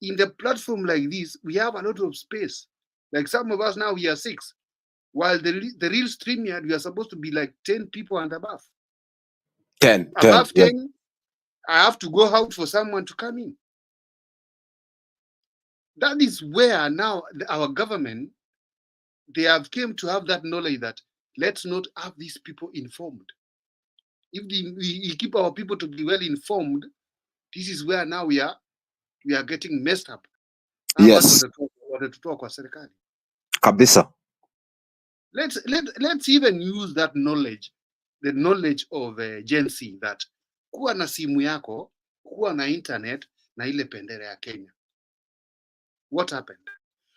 in the platform like this, we have a lot of space. Like some of us now, we are 6. While the real StreamYard, we are supposed to be like 10 people and above. 10. Above 10, yeah. I have to go out for someone to come in. That is where now our government, they have came to have that knowledge that let's not have these people informed. If we keep our people to be well informed, this is where now we are getting messed up. Yes. Kabisa. Let's even use that knowledge, the knowledge of Gen Z, that kuwa na simu yako, kuwa na internet na ile pendera ya Kenya. What happened?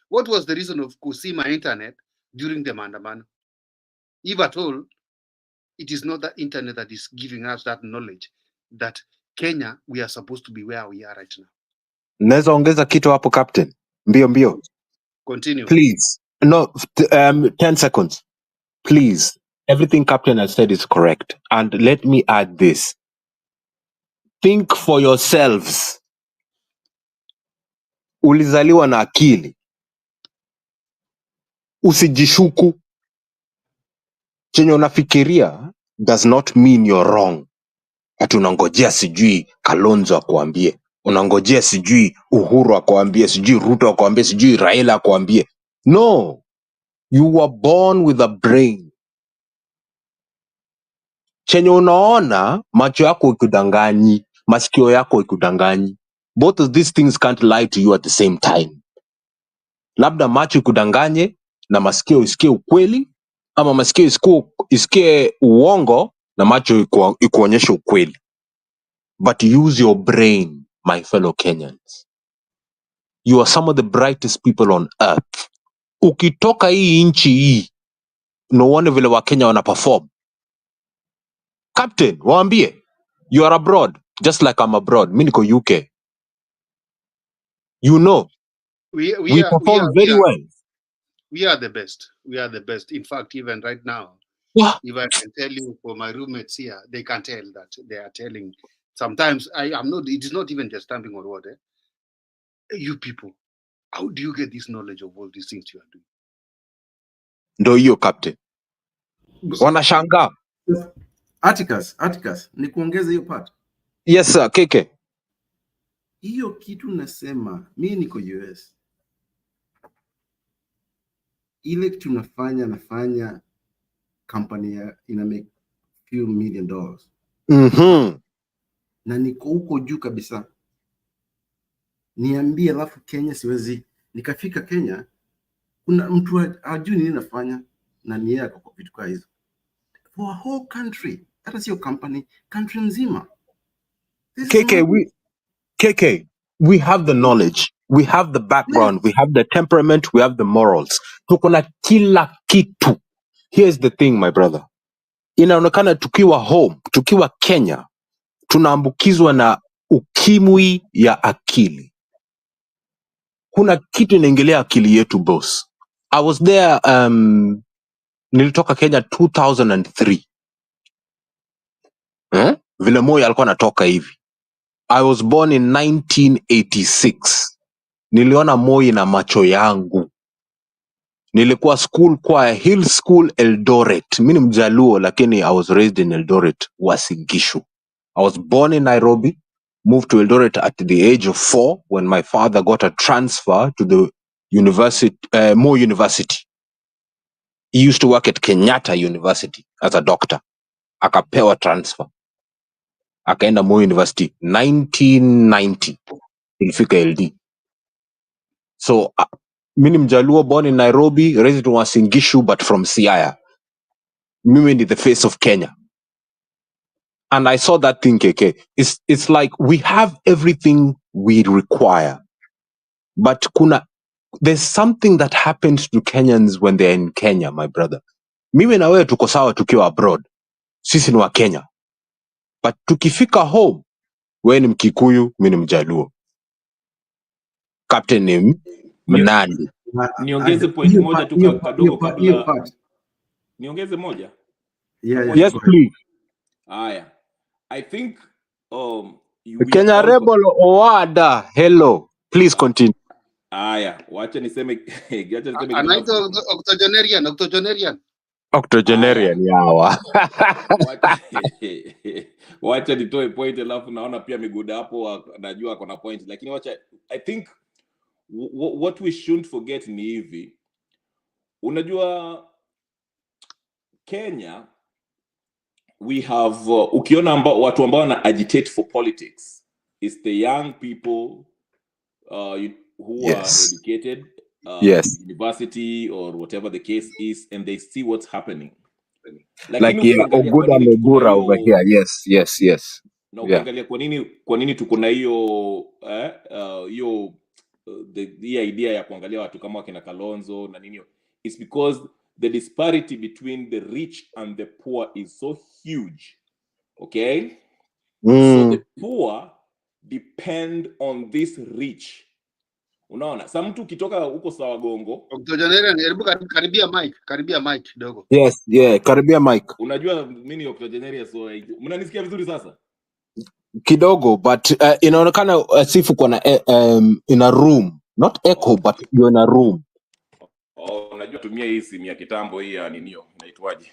What was the reason of kusima internet during the maandamano? If at all, it is not that internet that is giving us that knowledge that Kenya, we are supposed to be where we are right now. Naweza ongeza kitu hapo, Captain? Mbio. Continue. Please. No, 10 seconds. Please. Everything Captain has said is correct. And let me add this. Think for yourselves. Ulizaliwa na akili. Usijishuku. Chenye unafikiria does not mean you're wrong. Ati unangojea sijui Kalonzo akuambie. Unangojea sijui Uhuru akuambie, sijui Ruto akuambie, sijui Raila akuambie. No. You were born with a brain. Chenye unaona, macho yako ikudanganyi, masikio yako ikudanganyi. Both of these things can't lie to you at the same time. Labda macho ikudanganye na masikio isikie ukweli, ama masikio isikie uongo na macho ikuonyeshe ukweli. But use your brain, my fellow Kenyans. You are some of the brightest people on earth. Ukitoka hii nchi hii, no uone vile Wakenya wana perform. Captain, waambie, you are abroad, just like I'm abroad. Mimi niko UK. You know, we perform very well. We are the best. We are the best. In fact, even right now, If I can tell you for my roommates here, they can tell that they are telling. Sometimes I'm not. It is not even just stamping on water. You people, how do you get this knowledge of all these things you are doing? Ndo hiyo captain. Wanashangaa. Atticus, ni kuongeza hiyo part. Yes sir, Keke. Hiyo kitu nasema, mimi niko US. Ile kitu nafanya company ina make few $1 million. Na niko huko juu kabisa. Niambie, alafu Kenya siwezi. Nikafika Kenya, kuna mtu hajui nini nafanya na ni yeye kwa vitu kama hizo. For a whole country, hata sio company, country nzima. KK, we have the knowledge, we have the background, Yes. we have the temperament, we have the morals. Tuko na kila kitu. Here's the thing, my brother. Inaonekana tukiwa home, tukiwa Kenya, tunaambukizwa na ukimwi ya akili. Kuna kitu inaingilia akili yetu, boss. I was there, nilitoka Kenya 2003. Vile Moi alikuwa anatoka hivi. I was born in 1986. Niliona Moi na macho yangu. Nilikuwa school kwa Hill School Eldoret. Mimi ni Mjaluo lakini I was raised in Eldoret, Uasin Gishu. I was born in Nairobi, moved to Eldoret at the age of 4 when my father got a transfer to the university, Moi University. He used to work at Kenyatta University as a doctor. Akapewa transfer. Akaenda Moi University 1990. Ilifika LD. So mimi ni Mjaluo, born in Nairobi, raised in Uasin Gishu but from Siaya. Mimi ni the face of Kenya. And I saw that thing, KK. It's like we have everything we require. But there's something that happens to Kenyans when they're in Kenya, my brother. Mimi na wewe tuko sawa tukiwa abroad. Sisi ni wa Kenya. But tukifika home, wewe ni Mkikuyu, mimi ni Mjaluo. Captain ni Mnandi. Niongeze point moja tu kadogo kabla. Niongeze moja. Yes, please. Aya. I think Kenya Rebel Owada, hello. Please continue. Aya, wacha niseme Anaitwa Octogenarian yawa. Wacha nitoe point alafu naona pia Miguda hapo najua kuna point, lakini wacha I think what we shouldn't forget ni hivi. Unajua Kenya we have ukiona watu ambao wana agitate for politics, it's the young people who are educated, university or whatever the case is, and they see what's happening. Like Oguda Megura over here. Yes. Na ukiangalia kwa nini tuko na hiyo the idea ya kuangalia watu kama wakina Kalonzo na nini, it's because the disparity between the rich and the poor is so huge. Okay? So the poor depend on this rich. Unaona? Sa mtu ukitoka huko sawa gongo. Karibia mic kidogo. Yes, karibia mic. Unajua mimi ni octogenarian, so mnanisikia vizuri sasa? Kidogo, but inaonekana sifu kuna in a room. Not echo, but you're in a room. Unajua tumia hii simu ya kitambo hii ya ninio inaitwaje?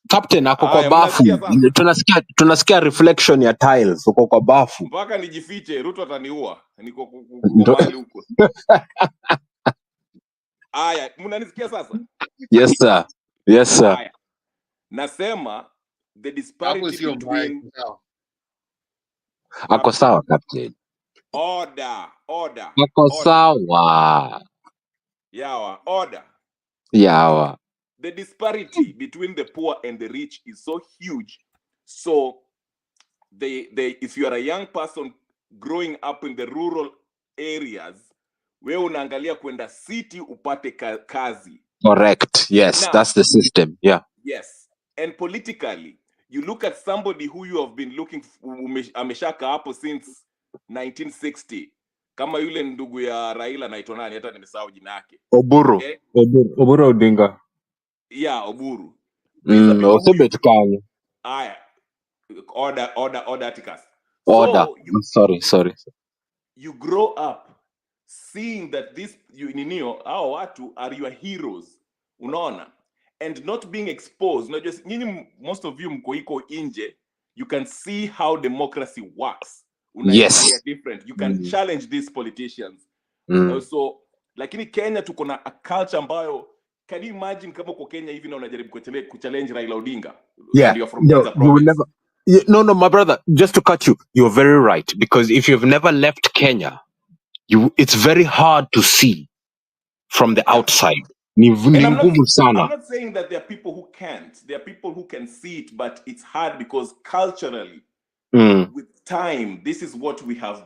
Captain ako kwa bafu. Tunasikia reflection ya tiles uko kwa bafu. Mpaka nijifiche, Ruto ataniua. Niko mahali huko. Aya, mnanisikia sasa? Yes sir. Aya. Nasema the disparity between ako sawa Captain. Order. Ako sawa. Yawa. The disparity between the poor and the rich is so huge. So if you are a young person growing up in the rural areas, wewe unaangalia kwenda city upate kazi. Correct. Yes, now, that's the system. Yeah. Yes. And politically, you look at somebody who you have been looking ameshaka hapo since 1960. kama yule ndugu ya Raila anaitwa nani, hata nimesahau jina yake. Oburu. Okay? Oburu Odinga. Yeah, Oburu. These are people who order Atticus. Order. So Sorry. you grow up seeing that this ninio hao watu are your heroes, unaona, and not being exposed. Unajua nyinyi most of you mko iko nje, you can see how democracy works. Yes. Different. You can challenge these politicians. So lakini Kenya tuko na a culture ambayo, can you imagine kama uko Kenya hivi na unajaribu kuchallenge Raila Odinga? Yeah. And you're from Nyanza province. No, my brother, just to cut you, you're very right. Because if you've never left Kenya, it's very hard to see from the outside. I'm not saying that there are people who can't. There are people who can see it, but it's hard because culturally, with time, this is what we have.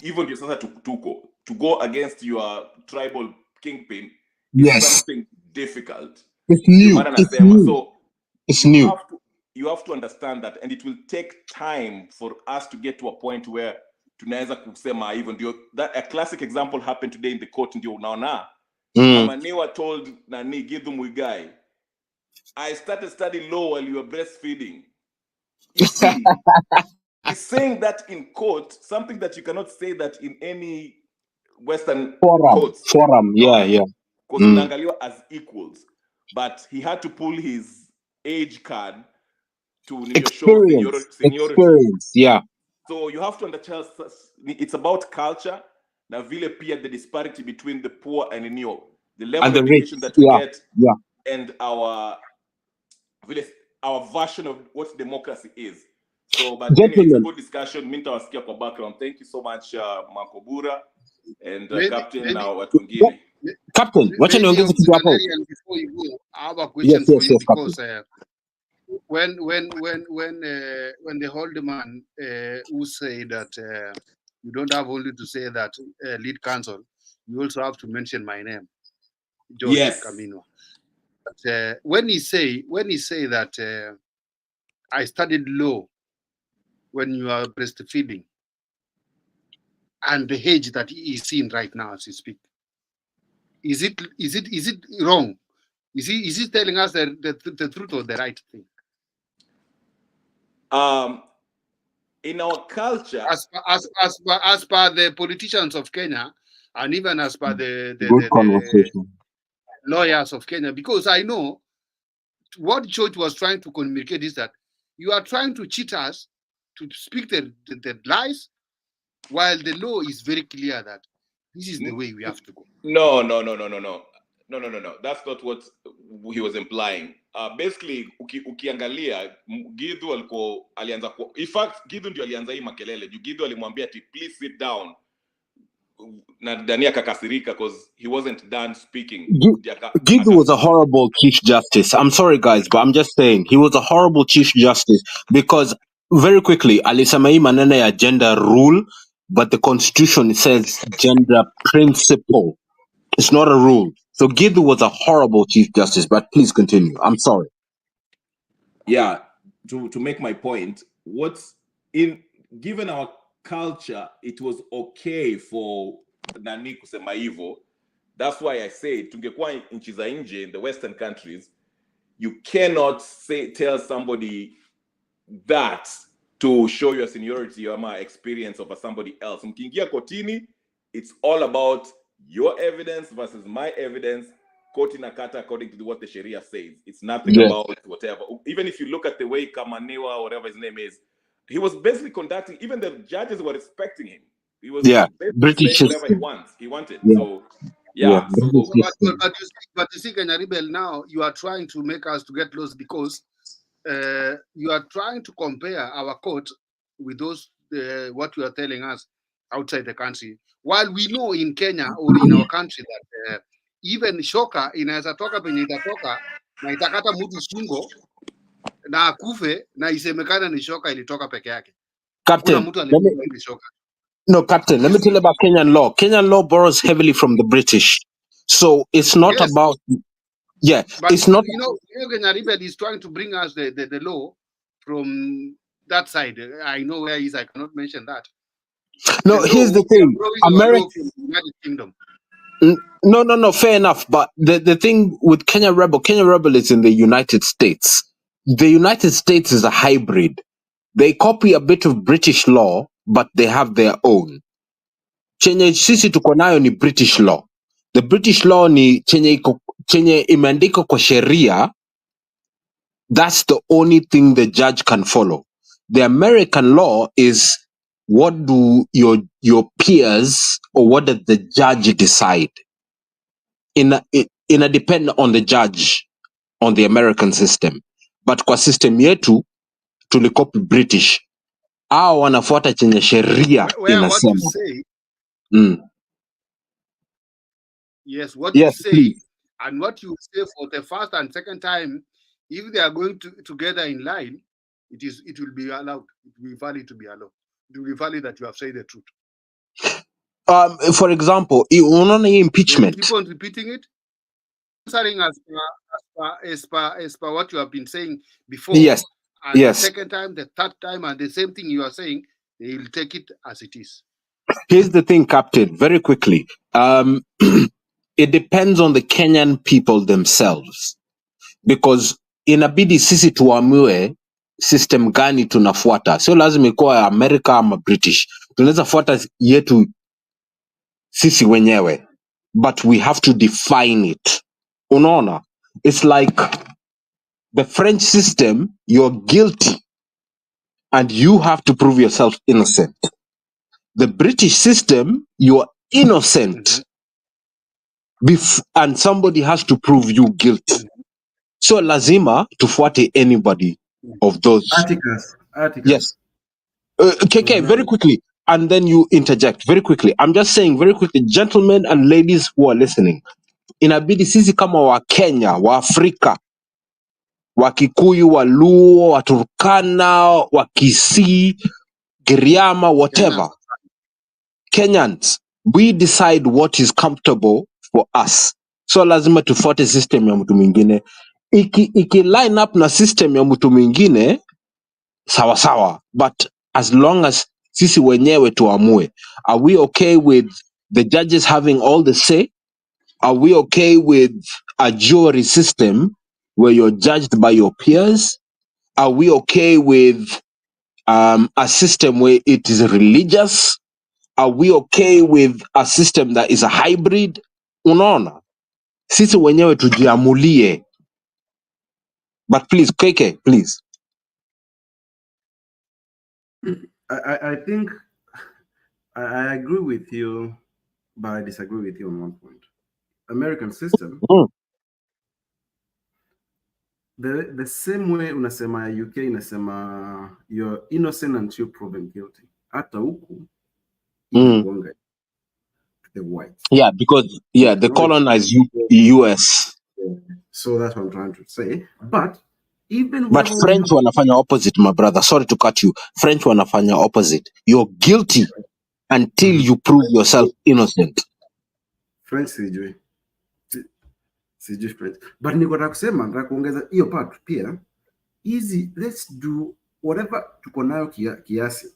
Even to go against your tribal kingpin is something difficult. It's new. So it's new. You have to understand that, and it will take time for us to get to a point where tunaweza kusema even that a classic example happened today in the court. Ndio unaona Mamanewa told Nani Githu Muigai, I started studying law while you were breastfeeding. You see, he's saying that in court, something that you cannot say that in any Western courts. Forum, yeah. Because unaangaliwa as equals, but he had to pull his age card to show seniority. Experience, yeah. So you have to understand, it's about culture. Now, vile pia the disparity between the poor and the level of education that we get, and our version of what democracy is. So, but anyway, it's a good discussion. Minta wasikia kwa background. Thank you so much, Makobura and Captain. Now, watu wengine. Captain, wacha niongeze kitu hapo. Before you go, I have a question for you because when the Haldeman who say that you don't have only to say that lead counsel, you also have to mention my name, George Camino. But when he say that I studied law when you are breastfeeding, and the age that he is in right now as you speak, is it wrong? Is he telling us the truth or the right thing? In our culture, as per the politicians of Kenya, and even as per the lawyers of Kenya, because I know what George was trying to communicate is that you are trying to cheat us to speak the lies, while the law is very clear that this is the way we have to go. No. That's not what he was implying. Basically, ukiangalia Githu alianza in fact Githu ndio alianza hii makelele. Githu alimwambia please sit down. Na Dania kakasirika because he wasn't done speaking. Githu was a horrible Chief Justice. I'm sorry, guys, but I'm just saying he was a horrible Chief Justice because very quickly, alisema hii maneno ya gender rule, but the Constitution says gender principle. It's not a rule. So Githu was a horrible Chief Justice, but please continue. I'm sorry. Yeah, to make my point, given our culture, it was okay for Nani kusema hivyo. That's why I say tungekuwa nchi za nje in the Western countries, you cannot tell somebody that to show your seniority or my experience over somebody else. Mkiingia kotini, it's all about your evidence versus my evidence. Koti na kata according to what the Sharia says. It's nothing about whatever. Even if you look at the way Kamanewa, whatever his name is, he was basically conducting, even the judges were respecting him. He was British saying whatever he wanted. So but you see, Kenya Rebel, now you are trying to make us to get lost because you are trying to compare our court with those what you are telling us outside the country, while we know in Kenya or in our country that even shoka inaweza toka penye itatoka na itakata mtu shingo na akufe na isemekana ni shoka ilitoka peke yake. Captain, Captain, let me tell you about Kenyan law. Kenyan law borrows heavily from the British. So it's not about... but it's not... You know, Kenya Rebel is trying to bring us the law from that side. I know where he is, I cannot mention that. No, here's the thing. America. from the United Kingdom. No, fair enough. But the thing with Kenya Rebel is in the United States. The United States is a hybrid. They copy a bit of British law, but they have their own. Chenye sisi tuko nayo ni British law. The British law ni chenye imeandikwa kwa sheria. That's the only thing the judge can follow. The American law is what do your peers or what does the judge decide? In a depend on the judge on the American system. But kwa system yetu tulikopi British. Hao wanafuata chenye sheria What you inasema. say, yes, what you Yes, say, please. and what you say for the first and second time, if they are going together in line, it will be allowed. It will be valid to be allowed. It will be valid that you have said the truth. For example, unaona hii impeachment. Keep on repeating it. Answering as per what you have been saying before. Yes. And Yes. the second time, the third time, and the same thing you are saying, they will take it as it is. Here's the thing, Captain, very quickly. It depends on the Kenyan people themselves. Because inabidi sisi tuamue system gani tunafuata. Sio lazima ikuwa America ama British. Tunaweza fuata yetu sisi wenyewe. But we have to define it. Unaona? It's like the French system, you're guilty and you have to prove yourself innocent. The British system, you're innocent and somebody has to prove you guilty. So lazima tufuate anybody of those. Articles. Yes. KK, very quickly, and then you interject very quickly. I'm just saying very quickly, gentlemen and ladies who are listening, inabidi sisi kama wa Kenya, wa Afrika, wa Kikuyu, wa Luo, wa Turkana, wa Kisii, Giriama, whatever. Kenyans, we decide what is comfortable for us. So lazima tufuate system ya mtu mwingine. Iki line up na system ya mtu mwingine, sawa sawa. But as long as sisi wenyewe tuamue, are we okay with the judges having all the say? Are we okay with a jury system where you're judged by your peers? Are we okay with a system where it is religious? Are we okay with a system that is a hybrid? Unaona? Sisi wenyewe tujiamulie. But please, KK, please. I think I agree with you, but I disagree with you on one point. American system, the same way unasema UK inasema you're innocent until proven guilty. Hata huku inakuanga the whites. Yeah, because they colonized US. So that's what I'm trying to say. But even But French wanafanya opposite, my brother. Sorry to cut you. French wanafanya opposite. You're guilty until you prove yourself innocent. French sijui French. But niko nataka kusema, nataka kuongeza hiyo part pia. Easy, let's do whatever tuko nayo kiasi.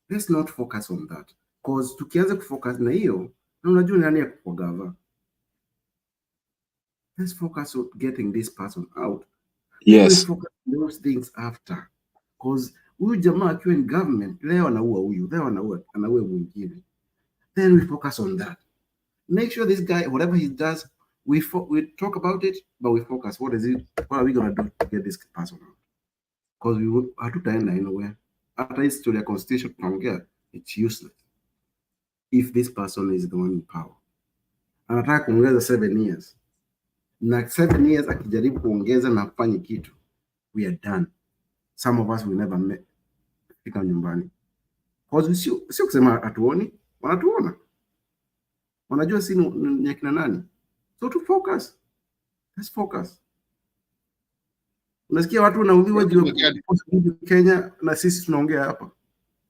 Let's not focus on that. Because tukianza kufocus na hiyo, na unajua nani ya kukogava. Let's focus on getting this person out. Yes. Let's focus on those things after. Because huyu jamaa akiwa in government, leo anaua huyu, leo anaua mwingine. Then we focus on that. Make sure this guy, whatever he does, we talk about it, but we focus. What are we going to do to get this person out? Because we hatutaenda anywhere. After his to the constitution tunaongea, it's useless if this person is the one in power. Anataka kuongeza 7 years. Na 7 years akijaribu kuongeza na kufanya kitu, we are done. Some of us will never fika nyumbani. Because sio kusema hatuoni, wanatuona. Wanajua si ni akina nani. So to focus. Let's focus. Unasikia watu wanaudhiwa juu ya Kenya na sisi tunaongea hapa.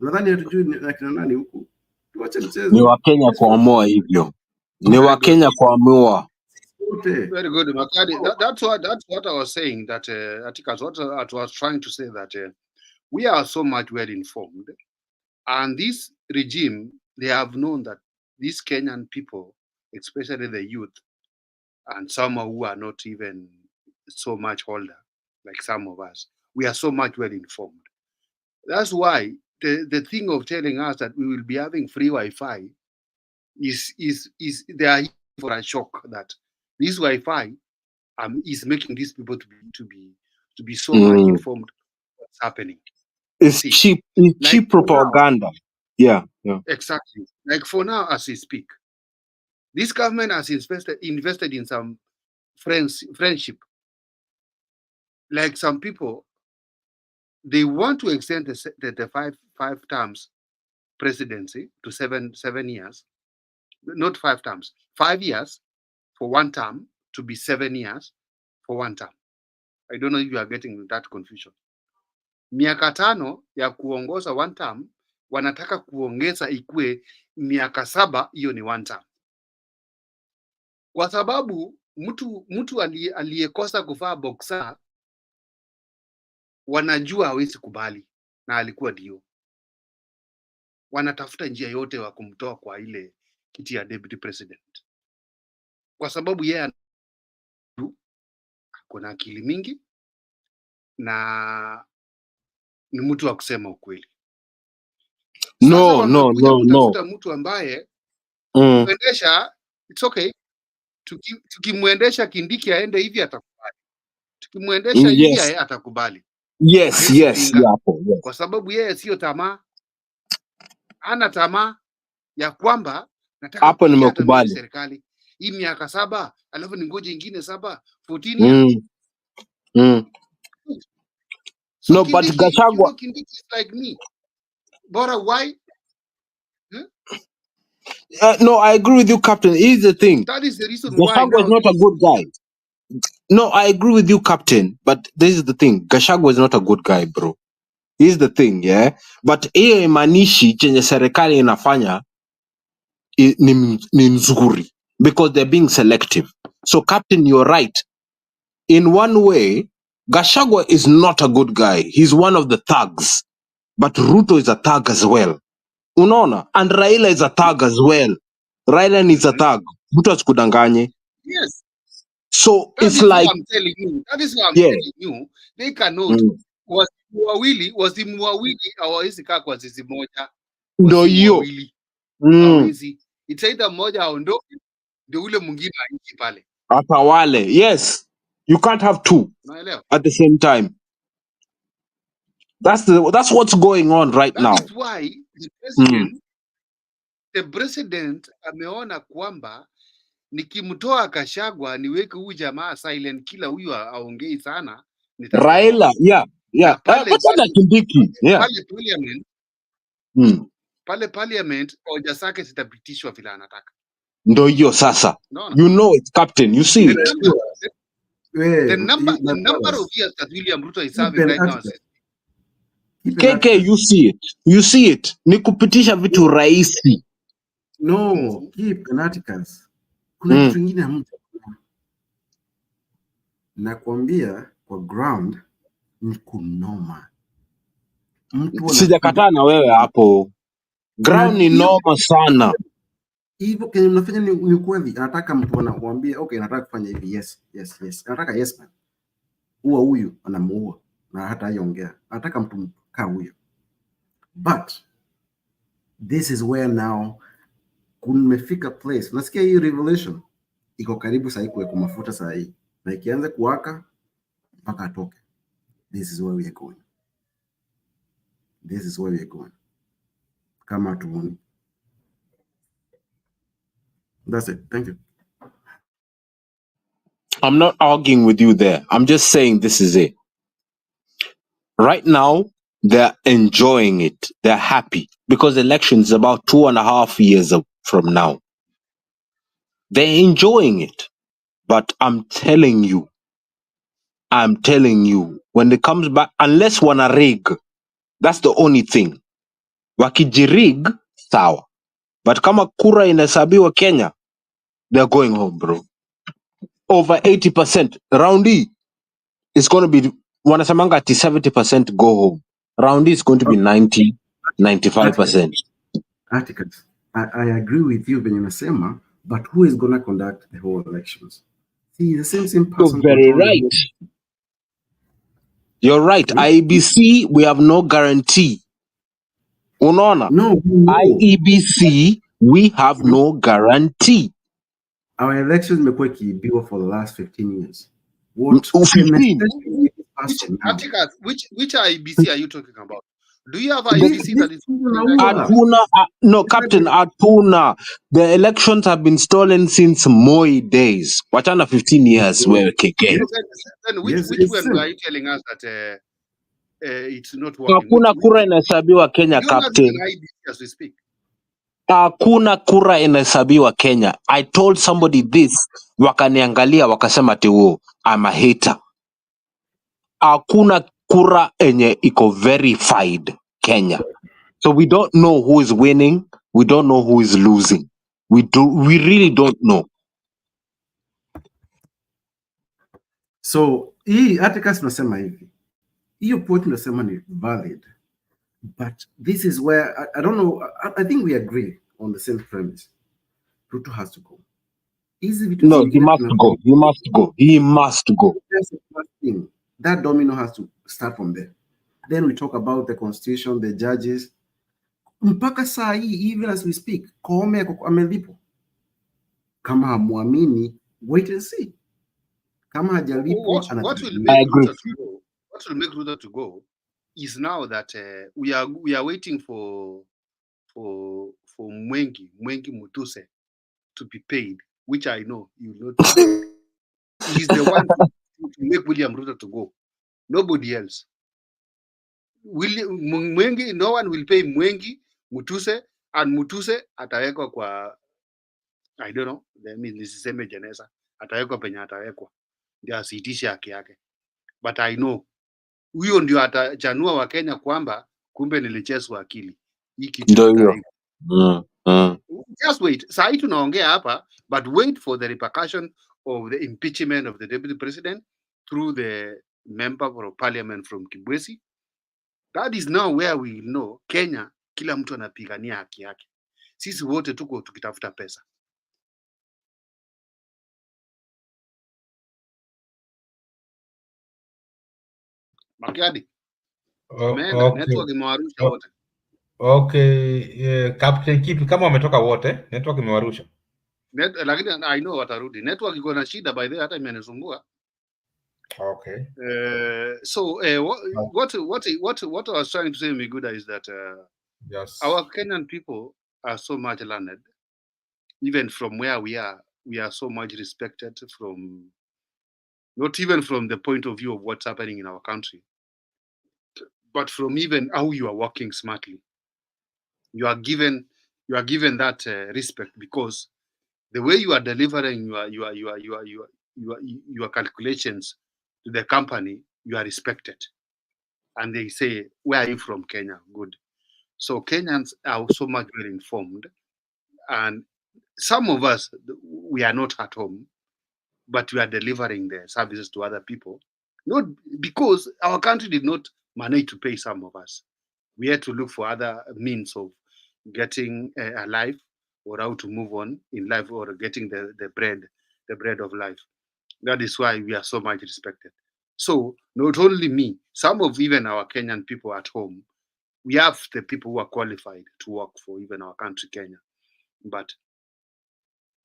Nadhani hatujui ni akina nani huku. Tuache mchezo. Ni Wakenya kuamua hivyo. Ni Wakenya kuamua. Very good, Makadi. That's what I was saying. That articles. What I was trying to say that we are so much well informed, and this regime, they have known that these Kenyan people, especially the youth, and some who are not even so much older, like some of us, we are so much well informed. That's why the thing of telling us that we will be having free Wi-Fi is they are for a shock that this Wi-Fi is making these people to be so much informed what's happening. It's See, cheap, like for now, propaganda. Yeah. exactly. Like for now, as we speak, this government has invested in some friendship. Like some people, they want to extend the five terms presidency to seven years, not 5 terms, 5 years for one term to be 7 years for one term. I don't know if you are getting that confusion. Miaka 5 ya kuongoza one term, wanataka kuongeza ikue miaka 7, hiyo ni one term. Kwa sababu mtu aliyekosa kuvaa boxer wanajua hawezi kubali na alikuwa ndio. Wanatafuta njia yote wa kumtoa kwa ile kiti ya deputy president. Kwa sababu yeye kuna akili mingi na ni mtu wa kusema ukweli. No. Kutafuta mtu ambaye kuendesha, it's okay. Tukimwendesha Kindiki aende hivi atakubali. Tukimwendesha hivi atakubali. Yes. Kwa sababu yeye sio tamaa. Ana tamaa ya kwamba nataka hapo nimekubali serikali hii miaka 7 alafu ningoje ingine 7 14 years. So no, Kindiki, but Gachagua, Kindiki is like me. Bora why? No, I agree with you, Captain. Here's the thing. That is the reason why Gachagua is not a good guy. No, I agree with you, Captain. But this is the thing. Gachagua is not a good guy, bro. Here's the thing, yeah? But hiyo imanishi chenye serikali inafanya ni nzuri. Because they're being selective. So, Captain, you're right. In one way, Gachagua is not a good guy. He's one of the thugs. But Ruto is a thug as well. Unaona? And Raila is a thug as well. Raila is a thug. Mtu asikudanganye. Yes. So that it's is like, what I'm telling you. That is what I'm telling you. They cannot. Wazimu wawili hawawezi kaa kwa zizi moja. Ndio Wazimu hiyo. wawili hawawezi. It's either mmoja aondoke ndio ule mwingine aingie pale. Atawale. Yes. You can't have two at the same time. That's what's going on right now. That is why the president ameona kwamba nikimtoa Gachagua niweke huyu jamaa silent killer, huyu aongei sana, Raila, yeah. Pale Kindiki, yeah. Pale parliament hoja zake zitapitishwa vile anataka. Ndio hiyo sasa. You know it, Captain. You see it. The number of years that William Ruto is serving right now. KK, you see it. You see it. Ni kupitisha vitu rahisi. No, keep articles. Kuna kitu kingine mtu nakwambia kwa ground ni kunoma. Sijakataa na wewe hapo. Ground ni noma sana. Hivyo kenye mnafanya ni kweli. Anataka mtu anakuambia okay, nataka kufanya hivi. Yes. Anataka yes man. Huyu anamuua na hata aiongea. Anataka mtu kaa huyo. But this is where now kumefika place. Nasikia hii revelation iko karibu sasa kuweka mafuta sasa hii. Na ikianza kuwaka mpaka atoke. This is where we are going. Kama tuone. That's it. Thank you. I'm not arguing with you there. I'm just saying this is it. Right now, they're enjoying it. They're happy because the election is about 2.5 years from now. They're enjoying it. But I'm telling you, when it comes back, unless wana rig, that's the only thing. Wakijirig, sawa. But kama kura inahesabiwa Kenya, they're going home, bro. Over 80%. Roundy is going to be, wanasemanga ati 70% go home. Roundy is going to be 90, 95%. Atticus, I agree with you when you say, but who is gonna conduct the whole elections? See, the same You're person very control the right. whole. You're right. Hmm? IEBC, we have no guarantee. Unaona? No, no. IEBC, we have Hmm? no guarantee. Our elections imekuwa ikiibiwa for the last 15 years. What 15. especially this past Which one now. Atticus, which IEBC are you talking about? Do you have This IEBC that is season election? Atuna, no, Captain Atuna. The elections have been stolen since Moi days. Wachana 15 years, where KK. Yes, Then which yes, which it's one true. are you telling us that it's not working? Hakuna kura inahesabiwa Kenya, You have Captain. an IEBC as we speak. Hakuna kura inahesabiwa Kenya. I told somebody this, wakaniangalia wakasema ati I'm a hater. Hakuna kura enye iko verified Kenya. So we don't know who is winning, we don't know who is losing. We really don't know. So hii Atticus tunasema hivi, hiyo point tunasema ni valid, but this is where I don't know. I think we agree on the same premise. Ruto has to go. Hizi vitu No, he zingine must go. He must go. He must go. That's the first thing. That domino has to start from there. Then we talk about the constitution, the judges. Mpaka saa hii, even as we speak, Koome amelipwa. Kama hamwamini, wait and see. Kama hajalipwa, What will I make agree. Ruto to go? What will make Ruto to go is now that we are waiting for Mwengi Mutuse to be paid, which I know he will not be paid. He's the one to make William Ruto to go. Nobody else. Mwengi, no one will pay Mwengi Mutuse, and Mutuse atawekwa kwa, I don't know, nisiseme jeneza, atawekwa penye atawekwa ndio asiitishe haki yake, but I know huyo ndio atachanua wa Kenya kwamba kumbe nilichezwa akili. Hii kitu Ndio hiyo. just wait. Saa hii tunaongea hapa, but wait for the repercussion of the impeachment of the deputy president through the member of parliament from Kibwezi. That is now where we know Kenya, kila mtu anapigania haki yake. Sisi wote tuko tukitafuta pesa. Makiadi. Ameenda, network imewarusha wote. Okay, Captain Kipi, kama wametoka wote, network imewarusha. Lakini I know watarudi. Network iko na shida by the way, hata imenisumbua. Okay. So what I was trying to say, Miguda, is that Yes. our Kenyan people are so much learned. Even from where we are so much respected from, not even from the point of view of what's happening in our country, but from even how you are working smartly. You are given that respect because the way you are delivering your calculations to the company, you are respected, and they say, "Where are you from, Kenya?" Good. So Kenyans are so much well informed, and some of us, we are not at home, but we are delivering the services to other people, not because our country did not manage to pay some of us. We had to look for other means of getting a life, or how to move on in life, or getting the bread of life. That is why we are so much respected. So not only me, some of even our Kenyan people at home, we have the people who are qualified to work for even our country, Kenya. But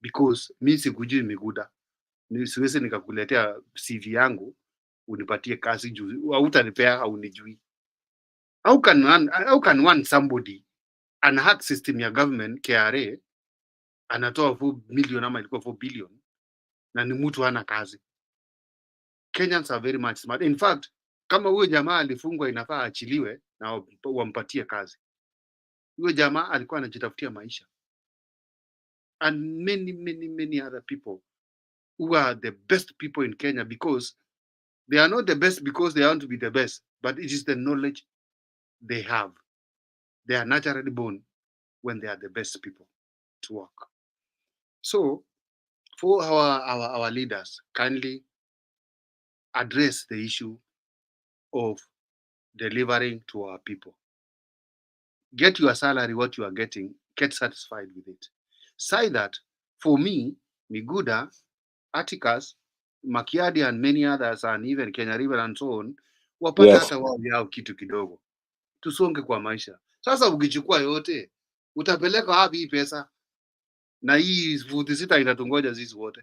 because mi sikujui Miguda, siwezi nikakuletea CV yangu unipatie kazi juu hautanipea, haunijui. How can one somebody an hack system ya government KRA anatoa 4 million ama ilikuwa 4 billion na ni mtu hana kazi? Kenyans are very much smart. In fact, kama huyo jamaa alifungwa inafaa achiliwe na wampatie kazi. Huyo jamaa alikuwa anajitafutia maisha. And many other people who are the best people in Kenya, because they are not the best because they want to be the best, but it is the knowledge they have. They are naturally born when they are the best people to work. So for our leaders, kindly address the issue of delivering to our people. Get your salary, what you are getting, get satisfied with it. Say that for me, Miguda, Atticus, Makiadi and many others and even Kenya River and so on, wapata Yes. hata wao yao kitu kidogo. Tusonge kwa maisha. Sasa ukichukua yote, utapeleka wapi hii pesa? Na hii futi sita itatungoja sisi wote.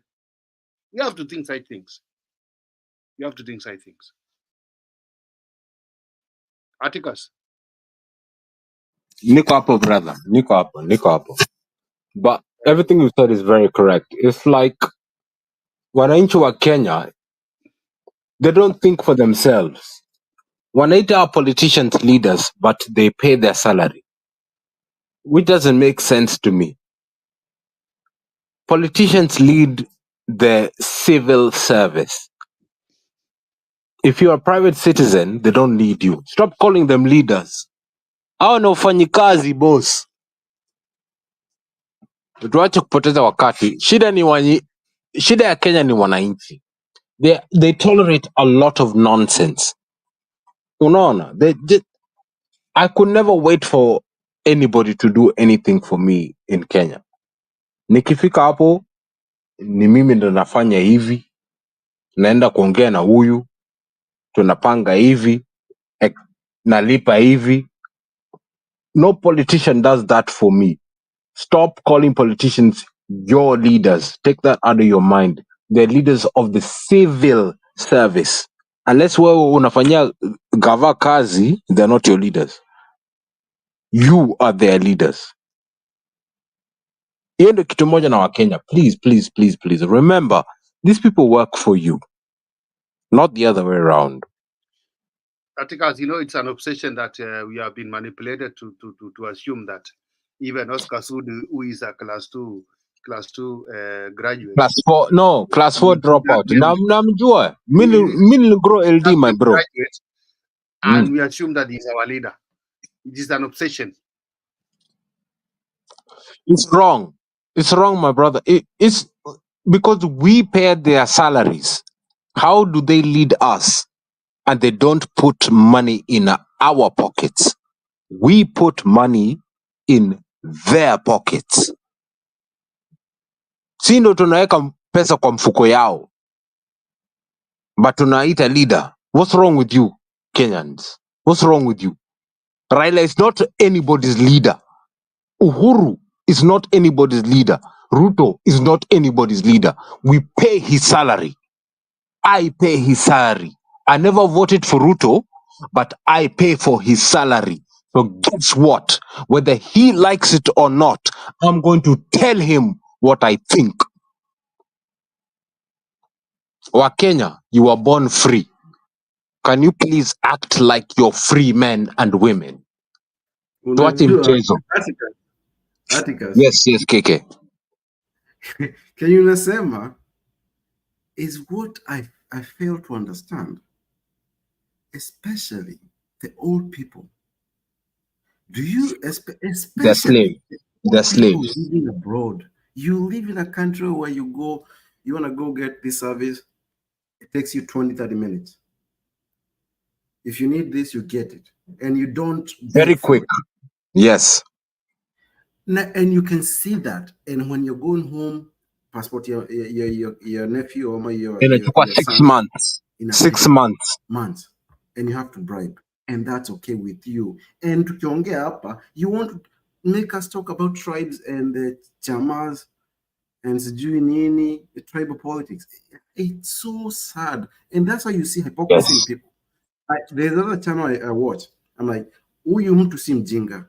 You have to think side things. You have to think side things. Atticus. Niko hapo, brother. Niko hapo. But everything you said is very correct. It's like wananchi wa Kenya, they don't think for themselves. Wanaita our politicians leaders, but they pay their salary, which doesn't make sense to me. Politicians lead the civil service. If you're a private citizen, they don't need you. Stop calling them leaders. Hao ni wafanyikazi, boss. Tuache kupoteza wakati. Shida ya Kenya ni wananchi. They tolerate a lot of nonsense. Unaona? I could never wait for anybody to do anything for me in Kenya. Nikifika hapo ni mimi ndo nafanya hivi, naenda kuongea na huyu, tunapanga hivi, nalipa hivi. No politician does that for me. Stop calling politicians your leaders. Take that out of your mind. They're leaders of the civil service. Unless wewe unafanyia gava kazi, they're not your leaders. You are their leaders. Hiyo ndio kitu moja na Wakenya. Please. Remember, these people work for you, not the other way around. Atticus, it's an obsession that we have been manipulated to assume that even Oscar Sud, who is a class two graduate. Class 4 dropout. Namjua. Mimi grow LD, my bro. Graduate, and we assume that he's our leader. It is an obsession. It's wrong. It's wrong, my brother. It's because we pay their salaries. How do they lead us? And they don't put money in our pockets. We put money in their pockets. Si ndo tunaweka pesa kwa mfuko yao, but tunaita leader. What's wrong with you, Kenyans? What's wrong with you? Raila is not anybody's leader. Uhuru is not anybody's leader. Ruto is not anybody's leader. We pay his salary. I pay his salary. I never voted for Ruto, but I pay for his salary. So guess what? Whether he likes it or not, I'm going to tell him what I think. Wakenya, you were born free. Can you please act like you're free men and women? Tuache mchezo. Atticus. Yes, KK. Kenye unasema is what I fail to understand, especially the old people. Do you, especially the slaves living abroad? You live in a country where you want to go get this service, it takes you 20-30 minutes. If you need this, you get it, and you don't very quick. Yes. And you can see that. And when you're going home, passport your nephew or your inachukua 6 months. 6 months. And you have to bribe, and that's okay with you. And tukiongea hapa, you want to make us talk about tribes and the chamas and sijui nini, the tribal politics. It's so sad, and that's how you see hypocrisy in people. There's another channel I watch. I'm like, huyu mtu si mjinga.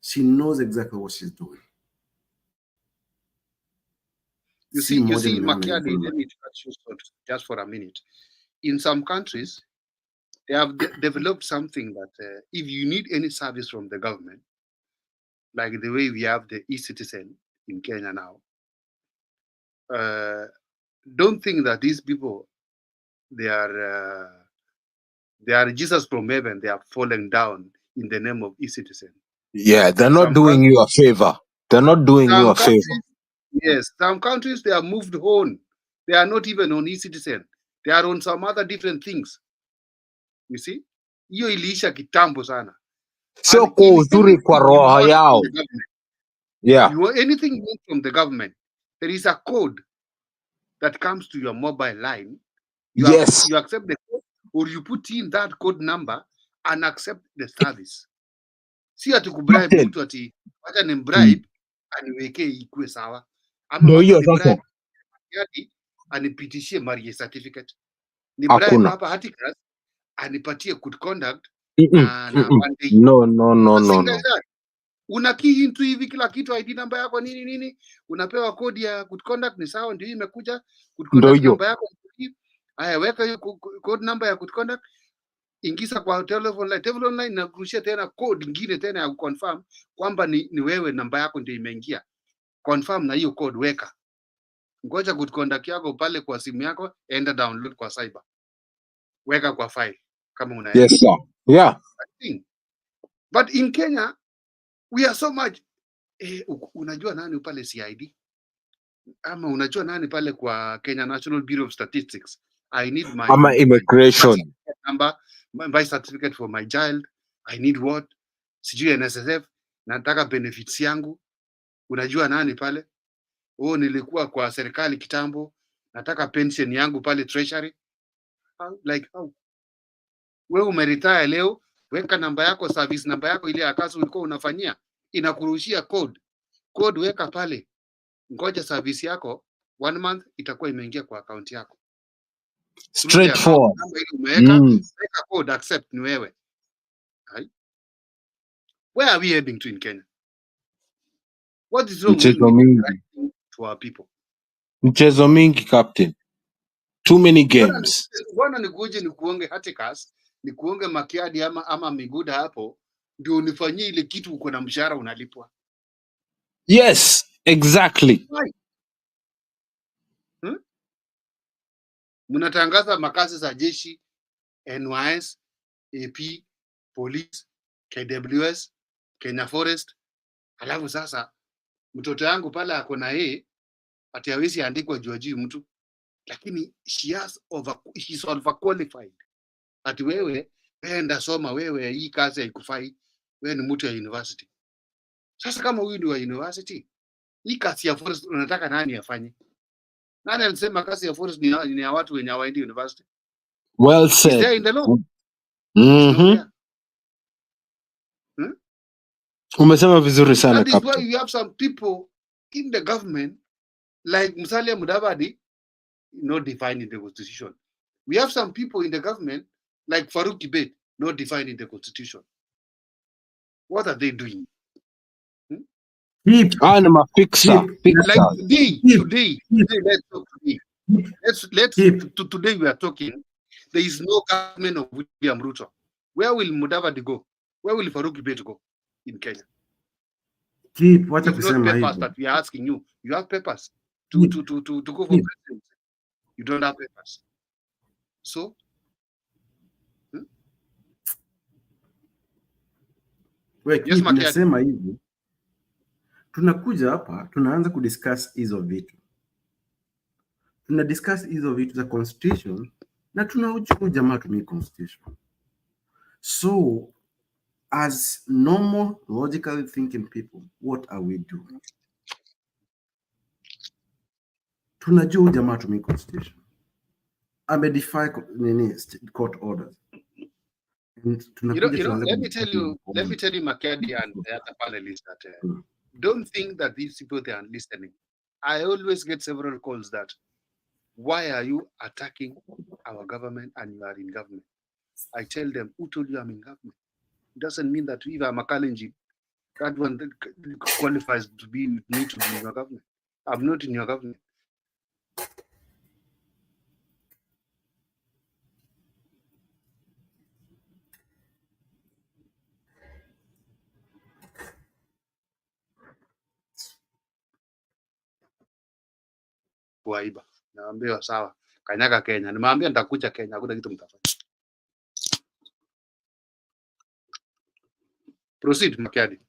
She knows exactly what she's doing. You see, Makiadi, let me cut you short just for a minute. In some countries, they have developed something that if you need any service from the government, like the way we have the e-citizen in Kenya now, don't think that these people, they are Jesus from heaven. They are falling down in the name of e-citizen. Yeah, they're not doing you a favor. They're not doing you a favor. Yes, some countries, they are moved on. They are not even on e-citizen. They are on some other different things. You see? Hiyo iliisha kitambo sana. Sio kwa uzuri kwa roho yao. Yeah. You want anything you want from the government, there is a code that comes to your mobile line. Yes. You accept the code, or you put in that code number and accept the service. Si ati kubribe Captain. mtu ati wacha ni bribe aniwekee ikue sawa, ama Ndio wacha hiyo ni sasa. bribe yani anipitishie marriage certificate, ni bribe Hakuna. hapa Hatikas anipatie good conduct Mm-mm. na Mm-mm. one day. No, no, no, Something no, like no. that. Una key into hivi kila kitu, ID namba yako nini nini, unapewa kodi ya good conduct, ni sawa, ndio imekuja good Ndio conduct hiyo. namba yako. Haya, weka hiyo code number ya good conduct, ingiza kwa telephone line na kurushia tena code nyingine tena ya confirm kwamba ni wewe, namba yako ndio imeingia. Confirm na hiyo code, weka. Ngoja good conduct yako pale kwa simu yako, enda download kwa cyber, weka kwa file kama unaenda. Yes, sir. Yeah. But in Kenya we are so much unajua nani pale CID, ama unajua nani pale kwa Kenya National Bureau of Statistics? I need my immigration number, my certificate for my child. I need what? Sijui NSSF, nataka benefits yangu. Unajua nani pale? Oh, nilikuwa kwa serikali kitambo, nataka pension yangu pale treasury. Like how? Wewe umeretire leo, weka namba yako, service namba yako ile ya kazi ulikuwa unafanyia, inakurushia code, weka pale, ngoja service yako 1 month itakuwa imeingia kwa account yako. Straightforward. Namba ile umeweka, weka code, accept, ni wewe. Hai? Where are we heading to in Kenya? What is wrong Mchezo when we mingi. write to our people? Mchezo mingi, Captain. Too many games. Bwana nikuje nikuonge Hatikas, nikuonge Makiadi ama Miguda hapo, ndio unifanyie ile kitu, uko na mshahara unalipwa. Yes, exactly. Mnatangaza makazi za jeshi, NYS, AP, police, KWS, Kenya Forest. Alafu sasa mtoto yangu pale ako na yeye ati hawezi andikwa juu mtu, lakini she's overqualified. Ati wewe enda soma, wewe hii kazi haikufai, wewe ni mtu ya university. Sasa kama huyu ni wa university, hii kazi ya forest unataka nani afanye? Nani alisema kazi ya forest ni ya watu wenye hawaendi university? Well Is there said. in the law? It's not there. Umesema vizuri sana, That is why Captain. you have some people in the government like Musalia Mudavadi not defined in the constitution. We have some people in the government like Farouk Kibet not defined in the constitution. What are they doing? Like today, let's talk today. Today we are talking. There is no government of William Ruto. Where will Mudavadi go? Where will Farouk Kibet go in Kenya? If not papers that we are asking you. You have papers to go for president. You don't have papers. So yes, nasema hivi, tunakuja hapa tunaanza kudiscuss hizo vitu, tuna discuss hizo vitu za constitution na tunauchukua jamaa tumii constitution. So as normal logically thinking people, what are we doing? Tunajua jamaa tumii constitution, amedefy court orders. Let me tell you, Makedi and the other panelists that don't think that these people, they are listening. I always get several calls that, why are you attacking our government and you are in government? I tell them, who told you I'm in government? It doesn't mean that if I'm a Kalenjin, that one qualifies to be with me to be in your government. I'm not in your government. Kuaiba. Naambiwa sawa. Kanyaga Kenya. Nimeambia nitakuja Kenya, hakuna kitu mtafanya. Proceed, Makiadi.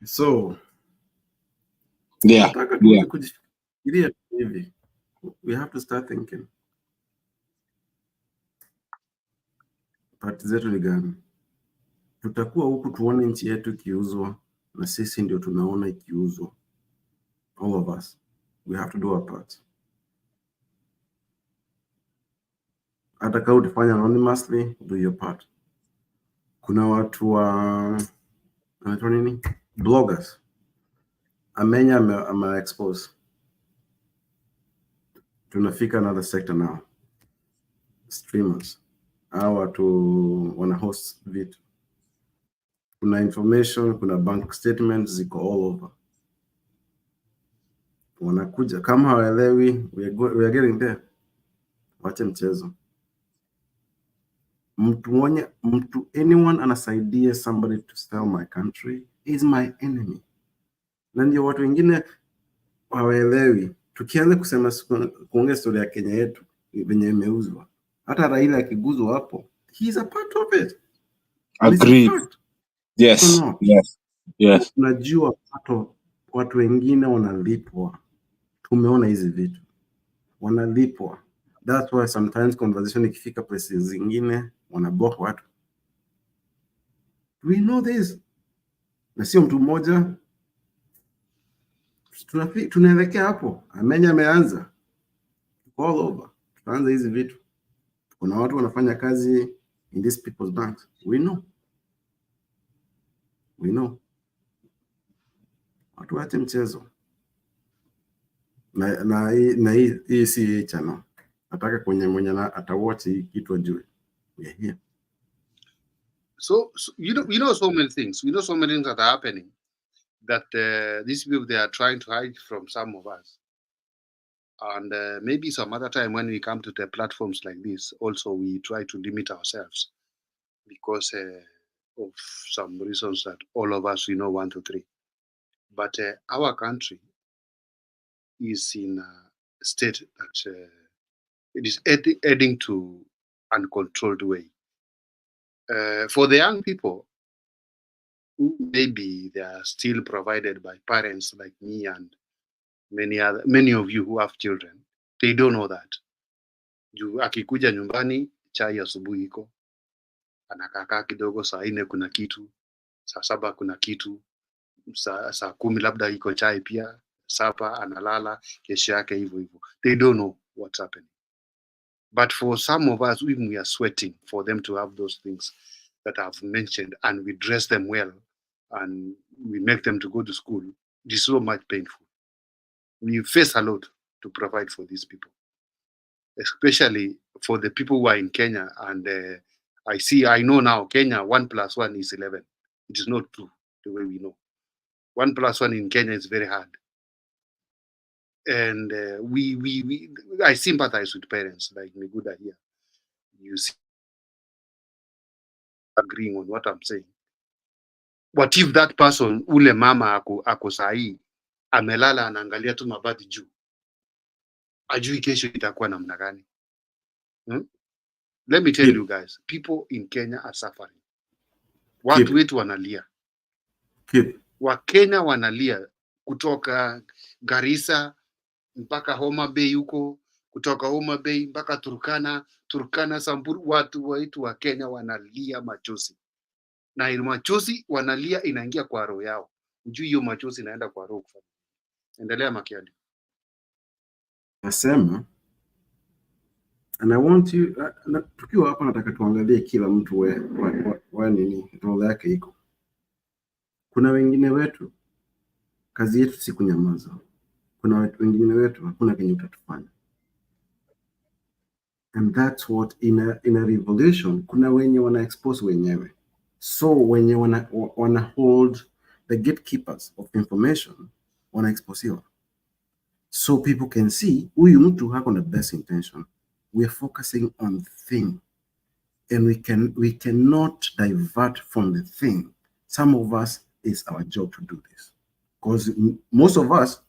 So, yeah. We have to start thinking. Party zetu ni gani? tutakuwa huku tuone nchi yetu ikiuzwa, na sisi ndio tunaona ikiuzwa. All of us, we have to do our part. Hata kama utafanya anonymously, do your part. Kuna watu wa nini, bloggers Amenya ama expose. Tunafika another sector now, streamers, hao watu wana host vitu, kuna information, kuna bank statements ziko all over, wanakuja kama hawaelewi, we are getting there. Wache mchezo. Anyone anasaidia somebody to sell my country is my enemy. Na ndio watu wengine hawaelewi. Tukianza kusema kuongea story ya Kenya yetu venye imeuzwa, hata Raila akiguzwa hapo, he is a part of it. Agreed. Yes. No. Yes. Yes. Unajua watu wengine wanalipwa. Tumeona hizi vitu. Wanalipwa. That's why sometimes conversation ikifika places zingine wanablock watu. We know this. Na sio mtu mmoja. Tunaelekea hapo. Amenya ameanza. All over. Tunaanza hizi vitu. Kuna watu wanafanya kazi in these people's banks. We know. We know. Watu wache mchezo. Na hii si channel. Nataka kwenye mwenye atawatch hii kitu ajue. We are here. So you know so many things. We know so many things that are happening that these people, they are trying to hide from some of us. And maybe some other time when we come to the platforms like this, also we try to limit ourselves because of some reasons that all of us, we know 1, 2, 3. But our country is in a state that it is heading to uncontrolled way. For the young people, who maybe they are still provided by parents like me and many of you who have children, they don't know that. Akikuja nyumbani, chai asubuhi iko, anakaa kidogo, saa 4 kuna kitu, saa 7 kuna kitu, saa 10 labda iko chai pia, sapa analala, kesho yake hivyo hivyo. They don't know what's happening. But for some of us, we are sweating for them to have those things that I've mentioned, and we dress them well, and we make them to go to school. It is so much painful. We face a lot to provide for these people, especially for the people who are in Kenya. And I know now Kenya 1 + 1 is 11. It is not true the way we know. 1 + 1 in Kenya is very hard. And I sympathize with parents like Miguda here. You see, agreeing on what I'm saying. What if that person, ule mama ako sahi, amelala anaangalia tu mabati juu, ajui kesho itakuwa namna gani? Let me tell you guys, people in Kenya are suffering. Watu wetu wanalia. Wakenya wanalia kutoka Garissa mpaka Homa Bay huko, kutoka Homa Bay mpaka Turkana, Samburu. Watu wetu wa Kenya wanalia machozi. Na ile machozi wanalia inaingia kwa roho yao. Ujui hiyo machozi inaenda kwa roho kufanya. Endelea Makiadi. Nasema, and I want you, tukiwa hapa nataka tuangalie kila mtu wa nini role yake iko. Kuna wengine wetu kazi yetu si kunyamaza. Kuna wengine wetu hakuna kenye utatufanya. And that's what in a revolution, kuna wenye wana expose wenyewe. So wenye wana hold the gatekeepers of information, wana exposiwa. So people can see, huyu mtu hako na best intention. We are focusing on the thing. And we cannot divert from the thing. Some of us, it's our job to do this. Because most of us,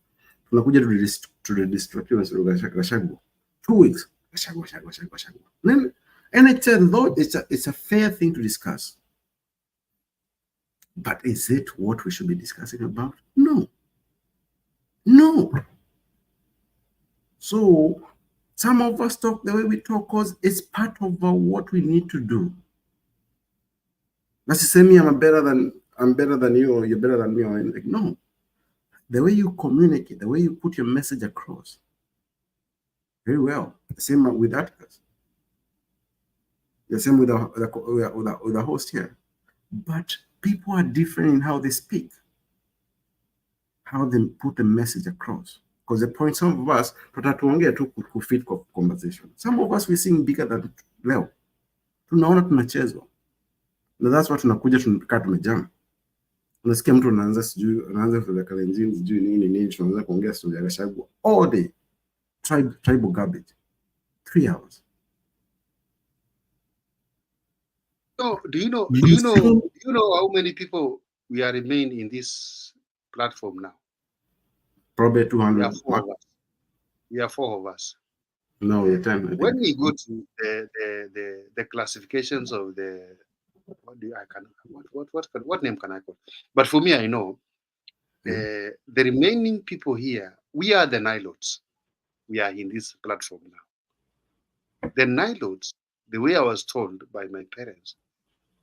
tunakuja to the destruction of Gachagua. 2 weeks. Gachagua. And it's a fair thing to discuss. But is it what we should be discussing about? No. No. So some of us talk the way we talk because it's part of what we need to do. Nasisemi I'm better than you, or you're better than me, or like, no. The way you communicate, the way you put your message across, very well. The same with articles. The same with the host here. But people are different in how they speak, how they put the message across. Because the point, some of us, tutatuongea tu kufit conversation. Some of us we sing bigger than leo. Tunaona tunachezwa. Na that's what tunakuja tunakaa tumejam. Unasikia mtu anaanza kwa Kalenjin sijui nini tunaanza kuongea story ya Gachagua all day. Tribal garbage. 3 hours. So, do you know how many people we are remain in this platform now? Probably We 200. are 4 of us. We are 4 of us. No, we're 10. I think. When we go to the classifications of the what name can I call? But for me, I know the remaining people here, we are the Nilotes. We are in this platform now. The Nilotes, the way I was told by my parents,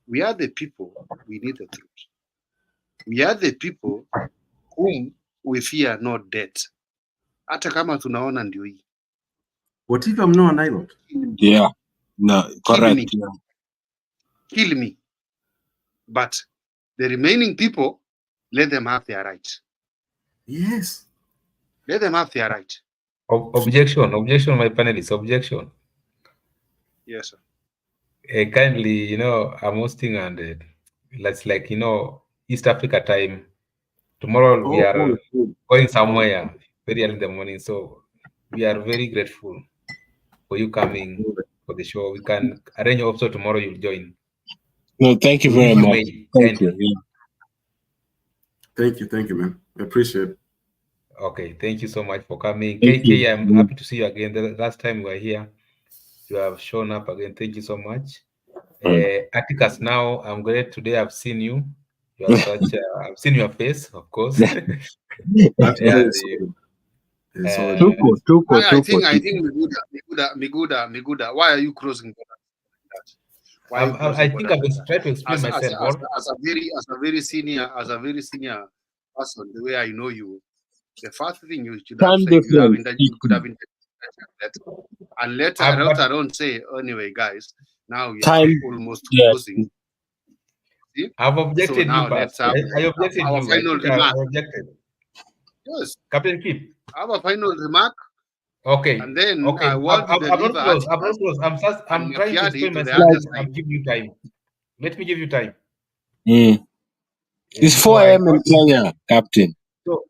we are the people we need the truth. We are the people whom we fear not death. Hata kama tunaona ndio hii. What if I'm not an island? Yeah. No, correct. Me. Yeah. Kill me. But the remaining people, let them have their right. Yes. Let them have their right. Objection, my panelists, objection. Yes, sir. Kindly, I'm hosting, and let's East Africa time. Tomorrow we are going somewhere very early in the morning, so we are very grateful for you coming for the show. We can arrange also tomorrow you'll join. No, thank you very much. Thank you. Yeah. Thank you, man. I appreciate it. Okay, thank you so much for coming. Thank KK, you. I'm happy to see you again. The last time we were here, you have shown up again. Thank you so much. Atticus, now I'm glad today I've seen you. You are such I've seen your face, of course. I think Miguda, why are you crossing that? Why are you crossing I think I will try to explain myself. As a very senior person, the way I know you, the first thing you should have said, you could have that, and later on say, anyway, guys, now we are almost closing. I've objected so now you, let's have I objected our you. final remark. I objected. Yes. Captain Keep. Our final remark. Okay. And then okay. I want to deliver. I'm trying to explain myself. I'm giving you time. Let me give you time. It's 4 a.m. in Kenya, Captain. So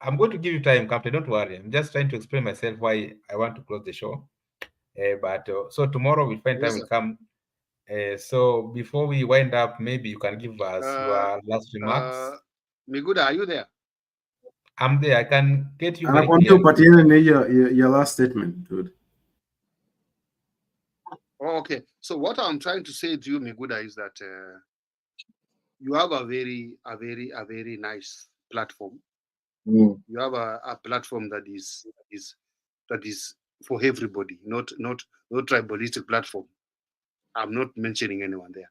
I'm going to give you time, Captain. Don't worry. I'm just trying to explain myself why I want to close the show. So tomorrow we'll find time. Will come. So before we wind up, maybe you can give us your last remarks. Miguda, are you there? I'm there. I can get you I very want clearly. to put your last statement, dude. Oh, okay. So what I'm trying to say to you, Miguda, is that you have a very nice platform. You have a platform that is for everybody, not tribalistic platform. I'm not mentioning anyone there.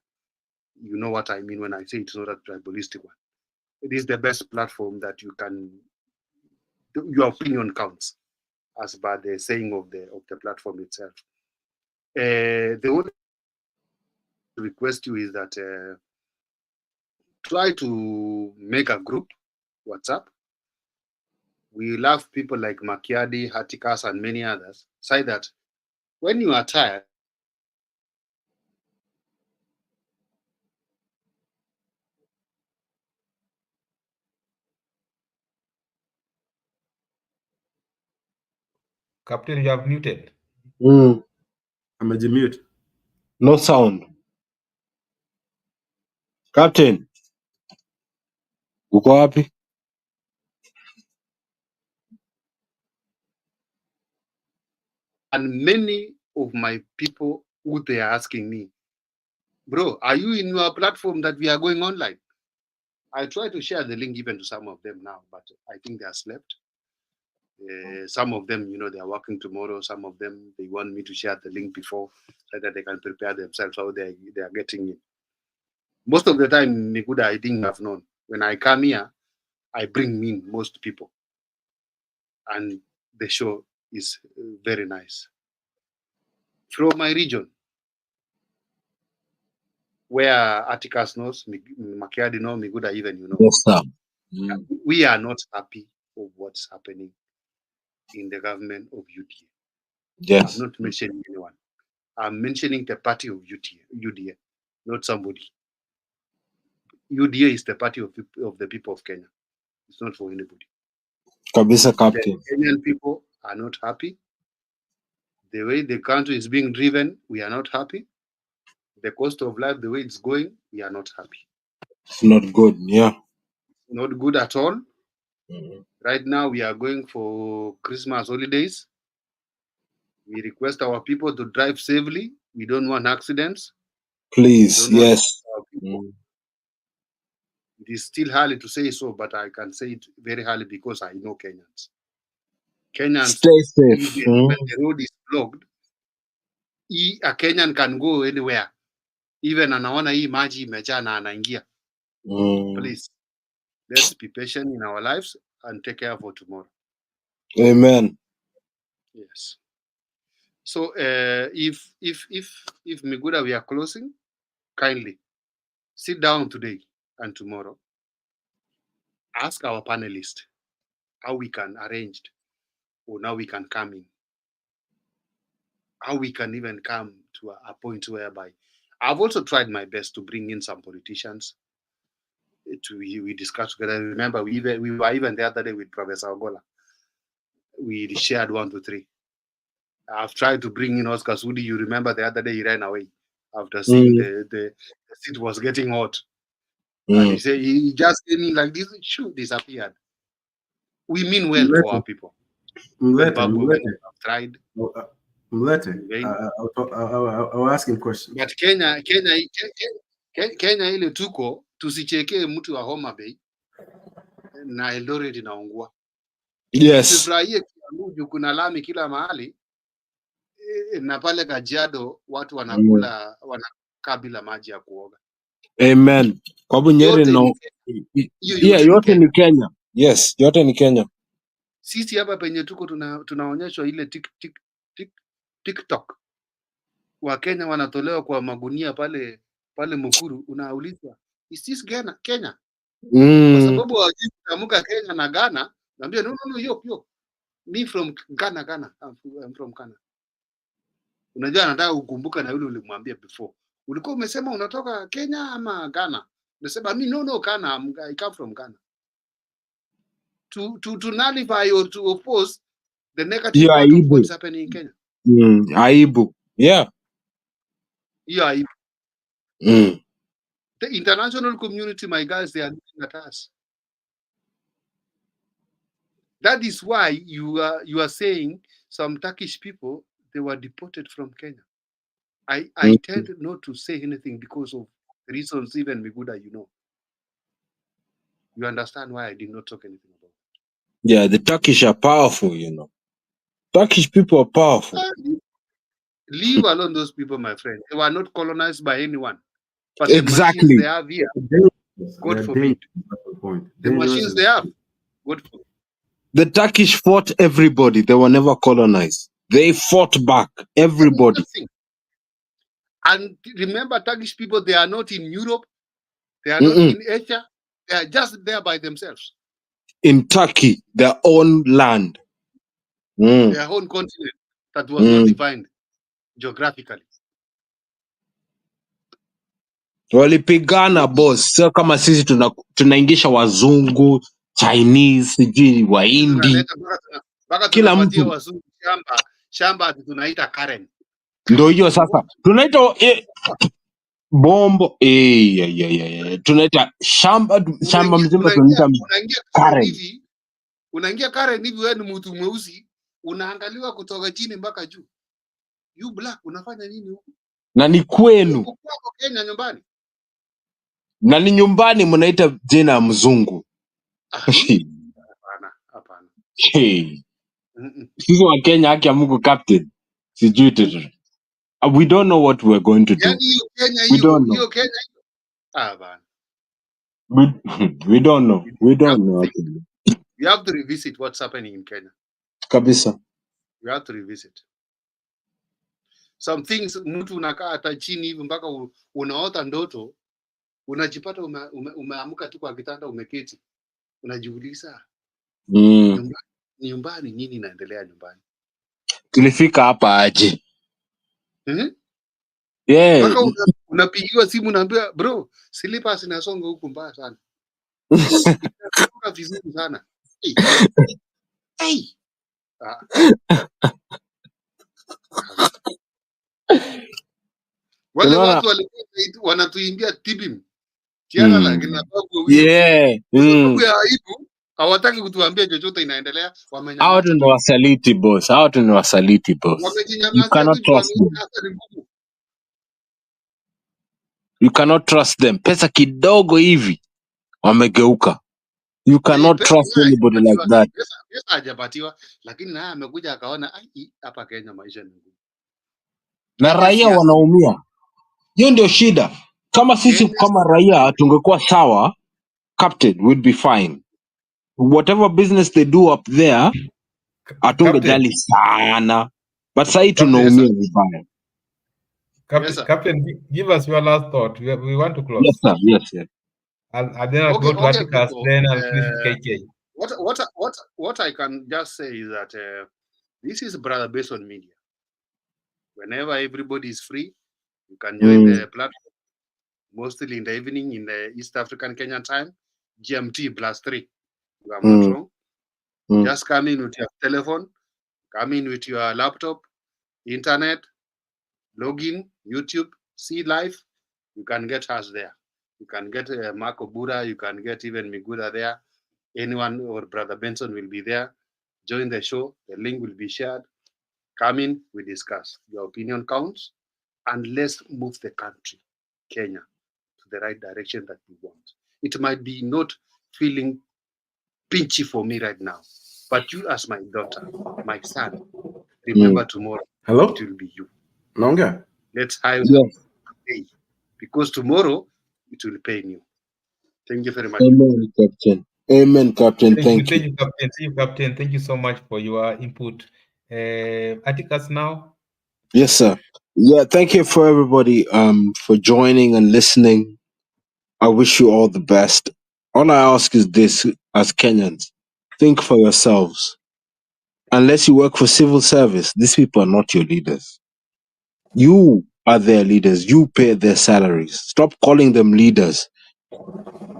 You know what I mean when I say it's not a tribalistic one. It is the best platform that you can. Your opinion counts, as by the saying of the platform itself. The only request you is that try to make a group, WhatsApp. We love people like Makiadi, Hatikas, and many others. Say that when you are tired, Captain, you have muted. I'm a mute. No sound. Captain. Uko wapi? and many of my people who they are asking me, bro, are you in your platform that we are going online? I try to share the link even to some of them now, but I think they are slept. Some of them, they are working tomorrow. Some of them, they want me to share the link before so that they can prepare themselves how they are getting in. Most of the time, Nikuda, I think I've known. When I come here, I bring in most people. And the show is very nice. From my region, where Atticus knows, Makiadi knows, Miguda even you know. Yes, sir. We are not happy of what's happening in the government of UDA. Yes. I'm not mentioning anyone. I'm mentioning the party of UDA, not somebody. UDA is the party of the people of Kenya. It's not for anybody. Kabisa, The Captain. Kenyan people are not happy. The way the country is being driven, we are not happy. The cost of life, the way it's going, we are not happy. It's not good, yeah. Not good at all. Right now, we are going for Christmas holidays. We request our people to drive safely. We don't want accidents. Please, yes. It is still hard to say so, but I can say it very hardly because I know Kenyans. Kenyans, stay safe. Even when the road is blocked, a Kenyan can go anywhere. Even anaona hii maji imejaa na anaingia. Please, let's be patient in our lives and take care for tomorrow. Amen. Yes. So if Miguda, we are closing, kindly sit down today and tomorrow. Ask our panelists how we can arrange, or now we can come in. How we can even come to a point whereby I've also tried my best to bring in some politicians. We discussed together. Remember, we were even the other day with Professor Ogola. We shared 1, 2, 3. I've tried to bring in Oscar Sudi. You remember the other day he ran away after seeing the seat was getting hot. And he said he just came in like this, disappeared. We mean well to our people. I've tried. I'll ask him questions. But Kenya ile tuko tusichekee mtu wa Homa Bay na Eldoret inaungua. Yes. Tusifurahie Kiambu kuna lami kila mahali na pale Kajiado watu wanakula wanakaa bila maji ya kuoga. Amen. Kwa Bunyeri no. Yeah, yote ni Kenya. Yes, yote ni Kenya. Sisi hapa penye tuko tunaonyeshwa ile TikTok. Wakenya wanatolewa kwa magunia pale Mukuru, unaulizwa is this Kenya? Kwa sababu hawajui kutamka Kenya na Ghana, naambia no, yo me from Ghana. I'm from Ghana. Unajua anataka kukumbuka na yule ulimwambia before. Ulikuwa umesema unatoka Kenya ama Ghana? Unasema me no Ghana, I come from Ghana. To nullify or to oppose the negative part of what's happening in Kenya. Aibu. Yeah. Yeah. The international community, my guys, they are looking at us. That is why you are saying some Turkish people, they were deported from Kenya. I tend not to say anything because of reasons even Miguda, you know. You understand why I did not talk anything about it. Yeah, the Turkish are powerful, you know. Turkish people are powerful. Leave alone those people, my friend. They were not colonized by anyone. But exactly. The machines they have here, God forbid. The machines they have, God forbid. The Turkish fought everybody. They were never colonized. They fought back everybody. And remember, Turkish people, they are not in Europe. They are not in Asia. They are just there by themselves. In Turkey, their own land. Their own continent that was not defined geographically. Walipigana boss, sio kama sisi tunaingisha wazungu, Chinese, sijui Wahindi. Kila mtu shamba tunaita Karen. Ndio hiyo sasa. Tunaita bombo tunaita shamba mzima tunaita Karen. Unaingia Karen hivi wewe ni mtu mweusi, unaangaliwa kutoka chini mpaka juu. You black unafanya nini huko? Na ni kwenu. Uko Kenya nyumbani. Na ni nyumbani mnaita jina ya mzungu. Hapana. Sisi wa Kenya haki ya Mungu captain. Sijui we don't know what we're going to do. Yani Kenya we don't know. Kenya Man. We don't know. We don't know. We have to revisit what's happening in Kenya. Kabisa. We have to revisit. Some things mtu unakaa hata chini hivi mpaka unaota ndoto, unajipata umeamka tu kwa kitanda umeketi. Unajiuliza nyumbani nini inaendelea nyumbani? Tulifika hapa aje? Mpaka unapigiwa simu unaambiwa bro, slippers inasonga huku mbaya sana. Inasonga vizuri sana. Hey. Wale watu walikuwa wanatuimbia tibim. Tiana lakini sababu sababu ya aibu hawataki kutuambia chochote inaendelea, wamenyamaza. Hao ndio wasaliti boss. You cannot trust them. You cannot trust them. Pesa kidogo hivi wamegeuka. You cannot trust anybody like that. Pesa hajapatiwa, lakini naye amekuja akaona hapa Kenya maisha ni ngumu. Na raia wanaumia. Hiyo ndio shida. Kama sisi kama raia tungekuwa sawa, Captain, we'd be fine. Whatever business they do up there, atungejali sana. But sasa tunaumia vibaya. Captain, give us your last thought. We want to close. Yes, sir. Yes. And then I'll go to Atticus, then I'll finish with KK. What I can just say is that this is Brother Benson Media. Whenever everybody is free, you can join the platform. Mostly in the evening in the East African Kenyan time, GMT +3. You are not wrong. Just come in with your telephone, come in with your laptop, internet, log in, YouTube, see live. You can get us there. You can get Marco Buddha, you can get even Miguda there. Anyone or Brother Benson will be there. Join the show. The link will be shared. Come in, we discuss. Your opinion counts. And let's move the country, Kenya, to the right direction that we want. It might be not feeling pinchy for me right now, but you as my daughter, my son, remember tomorrow it will be you. Longer. Let's hire today, because tomorrow it will pay you. Thank you very much. Amen, Captain. Amen, Captain. Thank you. Thank you, Captain. See you, Captain. Thank you so much for your input. Atticus now. Yes, sir. Yeah, thank you for everybody for joining and listening. I wish you all the best. All I ask is this, as Kenyans, think for yourselves. Unless you work for civil service, these people are not your leaders. You are their leaders. You pay their salaries. Stop calling them leaders.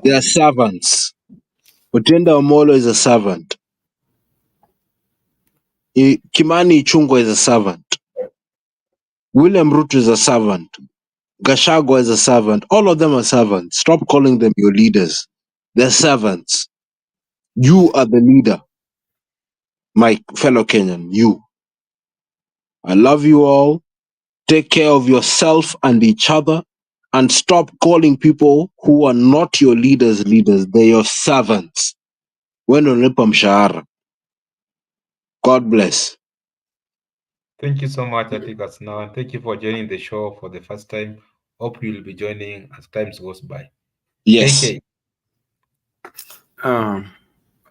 They are servants. Otienda Omolo is a servant. Kimani Ichung'wah is a servant. William Ruto is a servant. Gachagua is a servant. All of them are servants. Stop calling them your leaders. They're servants. You are the leader, my fellow Kenyan. You. I love you all. Take care of yourself and each other. And stop calling people who are not your leaders leaders. They're your servants. Wenolipa mshahara. God bless. Thank you so much, Atticus now, and thank you for joining the show for the first time. Hope you will be joining as time goes by. Yes. KK.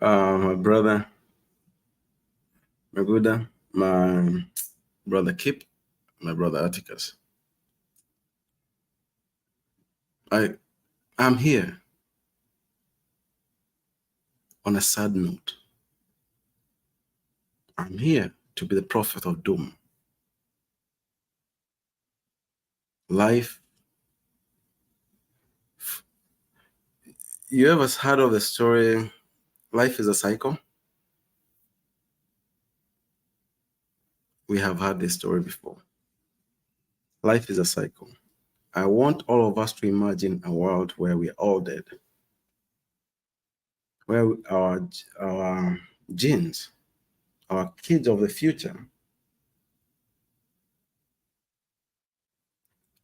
My brother, my Buddha, my brother Kip, my brother Atticus. I'm here on a sad note. I'm here to be the prophet of doom. Life. You ever heard of the story, life is a cycle? We have heard this story before. Life is a cycle. I want all of us to imagine a world where we're all dead, where our genes, our kids of the future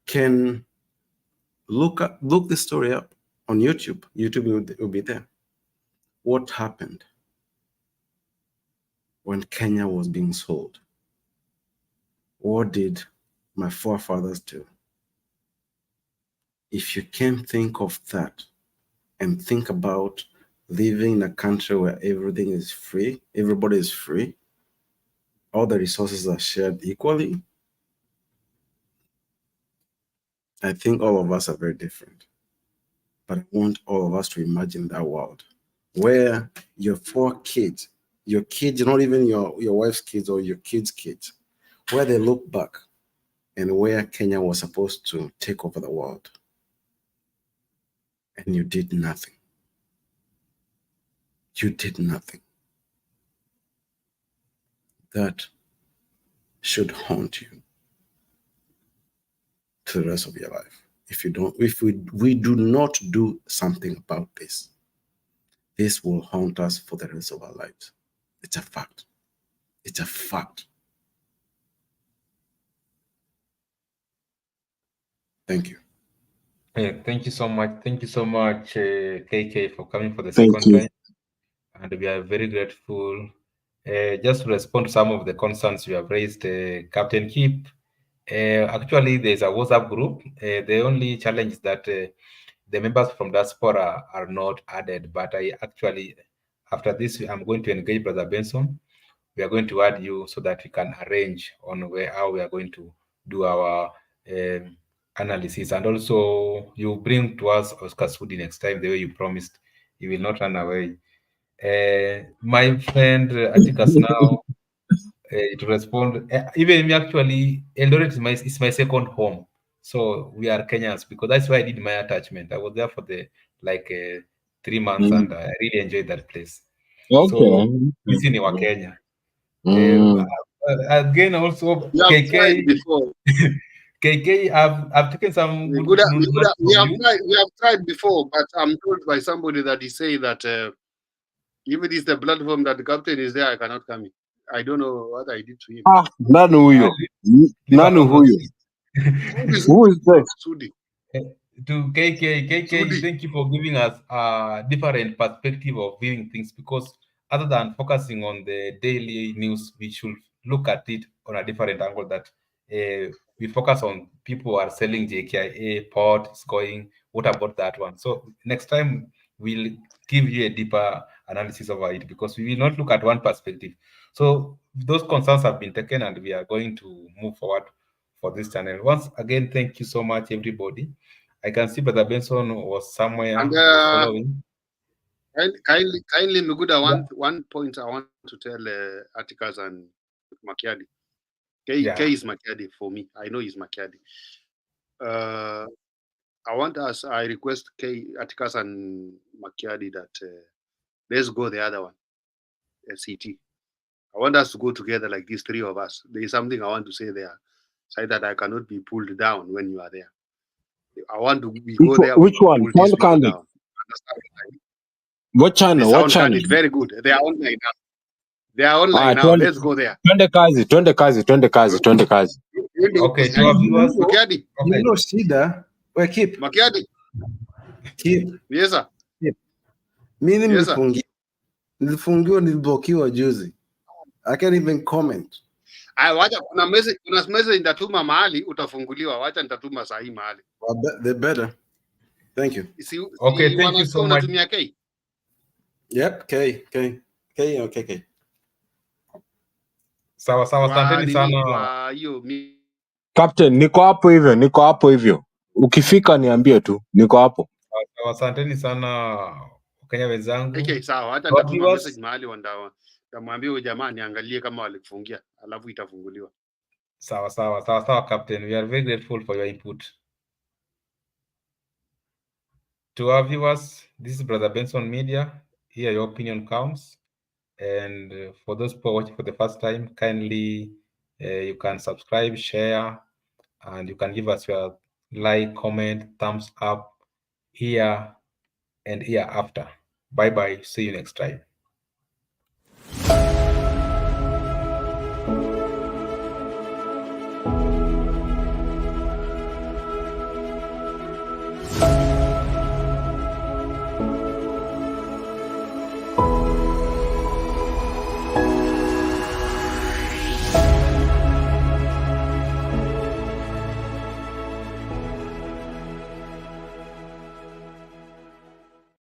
can look this story up on YouTube. YouTube will be there. What happened when Kenya was being sold? What did my forefathers do? If you can think of that and think about living in a country where everything is free, everybody is free, all the resources are shared equally, I think all of us are very different. But I want all of us to imagine that world where your 4 kids, your kids, not even your wife's kids or your kids' kids, where they look back and where Kenya was supposed to take over the world. And you did nothing. You did nothing. That should haunt you to the rest of your life. If we do not do something about this, this will haunt us for the rest of our lives. It's a fact. It's a fact. Thank you. Yeah, thank you so much. Thank you so much, KK, for coming for the Thank second you. time. And we are very grateful. Just to respond to some of the concerns you have raised, Captain Keep, actually, there's a WhatsApp group. The only challenge is that the members from diaspora are not added. But I actually, after this, I'm going to engage Brother Benson. We are going to add you so that we can arrange on how we are going to do our analysis. And also, you bring to us Oscar Sudi next time, the way you promised. You will not run away. My friend Atticus now to respond. Even me, actually, Eldoret is my second home. So we are Kenyans because that's why I did my attachment. I was there for the 3 months and I really enjoyed that place. So Okay. this is our Kenya. Mm. Again, also We have tried KK. before. KK, I've taken some good We notes from you. have tried before, but I'm told by somebody that he say that if it is the platform that the captain is there, I cannot come in. I don't know what I did to him. Ah, nani huyo? Nani huyo? Who is that? Sudi. To KK, Sudi. thank you for giving us a different perspective of viewing things, because other than focusing on the daily news, we should look at it on a different angle, that we focus on people who are selling JKIA, port is going, what about that one? So next time we'll give you a deeper analysis over it, because we will not look at one perspective. So those concerns have been taken and we are going to move forward for this channel. Once again, thank you so much, everybody. I can see Brother Benson was somewhere And was following. kindly, Miguda, one point I want to tell Atticus and Makiadi. K is Makiadi for me. I know he's Makiadi. I request Atticus and Makiadi that let's go the other one, CT. I want us to go together like these 3 of us. There is something I want to say there, so that I cannot be pulled down when you are there. I want to go there. Which one? Sound Candid. What channel? What channel? Very good. They are online now. They are online now. Let's go there. Twende kazi. Okay, to our viewers. Makiadi. You know, Shida, we keep. Makiadi. Keep. Yes, sir. Keep. Mimi Yes, sir. nilifungiwa, niliblokiwa juzi. I can't even comment. Wacha kuna message nitatuma mahali utafunguliwa. Wacha nitatuma sahi mahali. Well, they better. Thank you. Okay, thank you so much. K? Yep, K. Sawa, asanteni sana. Captain, niko hapo hivyo. Ukifika niambie tu, niko hapo. Sawa, asanteni sana Wakenya wenzangu. Okay, sawa. Hata nitatuma message mahali nitamwambia huyo jamaa niangalie kama walikufungia, alafu itafunguliwa. Sawa, Captain. We are very grateful for your input. To our viewers, this is Brother Benson Media. Here your opinion counts. And for those who are watching for the first time, kindly you can subscribe, share, and you can give us your like, comment, thumbs up here and here after. Bye-bye. See you next time.